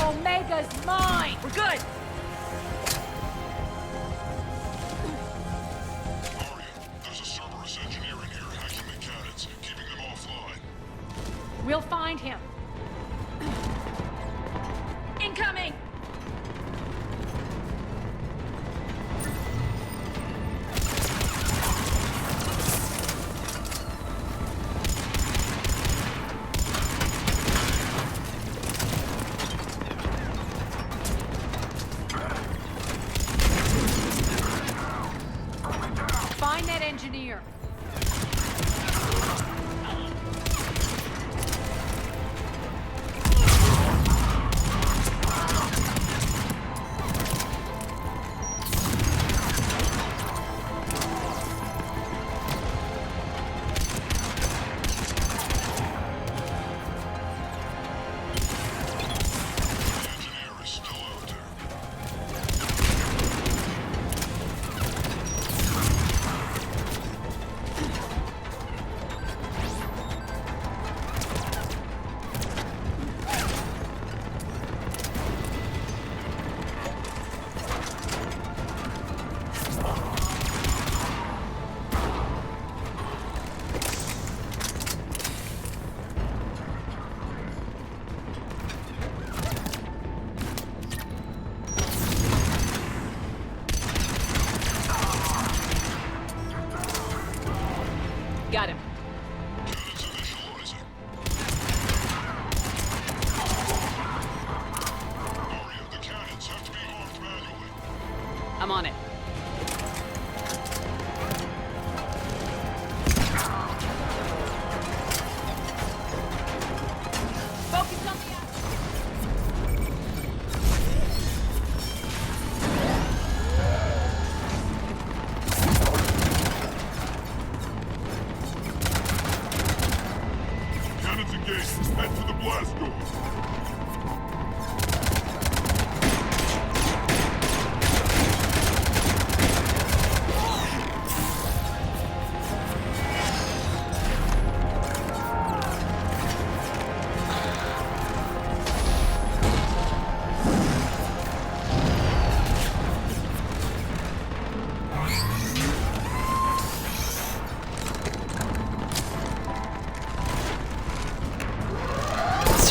Omega's mine! We're good! Aria, there's a Cerberus engineer in here hacking the cannons, keeping them offline. We'll find him. Incoming! Find that engineer. Got him. Aria, the cannons have to be armed manually. I'm on it. Head to the blast door.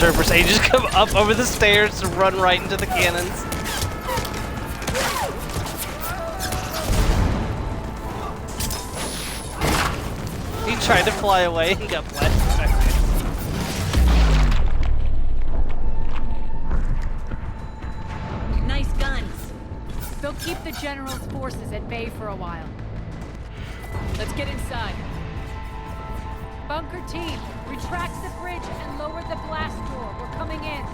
Cerberus agents come up over the stairs to run right into the cannons. He tried to fly away and got blasted back there. Nice guns. They'll keep the General's forces at bay for a while. Let's get inside. Bunker team, retract the bridge and lower the blast door. We're coming in.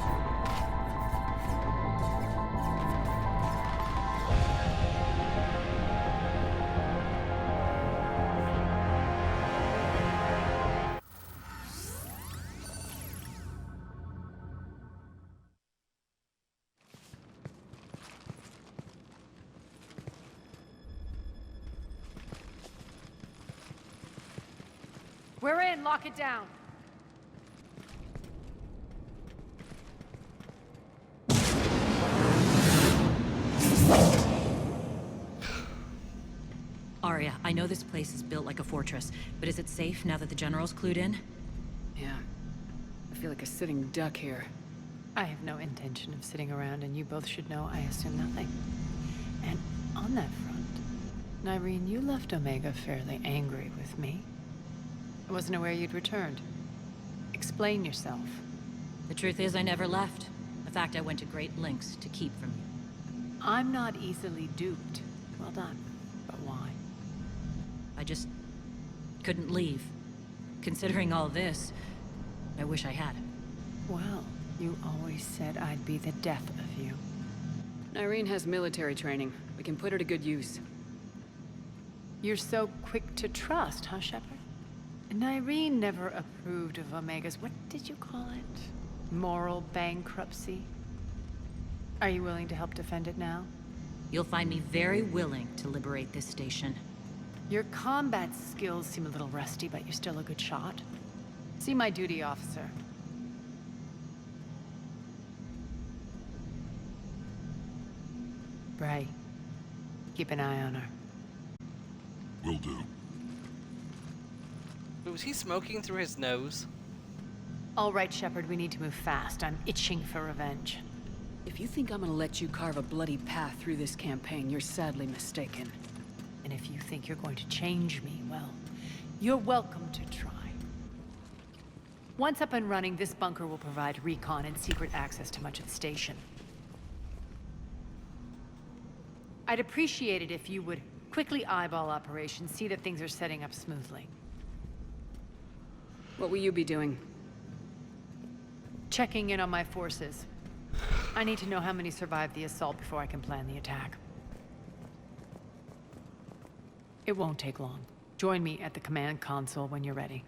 We're in. Lock it down. Aria, I know this place is built like a fortress, but is it safe now that the General's clued in? Yeah. I feel like a sitting duck here. I have no intention of sitting around, and you both should know I assume nothing. And on that front, Nyreen, you left Omega fairly angry with me. I wasn't aware you'd returned. Explain yourself. The truth is, I never left. In fact, I went to great lengths to keep from you. I'm not easily duped. Well done. But why? I just couldn't leave. Considering all this, I wish I had. Well, you always said I'd be the death of you. Nyreen has military training. We can put her to good use. You're so quick to trust, huh, Shepard? Nyreen never approved of Omega's, what did you call it? Moral bankruptcy? Are you willing to help defend it now? You'll find me very willing to liberate this station. Your combat skills seem a little rusty, but you're still a good shot. See my duty officer. Bray, keep an eye on her. Will do. Was he smoking through his nose? All right, Shepard, we need to move fast. I'm itching for revenge. If you think I'm gonna let you carve a bloody path through this campaign, you're sadly mistaken. And if you think you're going to change me, well, you're welcome to try. Once up and running, this bunker will provide recon and secret access to much of the station. I'd appreciate it if you would quickly eyeball operations, see that things are setting up smoothly. What will you be doing? Checking in on my forces. I need to know how many survived the assault before I can plan the attack. It won't take long. Join me at the command console when you're ready.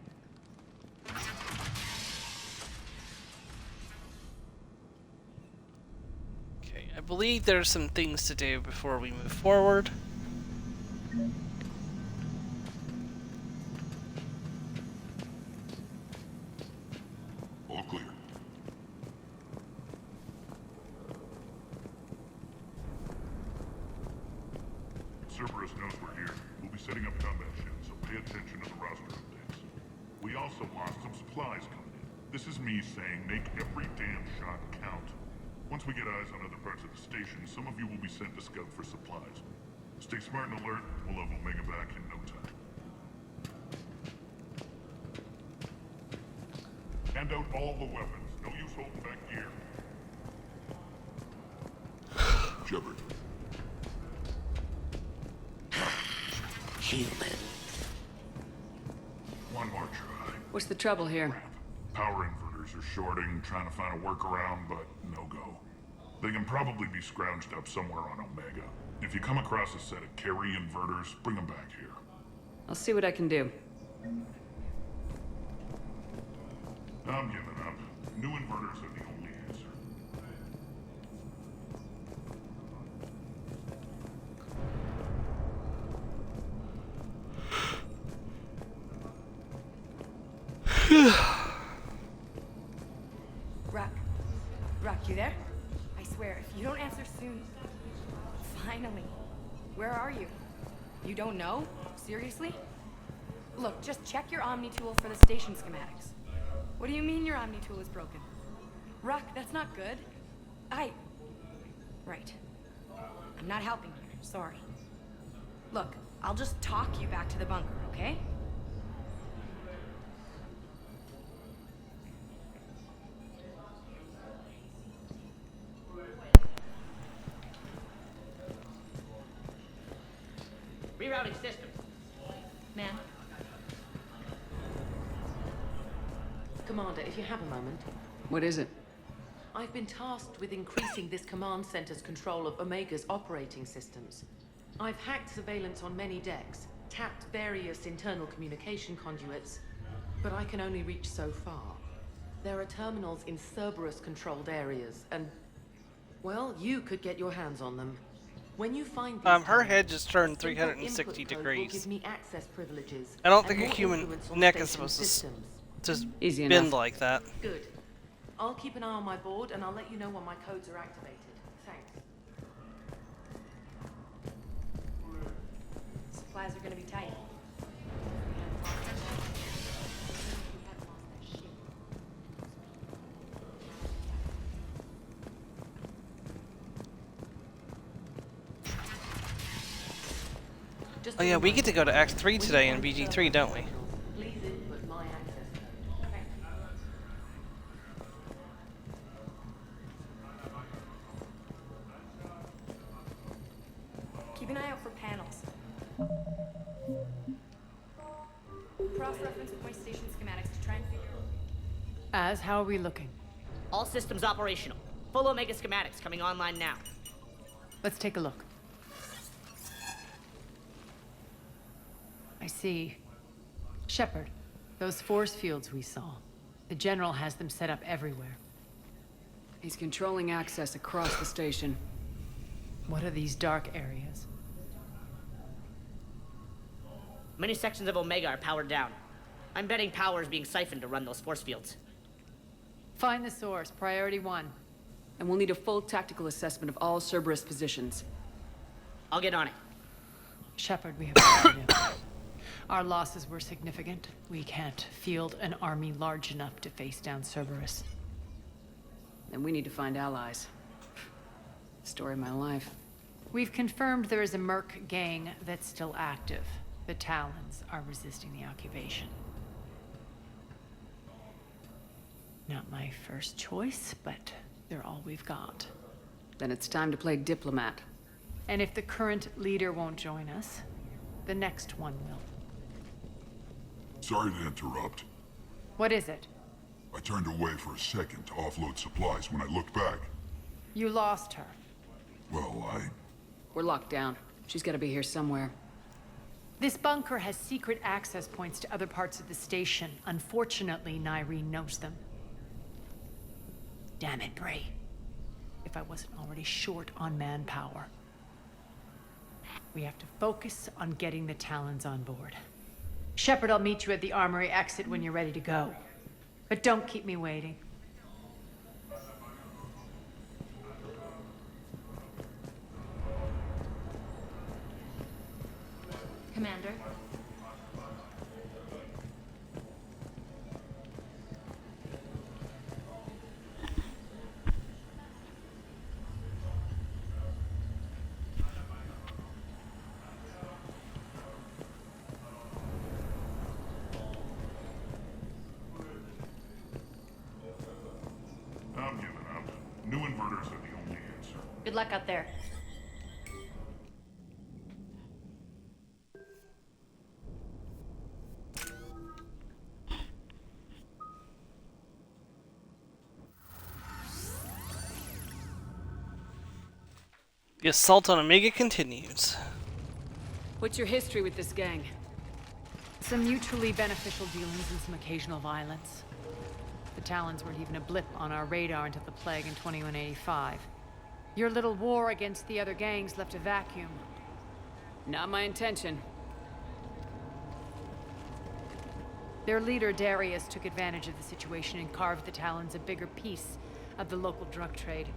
Okay, I believe there's some things to do before we move forward. All clear. Cerberus knows we're here. We'll be setting up combat ships, so pay attention to the roster updates. We also lost some supplies coming in. This is me saying make every damn shot count. Once we get eyes on other parts of the station, some of you will be sent to scout for supplies. Stay smart and alert. We'll have Omega back in no time. Hand out all the weapons. No use holding back gear. Shepard. Human. One more try. What's the trouble here? Power inverters are shorting, trying to find a workaround, but no go. They can probably be scrounged up somewhere on Omega. If you come across a set of carry inverters, bring them back here. I'll see what I can do. I'm giving up. New inverters are the only answer. Rock, you there? I swear, if you don't answer soon... Finally. Where are you? You don't know? Seriously? Look, just check your Omni tool for the station schematics. What do you mean your Omni tool is broken? Rock, that's not good. Right. I'm not helping you. Sorry. Look, I'll just talk you back to the bunker, okay? Rerouting systems. Man. Commander, if you have a moment. What is it? I've been tasked with increasing this command center's control of Omega's operating systems. I've hacked surveillance on many decks, tapped various internal communication conduits, but I can only reach so far. There are terminals in Cerberus-controlled areas, and, well, you could get your hands on them. When you find these her head just turned 360 degrees. give me access privileges I don't and think a more human influence on neck is station supposed systems. to just Easy bend enough. like that. Good. I'll keep an eye on my board, and I'll let you know when my codes are activated. Thanks. Supplies are gonna be tight. Oh yeah, we get to go to Act 3 today in BG3, don't we? Please input my access code. Keep an eye out for panels. Cross-reference with my station schematics to try and figure out... How are we looking? All systems operational. Full Omega schematics coming online now. Let's take a look. I see. Shepard, those force fields we saw. The General has them set up everywhere. He's controlling access across the station. What are these dark areas? Many sections of Omega are powered down. I'm betting power is being siphoned to run those force fields. Find the source, priority 1. And we'll need a full tactical assessment of all Cerberus positions. I'll get on it. Shepard, we have work to do. Our losses were significant. We can't field an army large enough to face down Cerberus. And we need to find allies. Story of my life. We've confirmed there is a Merc gang that's still active. The Talons are resisting the occupation. Not my first choice, but they're all we've got. Then it's time to play diplomat. And if the current leader won't join us, the next one will. Sorry to interrupt. What is it? I turned away for a second to offload supplies. When I looked back, You lost her. well, We're locked down. She's gotta be here somewhere. This bunker has secret access points to other parts of the station. Unfortunately, Nyreen knows them. Damn it, Bray. If I wasn't already short on manpower. We have to focus on getting the Talons on board. Shepard, I'll meet you at the armory exit when you're ready to go. But don't keep me waiting. Commander? I'm giving up. New inverters are the only answer. Good luck out there. The assault on Omega continues. What's your history with this gang? Some mutually beneficial dealings and some occasional violence. The Talons weren't even a blip on our radar until the plague in 2185. Your little war against the other gangs left a vacuum. Not my intention. Their leader, Darius, took advantage of the situation and carved the Talons a bigger piece of the local drug trade.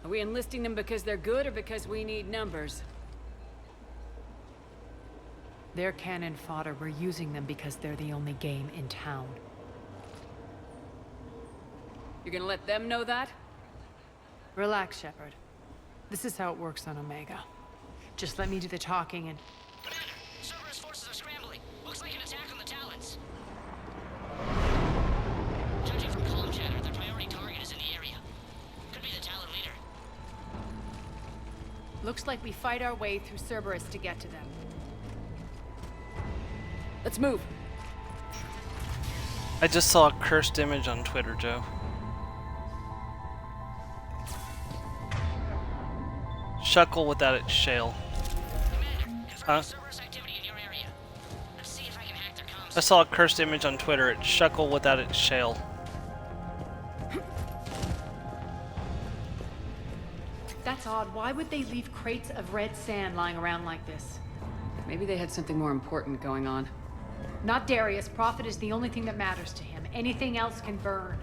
Are we enlisting them because they're good or because we need numbers? They're cannon fodder. We're using them because they're the only game in town. You're gonna let them know that? Relax, Shepard. This is how it works on Omega. Just let me do the talking and... Commander, Cerberus forces are scrambling. Looks like an attack on the Talons. Judging from comm chatter, their priority target is in the area. Could be the Talon leader. Looks like we fight our way through Cerberus to get to them. Let's move. I just saw a cursed image on Twitter, Joe. Shuckle without its shell. Huh? I saw a cursed image on Twitter. It's Shuckle without its shell. That's odd. Why would they leave crates of red sand lying around like this? Maybe they had something more important going on. Not Darius. Profit is the only thing that matters to him. Anything else can burn.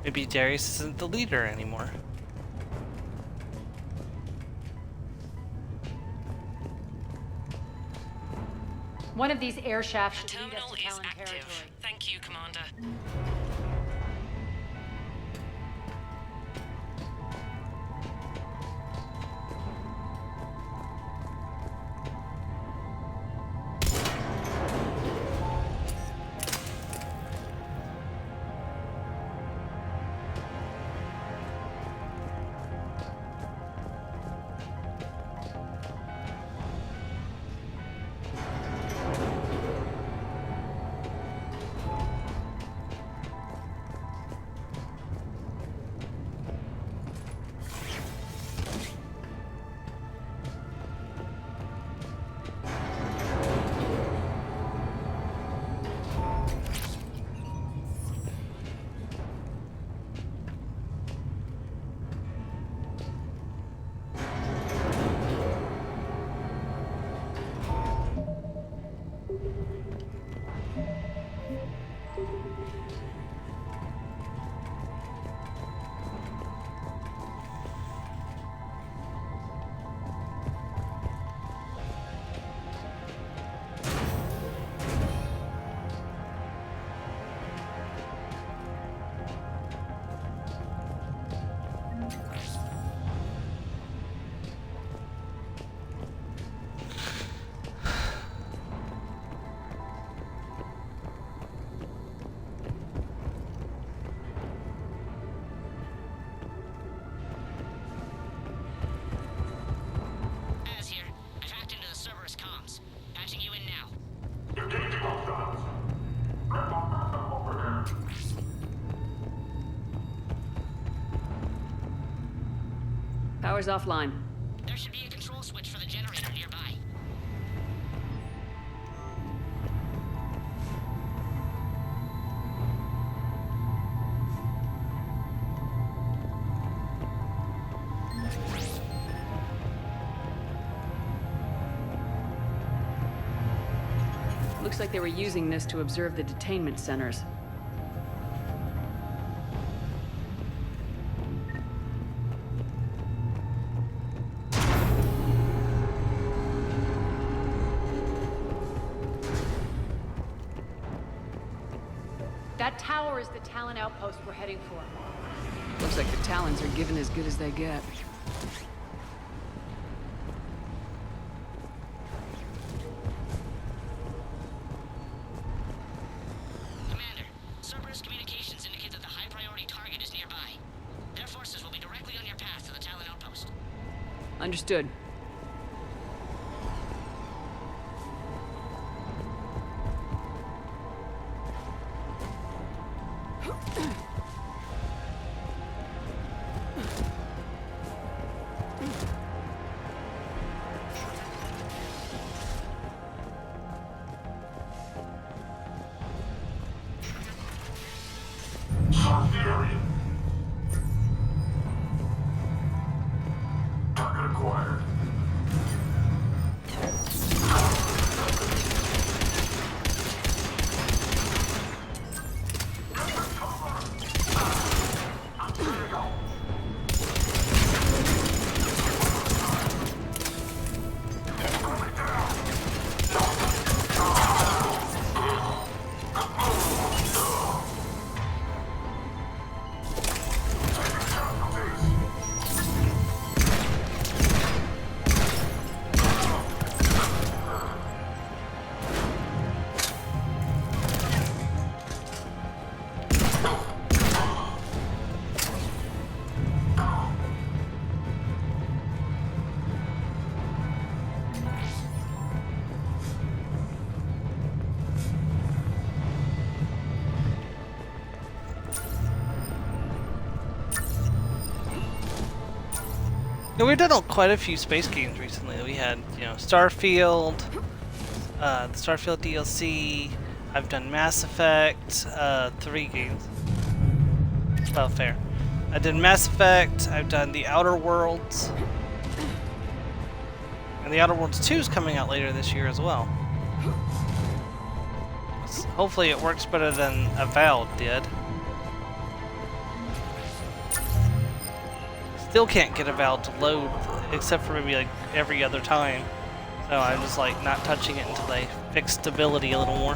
Maybe Darius isn't the leader anymore. One of these air shafts The should lead us terminal to is Talon active. territory. Thank you, Commander. Power's offline. There should be a control switch for the generator nearby. Looks like they were using this to observe the detainment centers. That tower is the Talon outpost we're heading for. Looks like the Talons are given as good as they get. Commander, Cerberus communications indicate that the high-priority target is nearby. Their forces will be directly on your path to the Talon outpost. Understood. Yeah, we've done quite a few space games recently. We had, you know, Starfield, the Starfield DLC. I've done Mass Effect, 3 games. Well, fair. I did Mass Effect. I've done The Outer Worlds. And The Outer Worlds 2 is coming out later this year as well. Hopefully it works better than Avowed did. Still can't get Avowed to load, except for maybe like every other time. So I'm just like not touching it until they fix stability a little more.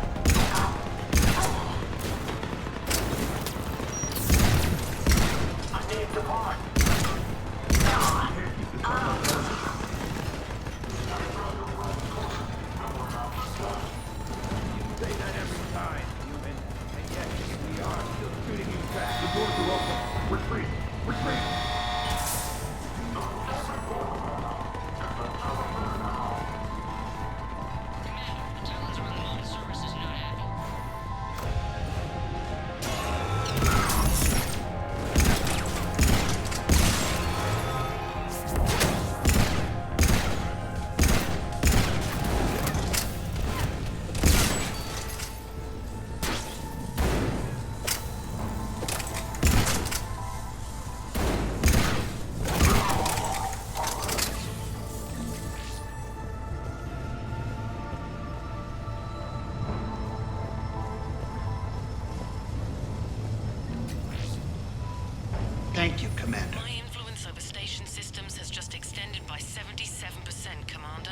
Thank you, Commander. My influence over station systems has just extended by 77%, Commander.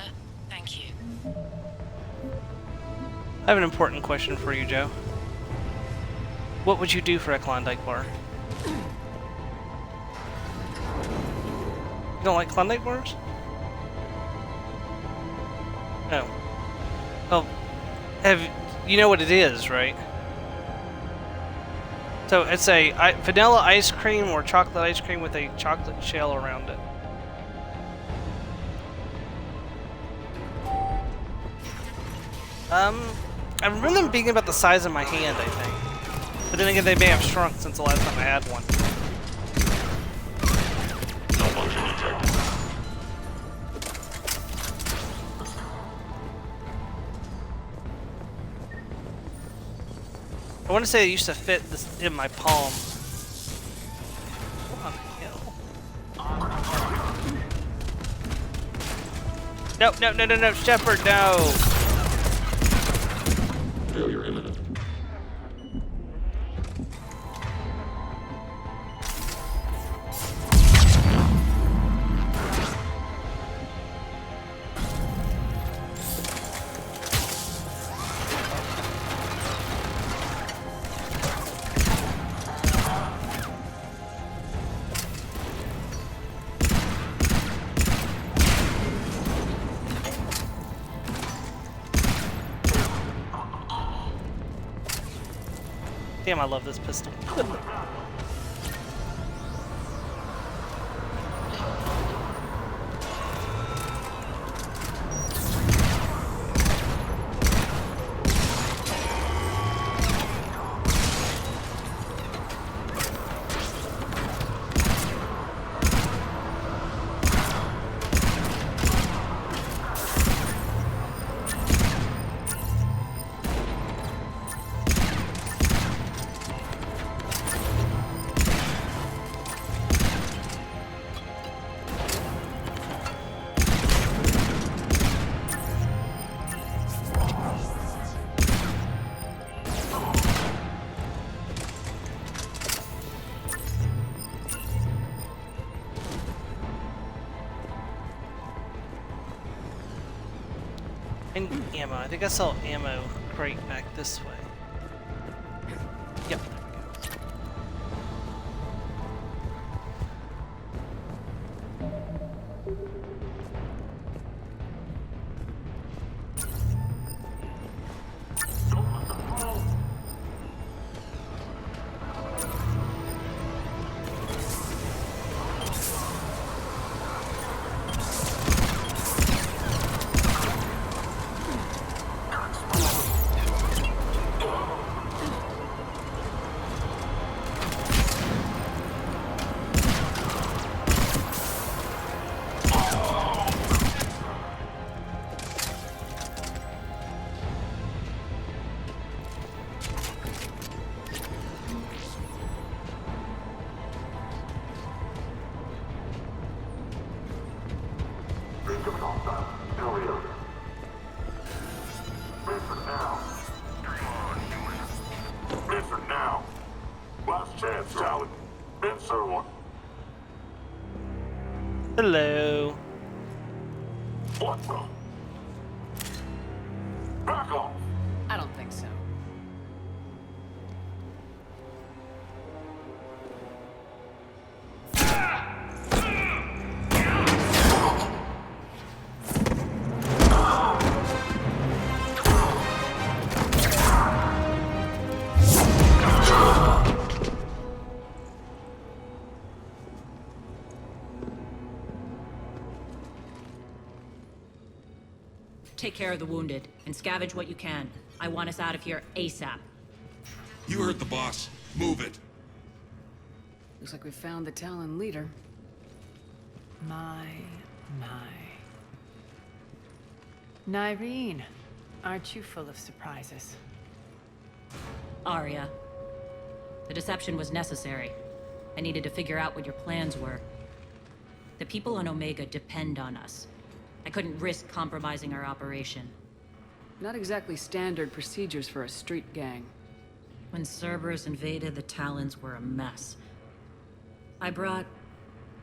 Thank you. I have an important question for you, Joe. What would you do for a Klondike bar? You don't like Klondike bars? No. Oh, you know what it is, right? So it's a vanilla ice cream or chocolate ice cream with a chocolate shell around it. I remember them being about the size of my hand, I think. But then again, they may have shrunk since the last time I had one. I want to say it used to fit this in my palm. What the hell? No, Shepard, no! Failure imminent. Damn, I love this pistol. And ammo. I think I saw ammo crate back this way. Yep. Hello. I don't think so. Take care of the wounded, and scavenge what you can. I want us out of here ASAP. You heard the boss. Move it. Looks like we found the Talon leader. My. Nyreen, aren't you full of surprises? Aria. The deception was necessary. I needed to figure out what your plans were. The people on Omega depend on us. I couldn't risk compromising our operation. Not exactly standard procedures for a street gang. When Cerberus invaded, the Talons were a mess. I brought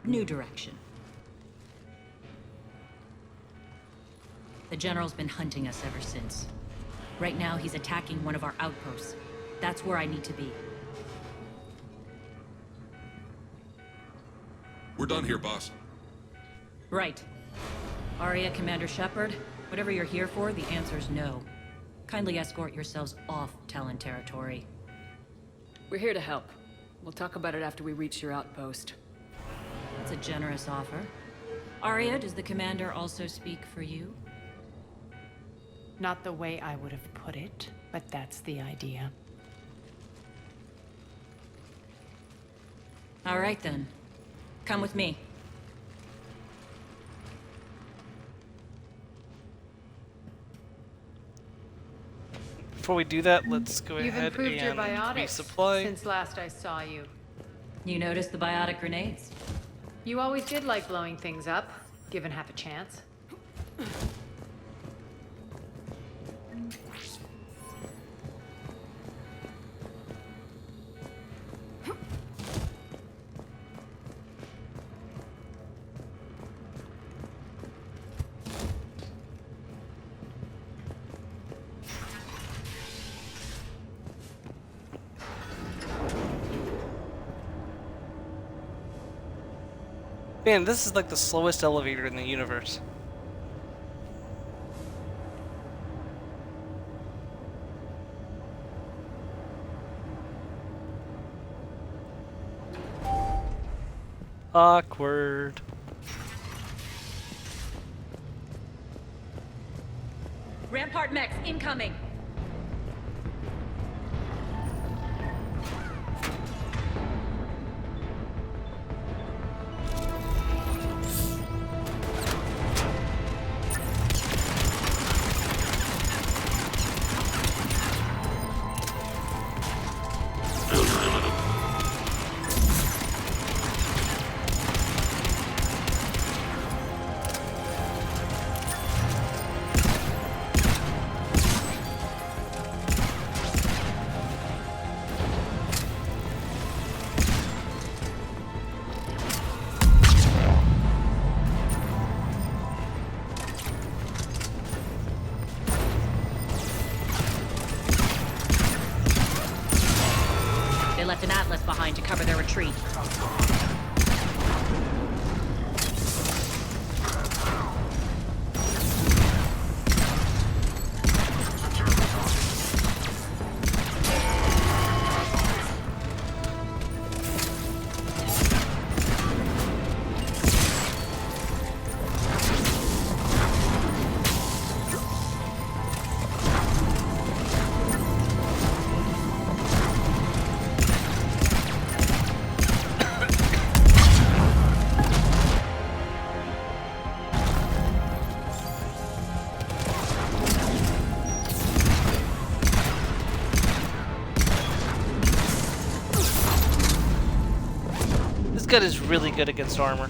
new direction. The General's been hunting us ever since. Right now, he's attacking one of our outposts. That's where I need to be. We're done here, boss. Right. Aria, Commander Shepard, whatever you're here for, the answer's no. Kindly escort yourselves off Talon territory. We're here to help. We'll talk about it after we reach your outpost. That's a generous offer. Aria, does the Commander also speak for you? Not the way I would have put it, but that's the idea. All right then. Come with me. Before we do that, let's go You've ahead improved your and biotics resupply. since last I saw you. You noticed the biotic grenades? You always did like blowing things up, given half a chance. Man, this is like the slowest elevator in the universe. Awkward. Rampart mechs incoming! They left an Atlas behind to cover their retreat. This gun is really good against armor.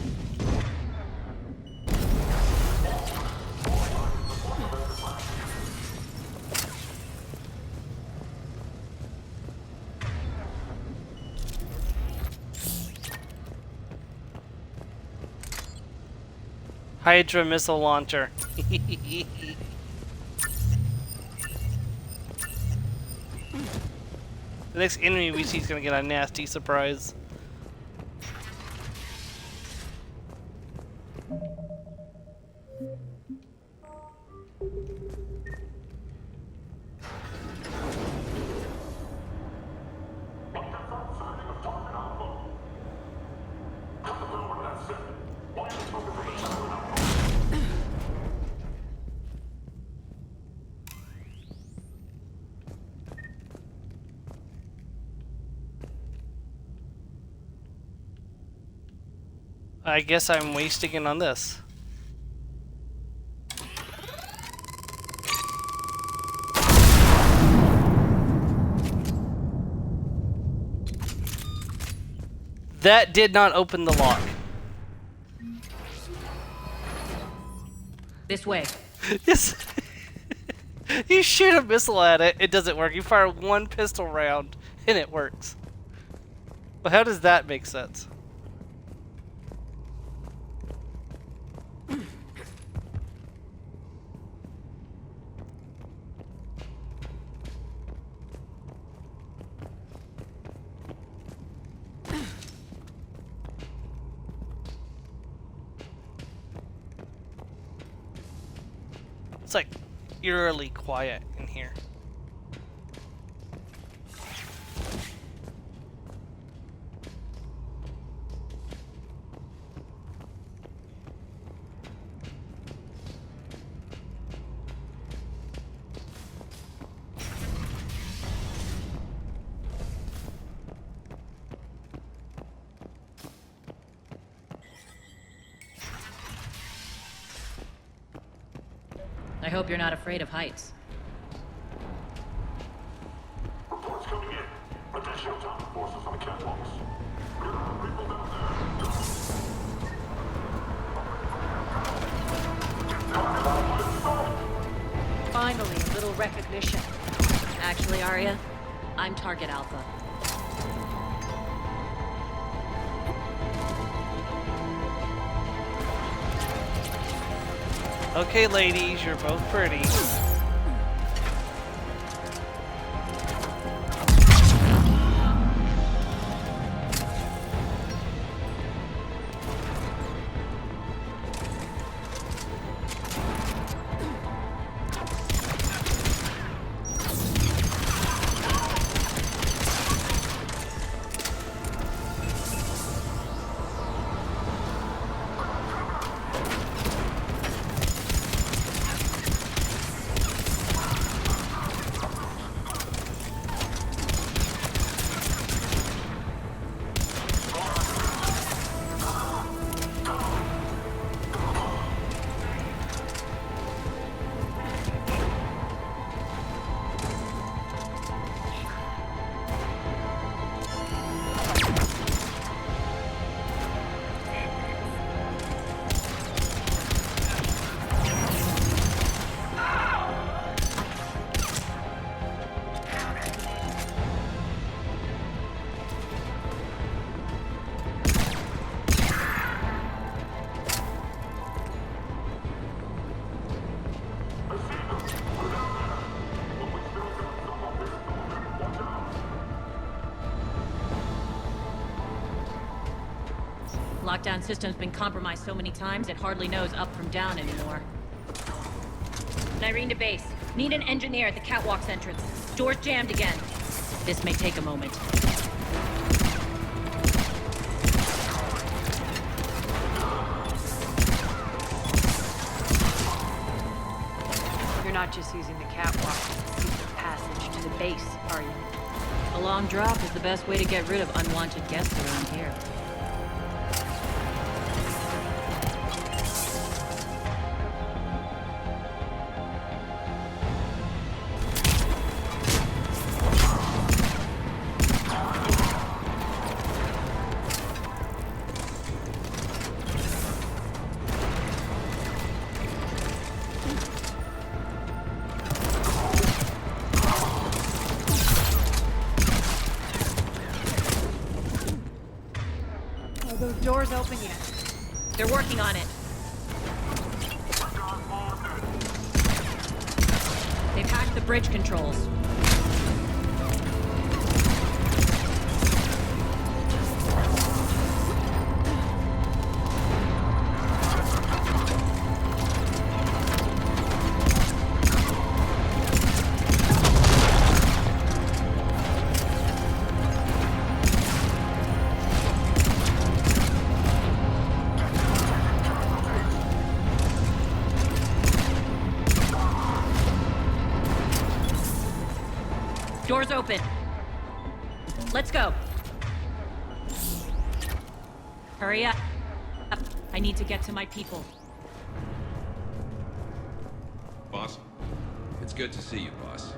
Hydra missile launcher. The next enemy we see is gonna get a nasty surprise. I guess I'm wasting it on this. That did not open the lock. This way. Yes. You shoot a missile at it, it doesn't work. You fire one pistol round, and it works. But how does that make sense? It's like eerily quiet in here. I hope you're not afraid of heights. Reports coming in. Additional time forces on the catwalks. People down there. Finally, a little recognition. Actually, Aria, I'm Target Alpha. Okay, ladies, you're both pretty. Lockdown system's been compromised so many times it hardly knows up from down anymore. Irene to base. Need an engineer at the catwalk's entrance. Door's jammed again. This may take a moment. You're not just using the catwalk as a secret passage to the base, are you? A long drop is the best way to get rid of unwanted guests around here. Are those doors open yet? They're working on it. The bridge controls. Doors open. Let's go. Hurry up. I need to get to my people. Boss? It's good to see you, boss.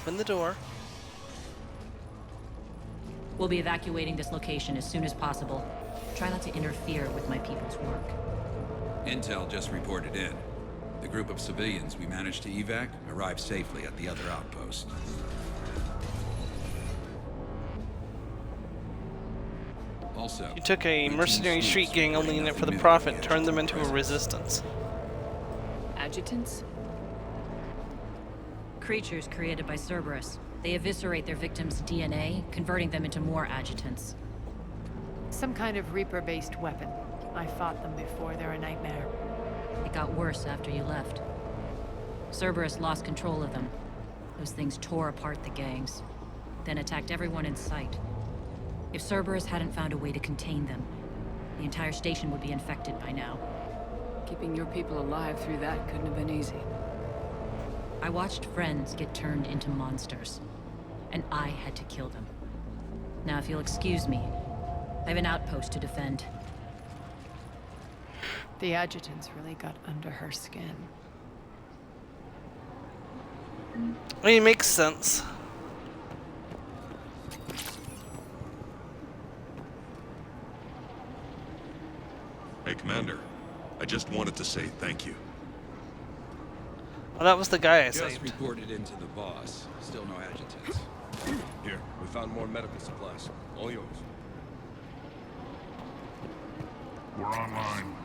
Open the door. We'll be evacuating this location as soon as possible. Try not to interfere with my people's work. Intel just reported in. The group of civilians we managed to evac arrived safely at the other outpost. Also, You took a mercenary street gang only in it for the profit, turned them into a resistance. Adjutants? Creatures created by Cerberus. They eviscerate their victims' DNA, converting them into more adjutants. Some kind of Reaper-based weapon. I fought them before, they're a nightmare. It got worse after you left. Cerberus lost control of them. Those things tore apart the gangs, then attacked everyone in sight. If Cerberus hadn't found a way to contain them, the entire station would be infected by now. Keeping your people alive through that couldn't have been easy. I watched friends get turned into monsters, and I had to kill them. Now, if you'll excuse me, I have an outpost to defend. The adjutants really got under her skin. I mean, it makes sense. Hey, Commander. I just wanted to say thank you. Oh, that was the guy I Just saved. reported into the boss. Still no adjutants. Here, we found more medical supplies. All yours. We're online.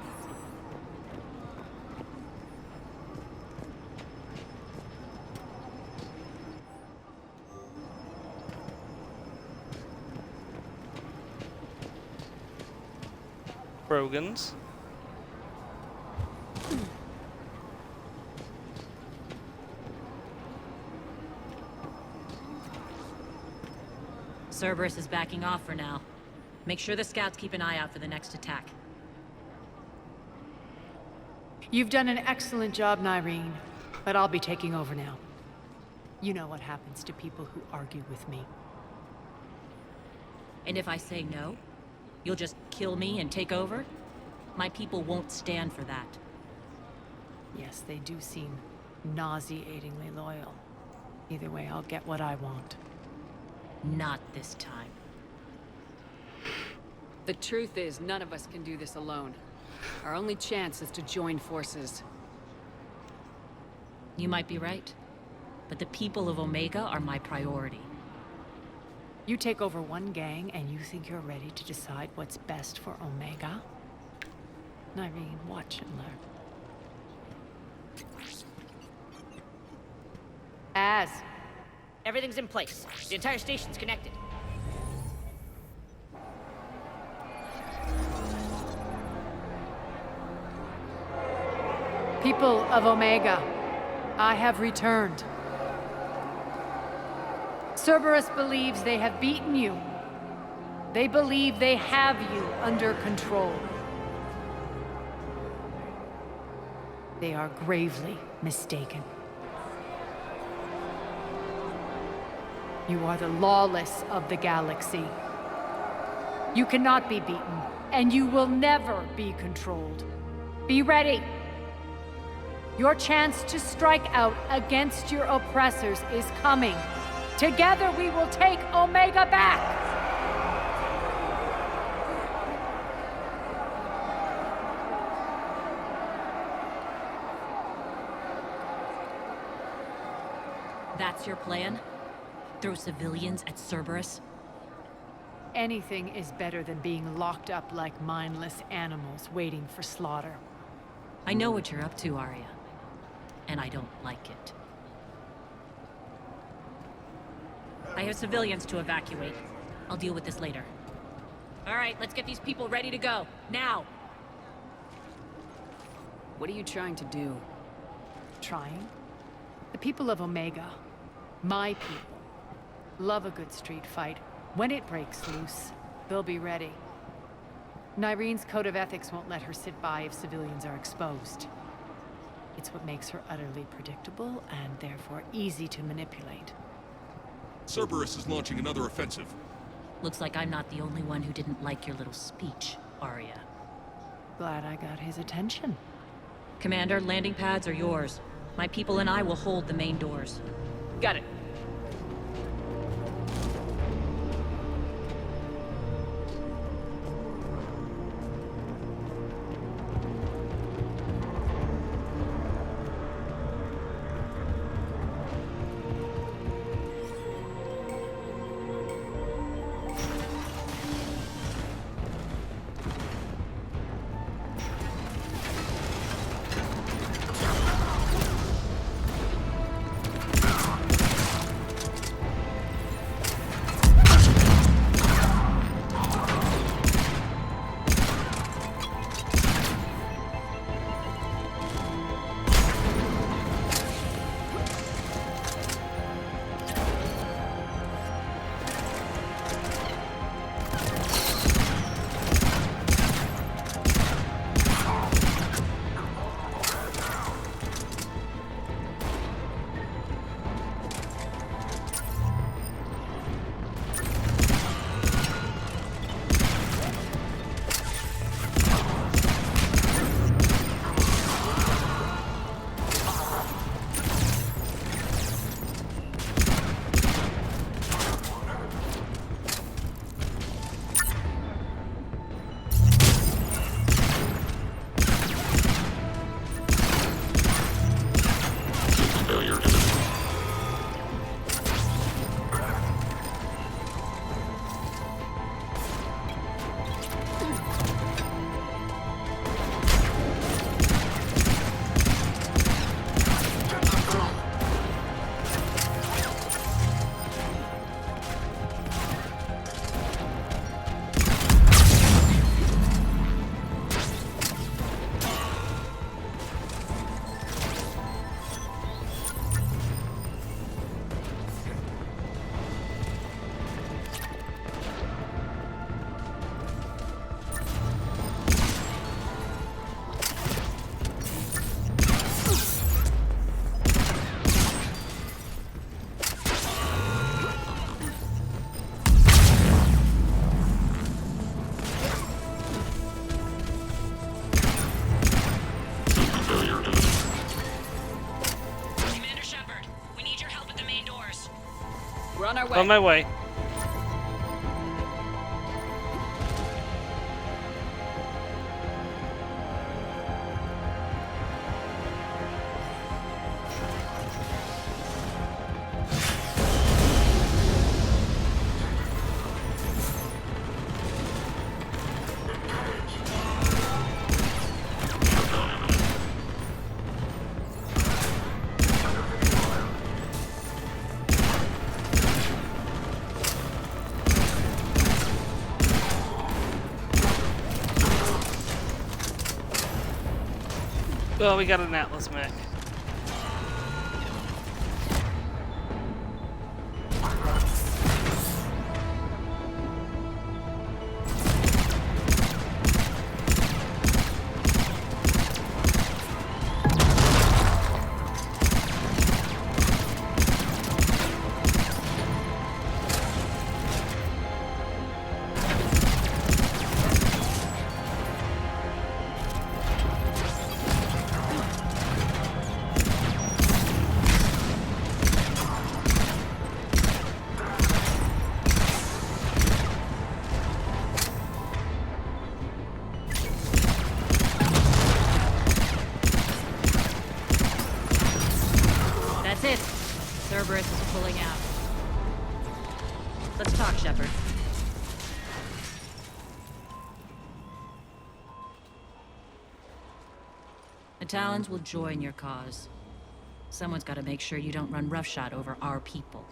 Brogans. Cerberus is backing off for now. Make sure the scouts keep an eye out for the next attack. You've done an excellent job, Nyreen, but I'll be taking over now. You know what happens to people who argue with me. And if I say no, you'll just kill me and take over? My people won't stand for that. Yes, they do seem nauseatingly loyal. Either way, I'll get what I want. Not this time. The truth is, none of us can do this alone. Our only chance is to join forces. You might be right, but the people of Omega are my priority. You take over one gang and you think you're ready to decide what's best for Omega? Nyreen, watch and learn. Everything's in place. The entire station's connected. People of Omega, I have returned. Cerberus believes they have beaten you. They believe they have you under control. They are gravely mistaken. You are the lawless of the galaxy. You cannot be beaten. and you will never be controlled. Be ready. Your chance to strike out against your oppressors is coming. Together we will take Omega back! That's your plan? Throw civilians at Cerberus? Anything is better than being locked up like mindless animals waiting for slaughter. I know what you're up to, Aria. And I don't like it. I have civilians to evacuate. I'll deal with this later. All right, let's get these people ready to go. Now! What are you trying to do? Trying? The people of Omega, my people, love a good street fight. When it breaks loose, they'll be ready. Nyrene's code of ethics won't let her sit by if civilians are exposed. It's what makes her utterly predictable and therefore easy to manipulate. Cerberus is launching another offensive. Looks like I'm not the only one who didn't like your little speech, Aria. Glad I got his attention. Commander, landing pads are yours. My people and I will hold the main doors. Got it. On our way. On my way. Well, we got an Atlas mech. Cerberus is pulling out. Let's talk, Shepard. The Talons will join your cause. Someone's got to make sure you don't run roughshod over our people.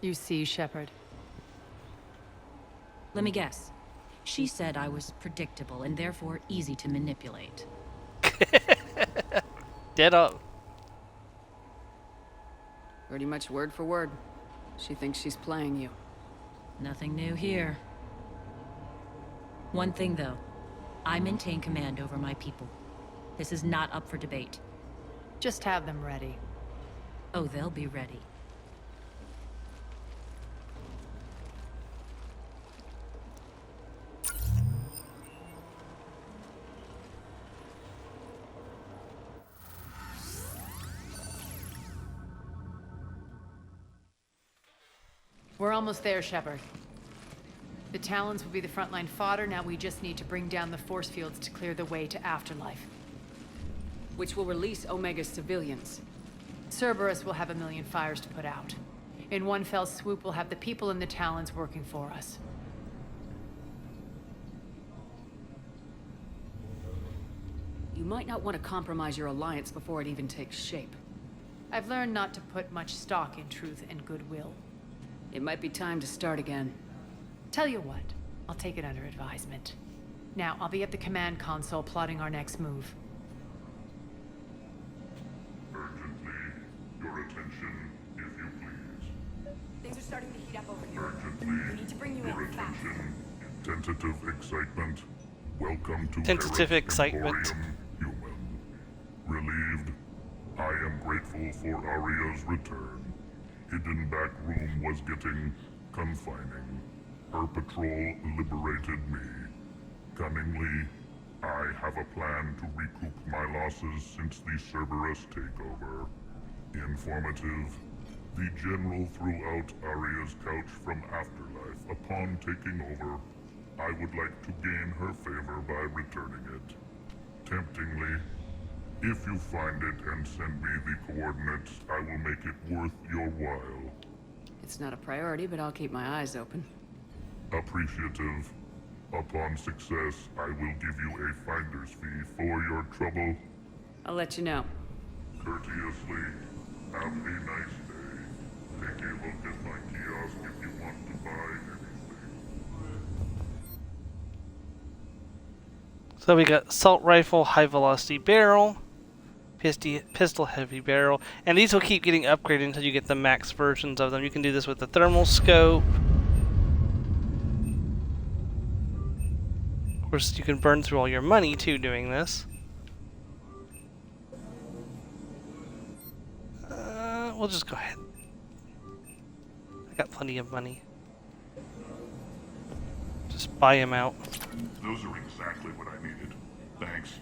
You see, Shepard. Let me guess. She said I was predictable and therefore easy to manipulate. Dead up. Pretty much word for word. She thinks she's playing you. Nothing new here. One thing, though. I maintain command over my people. This is not up for debate. Just have them ready. Oh, they'll be ready. We're almost there, Shepard. The Talons will be the frontline fodder. Now we just need to bring down the force fields to clear the way to Afterlife. Which will release Omega's civilians. Cerberus will have 1 million fires to put out. In one fell swoop, we'll have the people in the Talons working for us. You might not want to compromise your alliance before it even takes shape. I've learned not to put much stock in truth and goodwill. It might be time to start again. Tell you what, I'll take it under advisement. Now, I'll be at the command console plotting our next move. Urgently, your attention, if you please. Things are starting to heat up over here. Urgently, We need to bring you your in fast. attention. Tentative excitement. Welcome to Tentative Eric's excitement. Emporium, Human. Relieved, I am grateful for Aria's return. Hidden back room was getting confining. Her patrol liberated me. Cunningly, I have a plan to recoup my losses since the Cerberus takeover. Informative, the General threw out Aria's couch from Afterlife. Upon taking over, I would like to gain her favor by returning it. Temptingly, if you find it and send me the coordinates, I will make it worth your while. It's not a priority, but I'll keep my eyes open. Appreciative. Upon success, I will give you a finder's fee for your trouble. I'll let you know. Courteously, have a nice day. Take a look at my kiosk if you want to buy anything. So we got assault rifle, high velocity barrel, pistol heavy barrel, and these will keep getting upgraded until you get the max versions of them. You can do this with the thermal scope. Of course, you can burn through all your money too doing this. We'll just go ahead. I got plenty of money. Just buy them out. Those are exactly what I needed. Thanks.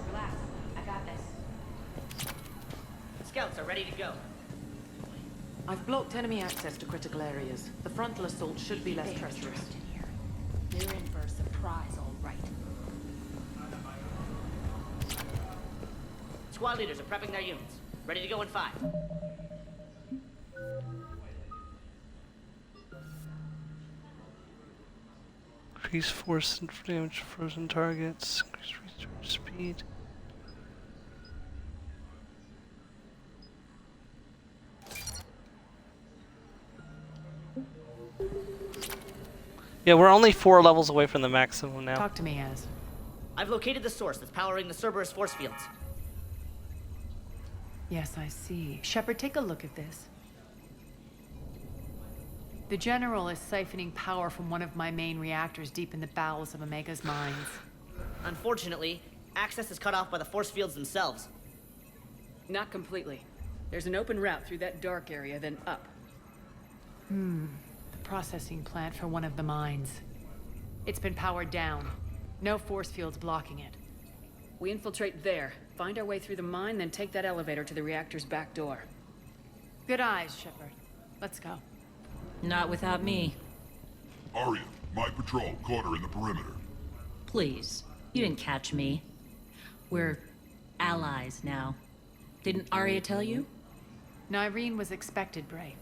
Relax. I got this. Scouts are ready to go. I've blocked enemy access to critical areas. The frontal assault should be less treacherous. They're in for a surprise, all right. Squad leaders are prepping their units. Ready to go in 5. Increase force and damage to frozen targets. Increase recharge speed. Yeah, we're only 4 levels away from the maximum now. Talk to me, Az. I've located the source that's powering the Cerberus force fields. Yes, I see. Shepard, take a look at this. The General is siphoning power from one of my main reactors deep in the bowels of Omega's mines. Unfortunately, access is cut off by the force fields themselves. Not completely. There's an open route through that dark area, then up. The processing plant for one of the mines. It's been powered down. No force fields blocking it. We infiltrate there, find our way through the mine, then take that elevator to the reactor's back door. Good eyes, Shepard. Let's go. Not without me. Aria, my patrol caught her in the perimeter. Please. You didn't catch me. We're allies now. Didn't Aria tell you? Nyreen was expected, Bray.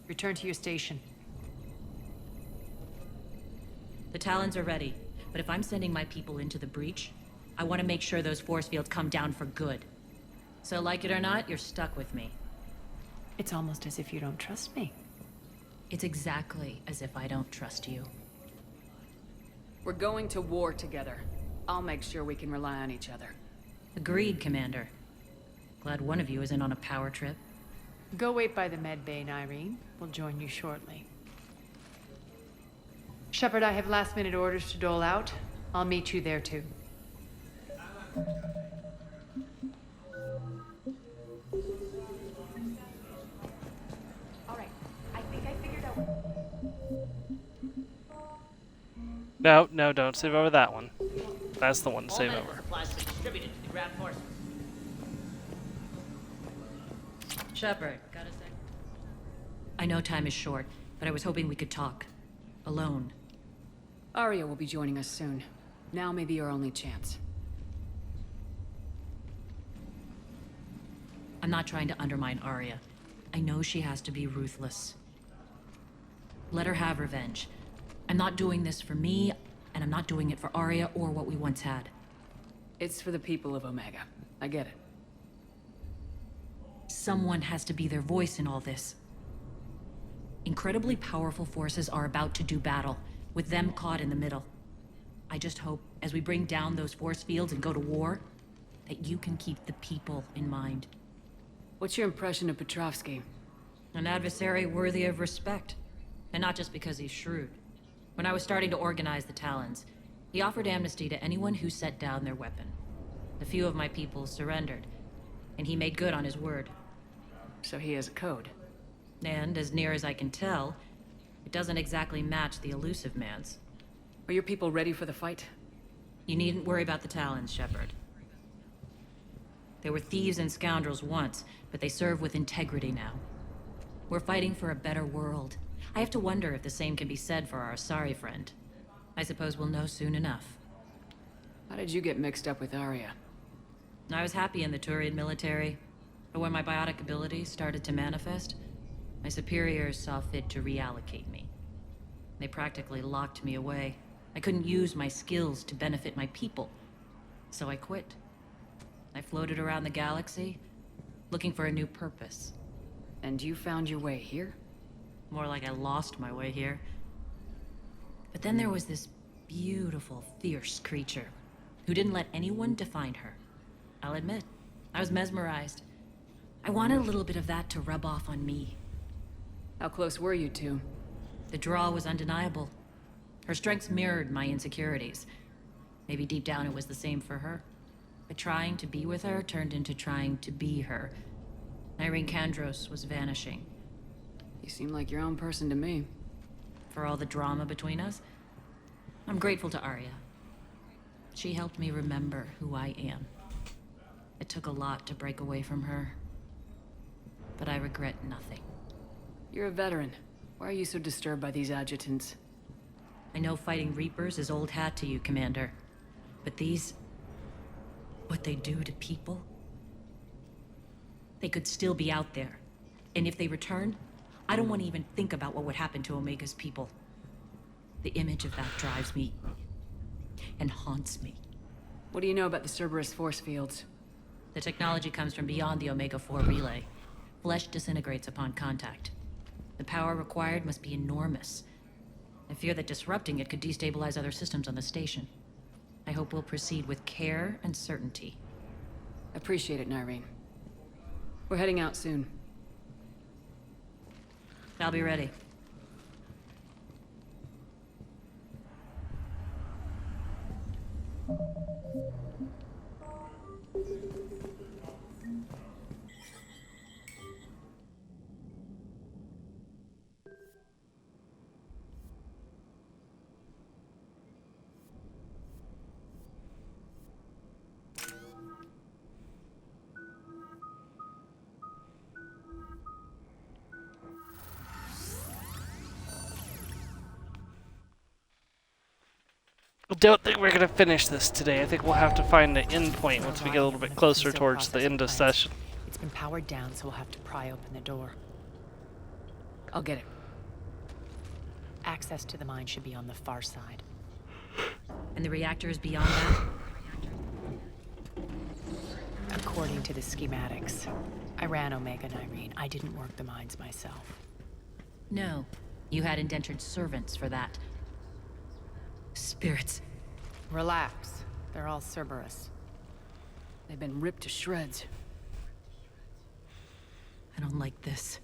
Return to your station. The Talons are ready, but if I'm sending my people into the breach, I want to make sure those force fields come down for good. So like it or not, you're stuck with me. It's almost as if you don't trust me. It's exactly as if I don't trust you. We're going to war together. I'll make sure we can rely on each other. Agreed, Commander. Glad one of you isn't on a power trip. Go wait by the med bay, Nyreen. We'll join you shortly. Shepard, I have last-minute orders to dole out. I'll meet you there, too. All right, I think I figured out. No, don't save over that one. That's the one to save over. Supplies are distributed to the ground forces. Shepard, got a sec? I know time is short, but I was hoping we could talk. Alone. Aria will be joining us soon. Now may be your only chance. I'm not trying to undermine Aria. I know she has to be ruthless. Let her have revenge. I'm not doing this for me, and I'm not doing it for Aria or what we once had. It's for the people of Omega. I get it. Someone has to be their voice in all this. Incredibly powerful forces are about to do battle, with them caught in the middle. I just hope, as we bring down those force fields and go to war, that you can keep the people in mind. What's your impression of Petrovsky? An adversary worthy of respect. And not just because he's shrewd. When I was starting to organize the Talons, he offered amnesty to anyone who set down their weapon. A few of my people surrendered, and he made good on his word. So he has a code. And, as near as I can tell, it doesn't exactly match the elusive man's. Are your people ready for the fight? You needn't worry about the Talons, Shepard. They were thieves and scoundrels once, but they serve with integrity now. We're fighting for a better world. I have to wonder if the same can be said for our Asari friend. I suppose we'll know soon enough. How did you get mixed up with Aria? I was happy in the Turian military, but when my biotic abilities started to manifest, my superiors saw fit to reallocate me. They practically locked me away. I couldn't use my skills to benefit my people, so I quit. I floated around the galaxy, looking for a new purpose. And you found your way here? More like I lost my way here. But then there was this beautiful, fierce creature who didn't let anyone define her. I'll admit, I was mesmerized. I wanted a little bit of that to rub off on me. How close were you two? The draw was undeniable. Her strengths mirrored my insecurities. Maybe deep down it was the same for her. But trying to be with her turned into trying to be her. Irene Kandros was vanishing. You seem like your own person to me. For all the drama between us, I'm grateful to Aria. She helped me remember who I am. It took a lot to break away from her, but I regret nothing. You're a veteran. Why are you so disturbed by these adjutants? I know fighting Reapers is old hat to you, Commander. But these... what they do to people? They could still be out there. And if they return, I don't want to even think about what would happen to Omega's people. The image of that drives me... and haunts me. What do you know about the Cerberus force fields? The technology comes from beyond the Omega-4 relay. Flesh disintegrates upon contact. The power required must be enormous. I fear that disrupting it could destabilize other systems on the station. I hope we'll proceed with care and certainty. Appreciate it, Nyreen. We're heading out soon. I'll be ready. Don't think we're gonna finish this today. I think we'll have to find an end point once we get a little bit closer towards the end of session. It's been powered down, so we'll have to pry open the door. I'll get it. Access to the mine should be on the far side. And the reactor is beyond that? According to the schematics. I ran Omega and Irene. I didn't work the mines myself. No. You had indentured servants for that. Spirits. Relax. They're all Cerberus. They've been ripped to shreds. I don't like this.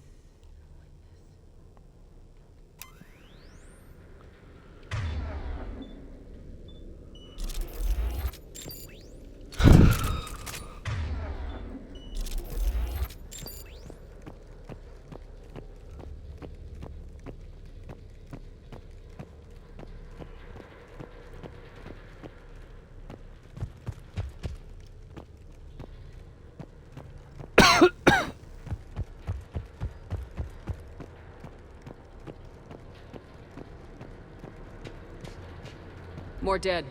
More dead.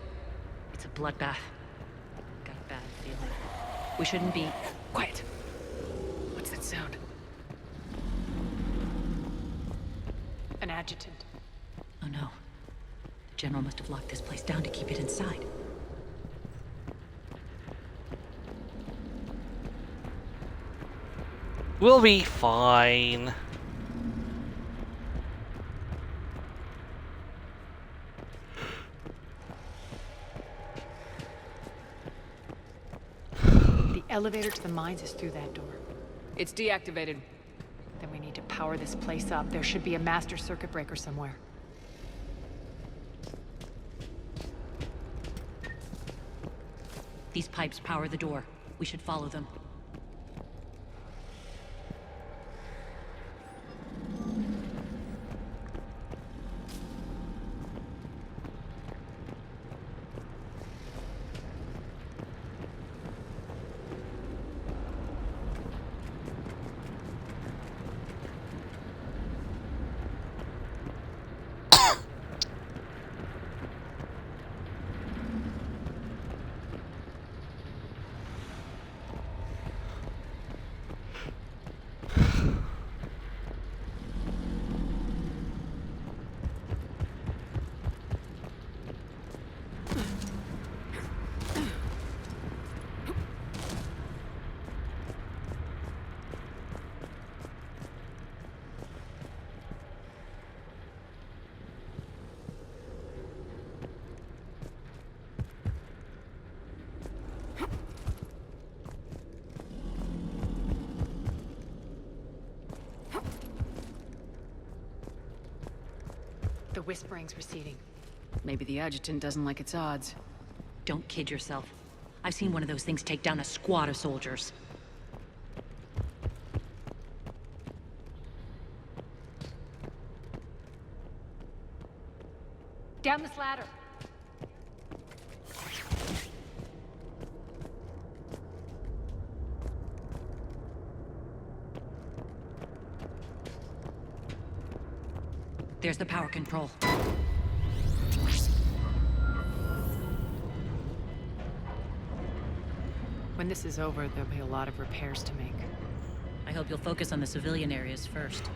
It's a bloodbath. Got a bad feeling. We shouldn't be... Quiet. What's that sound? An adjutant. Oh no. The General must have locked this place down to keep it inside. We'll be fine. The elevator to the mines is through that door. It's deactivated. Then we need to power this place up. There should be a master circuit breaker somewhere. These pipes power the door. We should follow them. The whispering's receding. Maybe the adjutant doesn't like its odds. Don't kid yourself. I've seen one of those things take down a squad of soldiers. Down this ladder. There's the power control. When this is over, there'll be a lot of repairs to make. I hope you'll focus on the civilian areas first.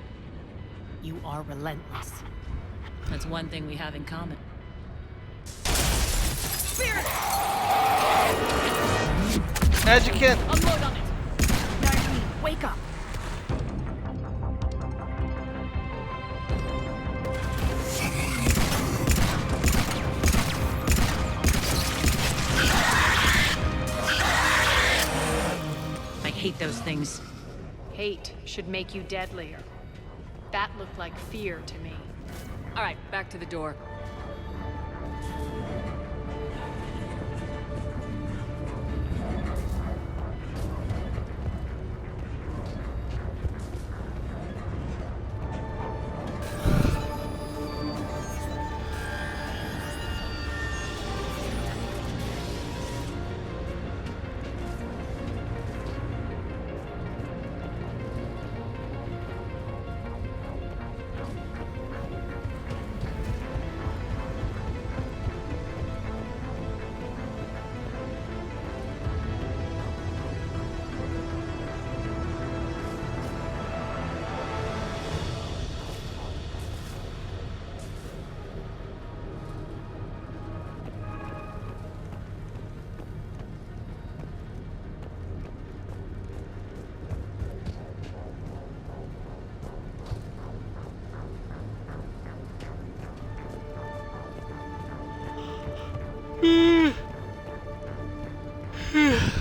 You are relentless. That's one thing we have in common. Spirit! Adjunct! Unload on it! Irene, wake up! I hate those things. Hate should make you deadlier. That looked like fear to me. All right, back to the door.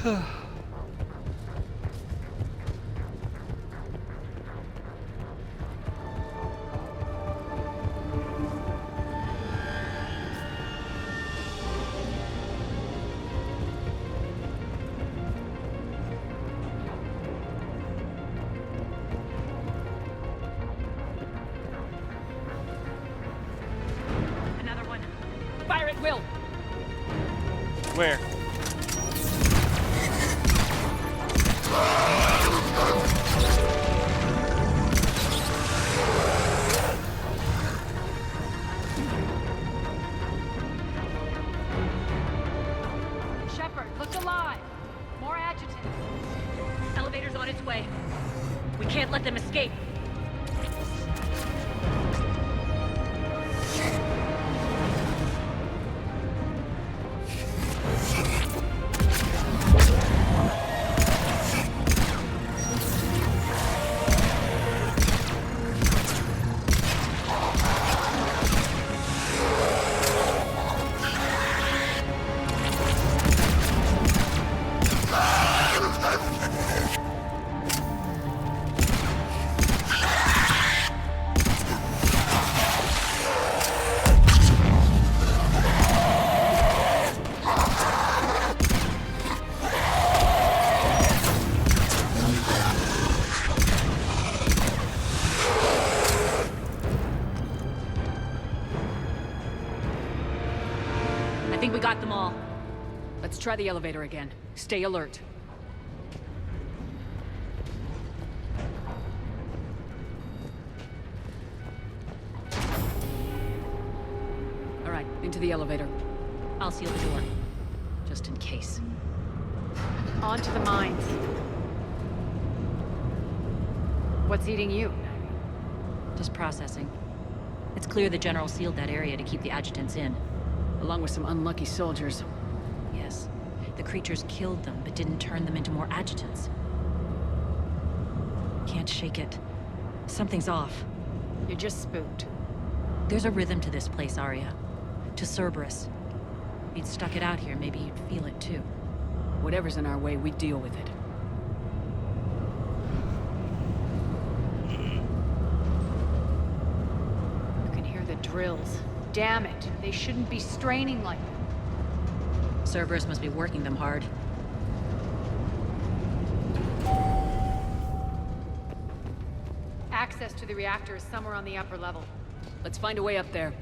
Another one. Fire at will. Where? Shepard, looks alive. More adjutants. Elevator's on its way. We can't let them escape. I think we got them all. Let's try the elevator again. Stay alert. All right, into the elevator. I'll seal the door, just in case. On to the mines. What's eating you? Just processing. It's clear the General sealed that area to keep the adjutants in. Along with some unlucky soldiers. Yes. The creatures killed them, but didn't turn them into more adjutants. Can't shake it. Something's off. You're just spooked. There's a rhythm to this place, Aria. To Cerberus. If you'd stuck it out here, maybe you'd feel it too. Whatever's in our way, we deal with it. You can hear the drills. Damn it. They shouldn't be straining like that. Cerberus must be working them hard. Access to the reactor is somewhere on the upper level. Let's find a way up there.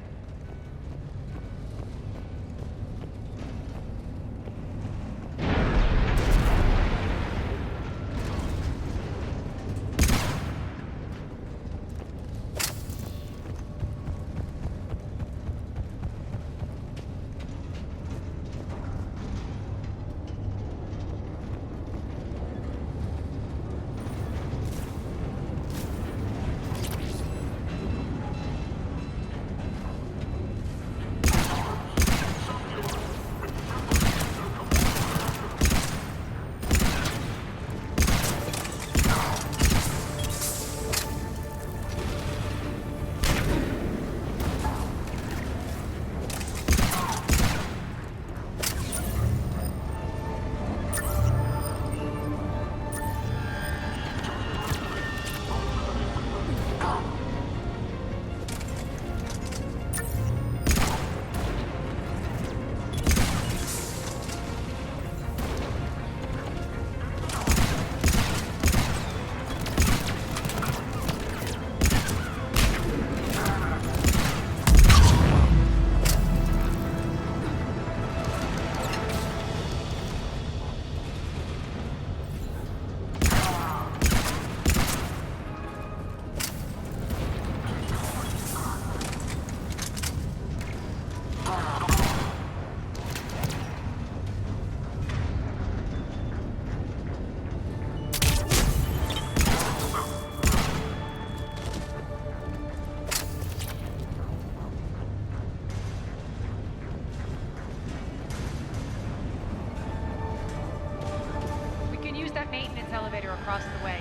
Elevator across the way.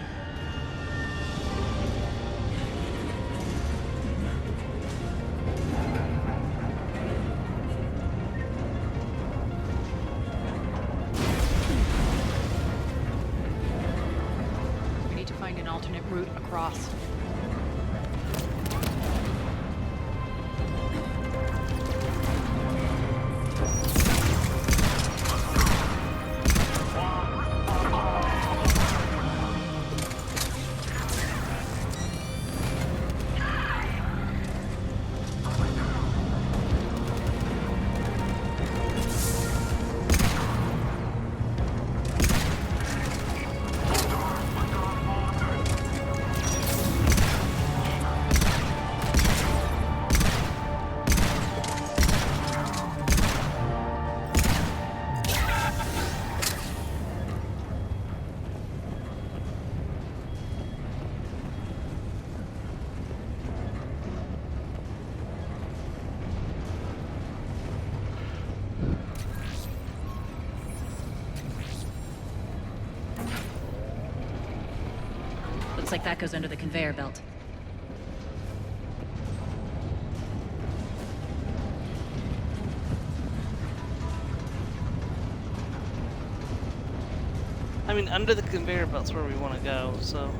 across. Looks like that goes under the conveyor belt. I mean, under the conveyor belt's where we want to go, so...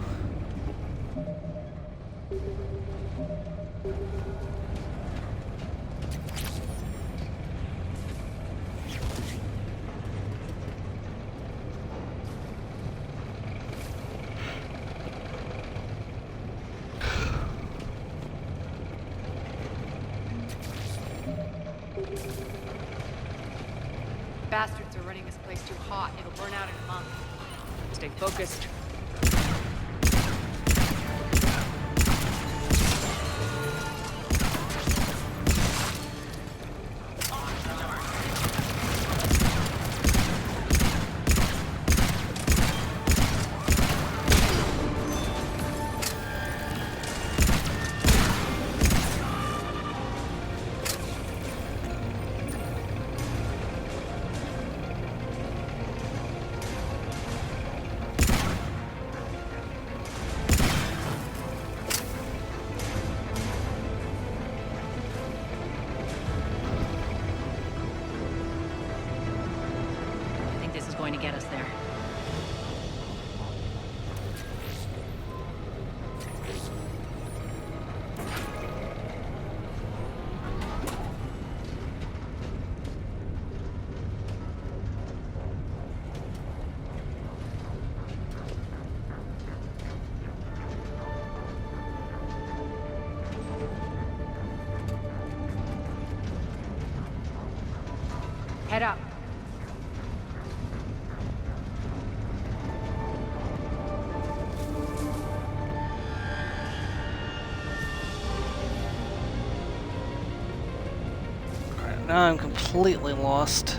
Bastards are running this place too hot. It'll burn out in a month. Stay focused. Going to get us there. Head up. Now I'm completely lost.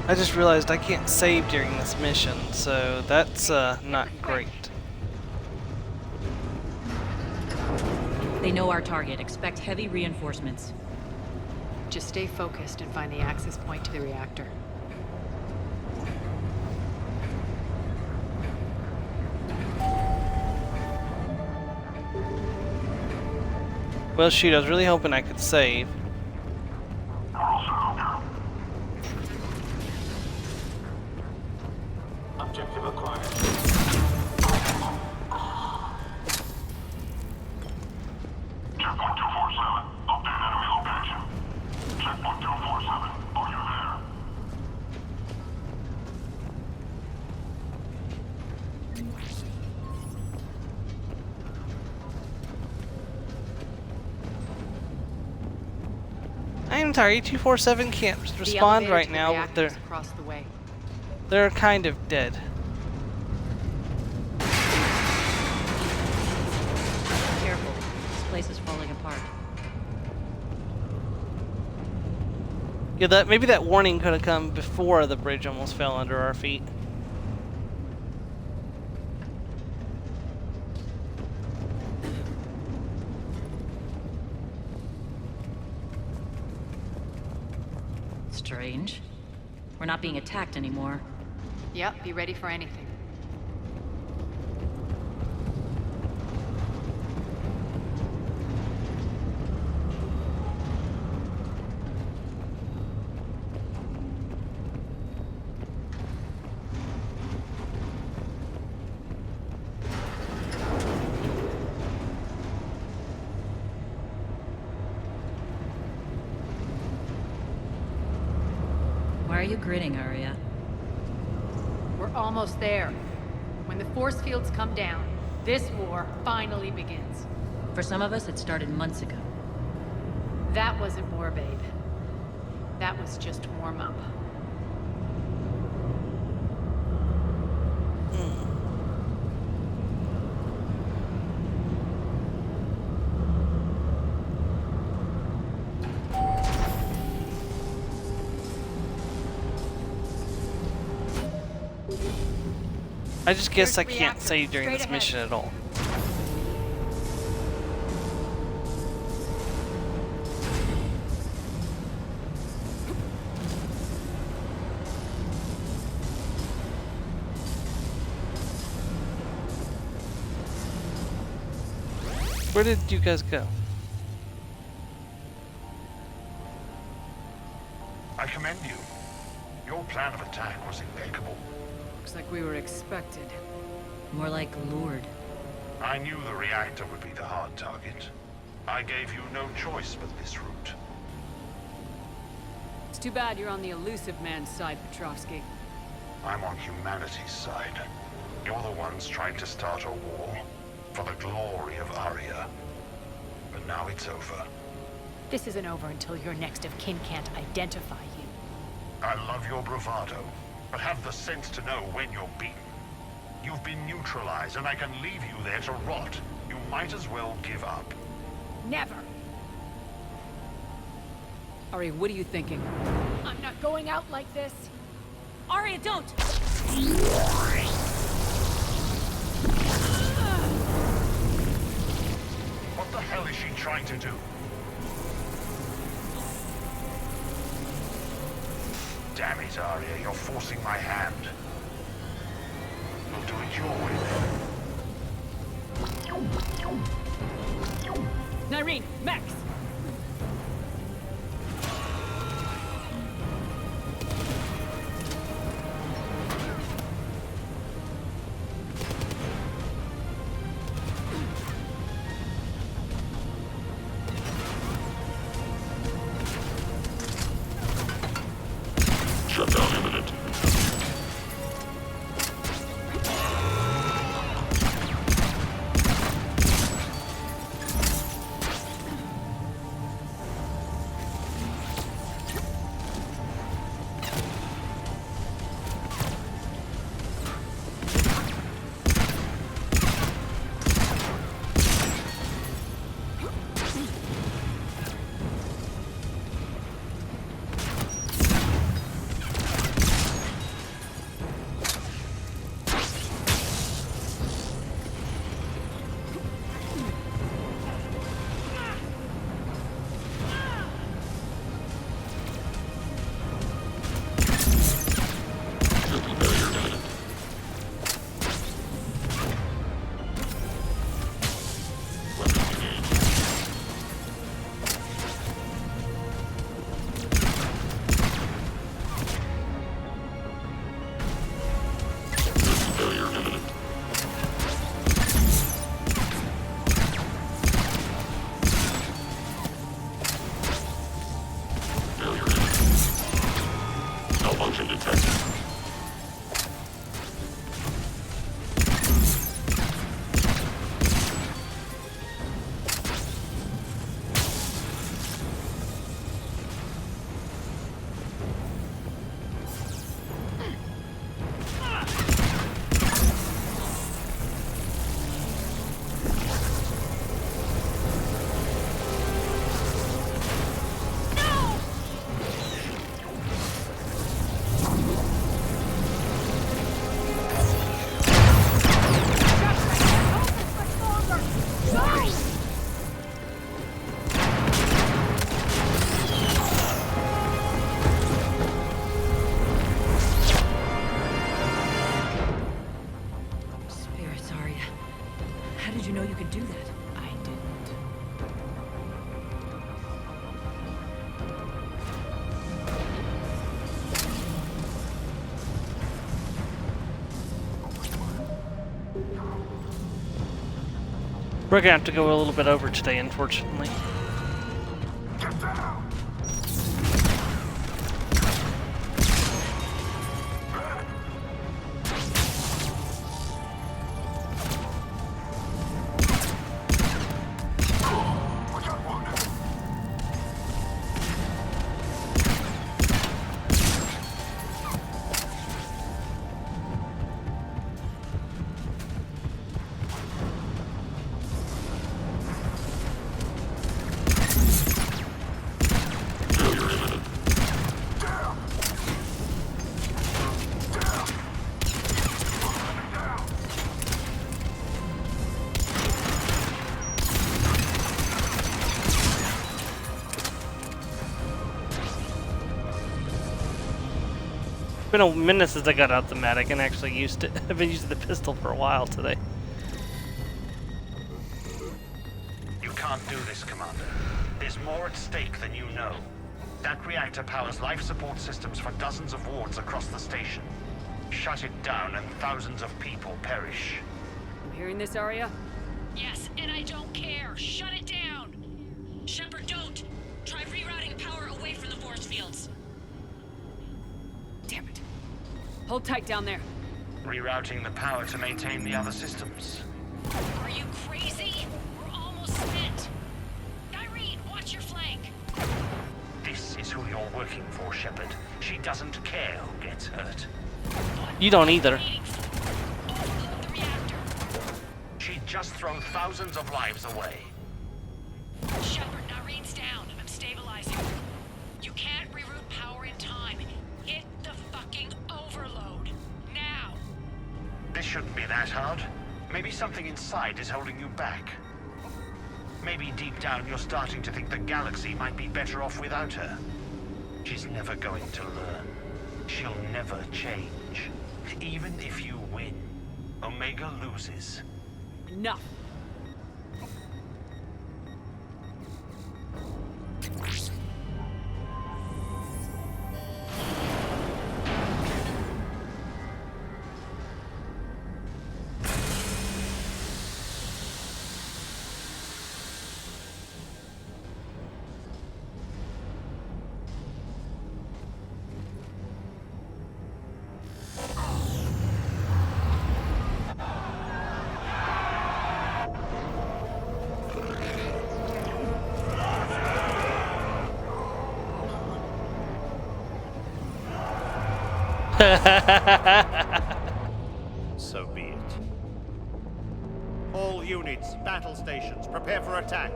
I just realized I can't save during this mission, so that's not great. They know our target. Expect heavy reinforcements. Just stay focused and find the access point to the reactor. Well, shoot, I was really hoping I could save. Objective acquired. Checkpoint 247. Update enemy location. Checkpoint 247. Are you there? I'm sorry, 247 can't respond right now. Across the way. They're kind of dead. Careful. This place is falling apart. Yeah, maybe that warning could have come before the bridge almost fell under our feet. Strange. We're not being attacked anymore. Yep, be ready for anything. Why are you grinning, Aria? We're almost there. When the force fields come down, this war finally begins. For some of us, it started months ago. That wasn't war, babe. That was just warm-up. I just guess I can't save during this mission at all. Where did you guys go? I commend you. Your plan of attack was impeccable. Looks like we were expected. More like lured. I knew the reactor would be the hard target. I gave you no choice but this route. It's too bad you're on the elusive man's side, Petrovsky. I'm on humanity's side. You're the ones trying to start a war for the glory of Aria. But now it's over. This isn't over until your next of kin can't identify you. I love your bravado, but have the sense to know when you're beaten. You've been neutralized, and I can leave you there to rot. You might as well give up. Never! Aria, what are you thinking? I'm not going out like this! Aria, don't! What the hell is she trying to do? Damn it, Aria, you're forcing my hand. We'll do it your way then. Nyreen, Max! Shutdown imminent. We're gonna have to go a little bit over today, unfortunately. Get down! It's been a minute since I got out the medic and actually used it. I've been using the pistol for a while today. You can't do this, Commander. There's more at stake than you know. That reactor powers life support systems for dozens of wards across the station. Shut it down and thousands of people perish. You hearing this, Aria? Yes, and I don't care. Shut it down. Shepard, don't. Try rerouting power away from the force fields. Damn it. Hold tight down there. Rerouting the power to maintain the other systems. Are you crazy? We're almost spent. Irene, watch your flank. This is who you're working for, Shepard. She doesn't care who gets hurt. You don't either. She'd just throw thousands of lives away. Shepard, Irene's down. I'm stabilizing. You can't reroute power in time. Hit the fucking overload. Now. This shouldn't be that hard. Maybe something inside is holding you back. Maybe deep down you're starting to think the galaxy might be better off without her. She's never going to learn. She'll never change. Even if you win, Omega loses. Enough. So be it. All units, battle stations, prepare for attack.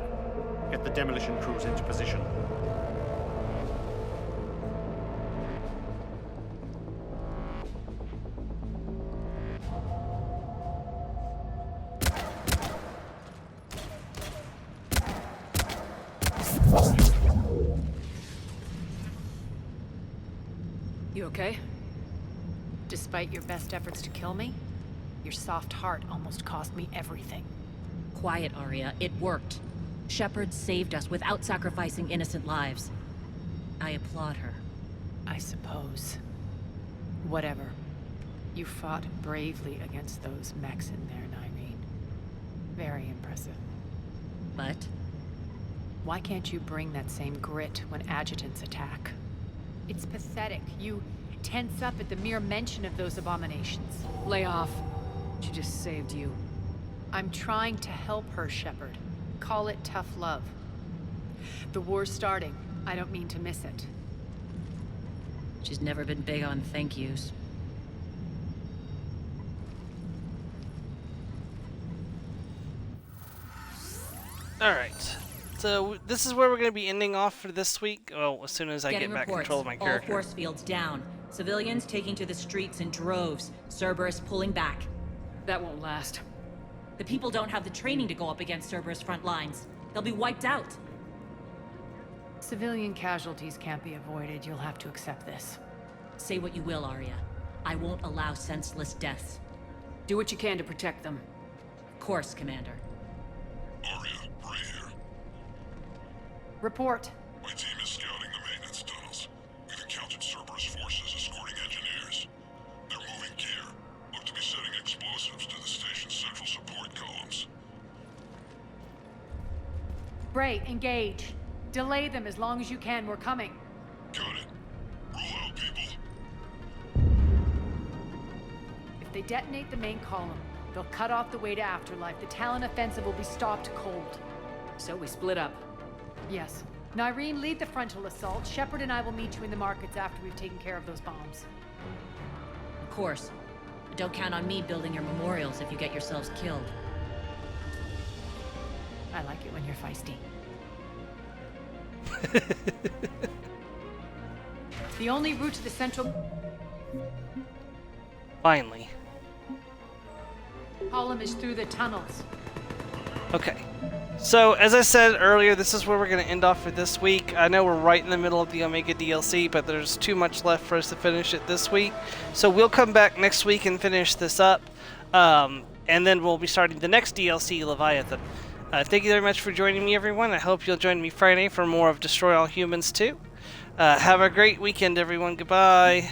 Get the demolition crews into position. You okay? Despite your best efforts to kill me, your soft heart almost cost me everything. Quiet, Aria. It worked. Shepard saved us without sacrificing innocent lives. I applaud her. I suppose. Whatever. You fought bravely against those mechs in there, Irene. Very impressive. But? Why can't you bring that same grit when adjutants attack? It's pathetic. You tense up at the mere mention of those abominations. Lay off. She just saved you. I'm trying to help her, Shepard. Call it tough love. The war's starting. I don't mean to miss it. She's never been big on thank yous. Alright. So this is where we're going to be ending off for this week. Well, as soon as I get back control of my character. All force fields down. Civilians taking to the streets in droves. Cerberus pulling back. That won't last. The people don't have the training to go up against Cerberus front lines. They'll be wiped out. Civilian casualties can't be avoided. You'll have to accept this. Say what you will, Aria. I won't allow senseless deaths. Do what you can to protect them. Of course, Commander. Aria, Bray here. Report. My team is scouting the maintenance tunnels. We've encountered Cerberus forces escorting engineers. They're moving gear. Look to be setting explosives to the station's central support columns. Gray, engage. Delay them as long as you can. We're coming. Got it. Roll out, people. If they detonate the main column, they'll cut off the way to Afterlife. The Talon offensive will be stopped cold. So we split up. Yes. Nyreen, lead the frontal assault. Shepard and I will meet you in the markets after we've taken care of those bombs. Of course. But don't count on me building your memorials if you get yourselves killed. I like it when you're feisty. The only route to the central... Finally. column is through the tunnels. Okay. So, as I said earlier, this is where we're going to end off for this week. I know we're right in the middle of the Omega DLC, but there's too much left for us to finish it this week. So we'll come back next week and finish this up. And then we'll be starting the next DLC, Leviathan. Thank you very much for joining me, everyone. I hope you'll join me Friday for more of Destroy All Humans 2. Have a great weekend, everyone. Goodbye.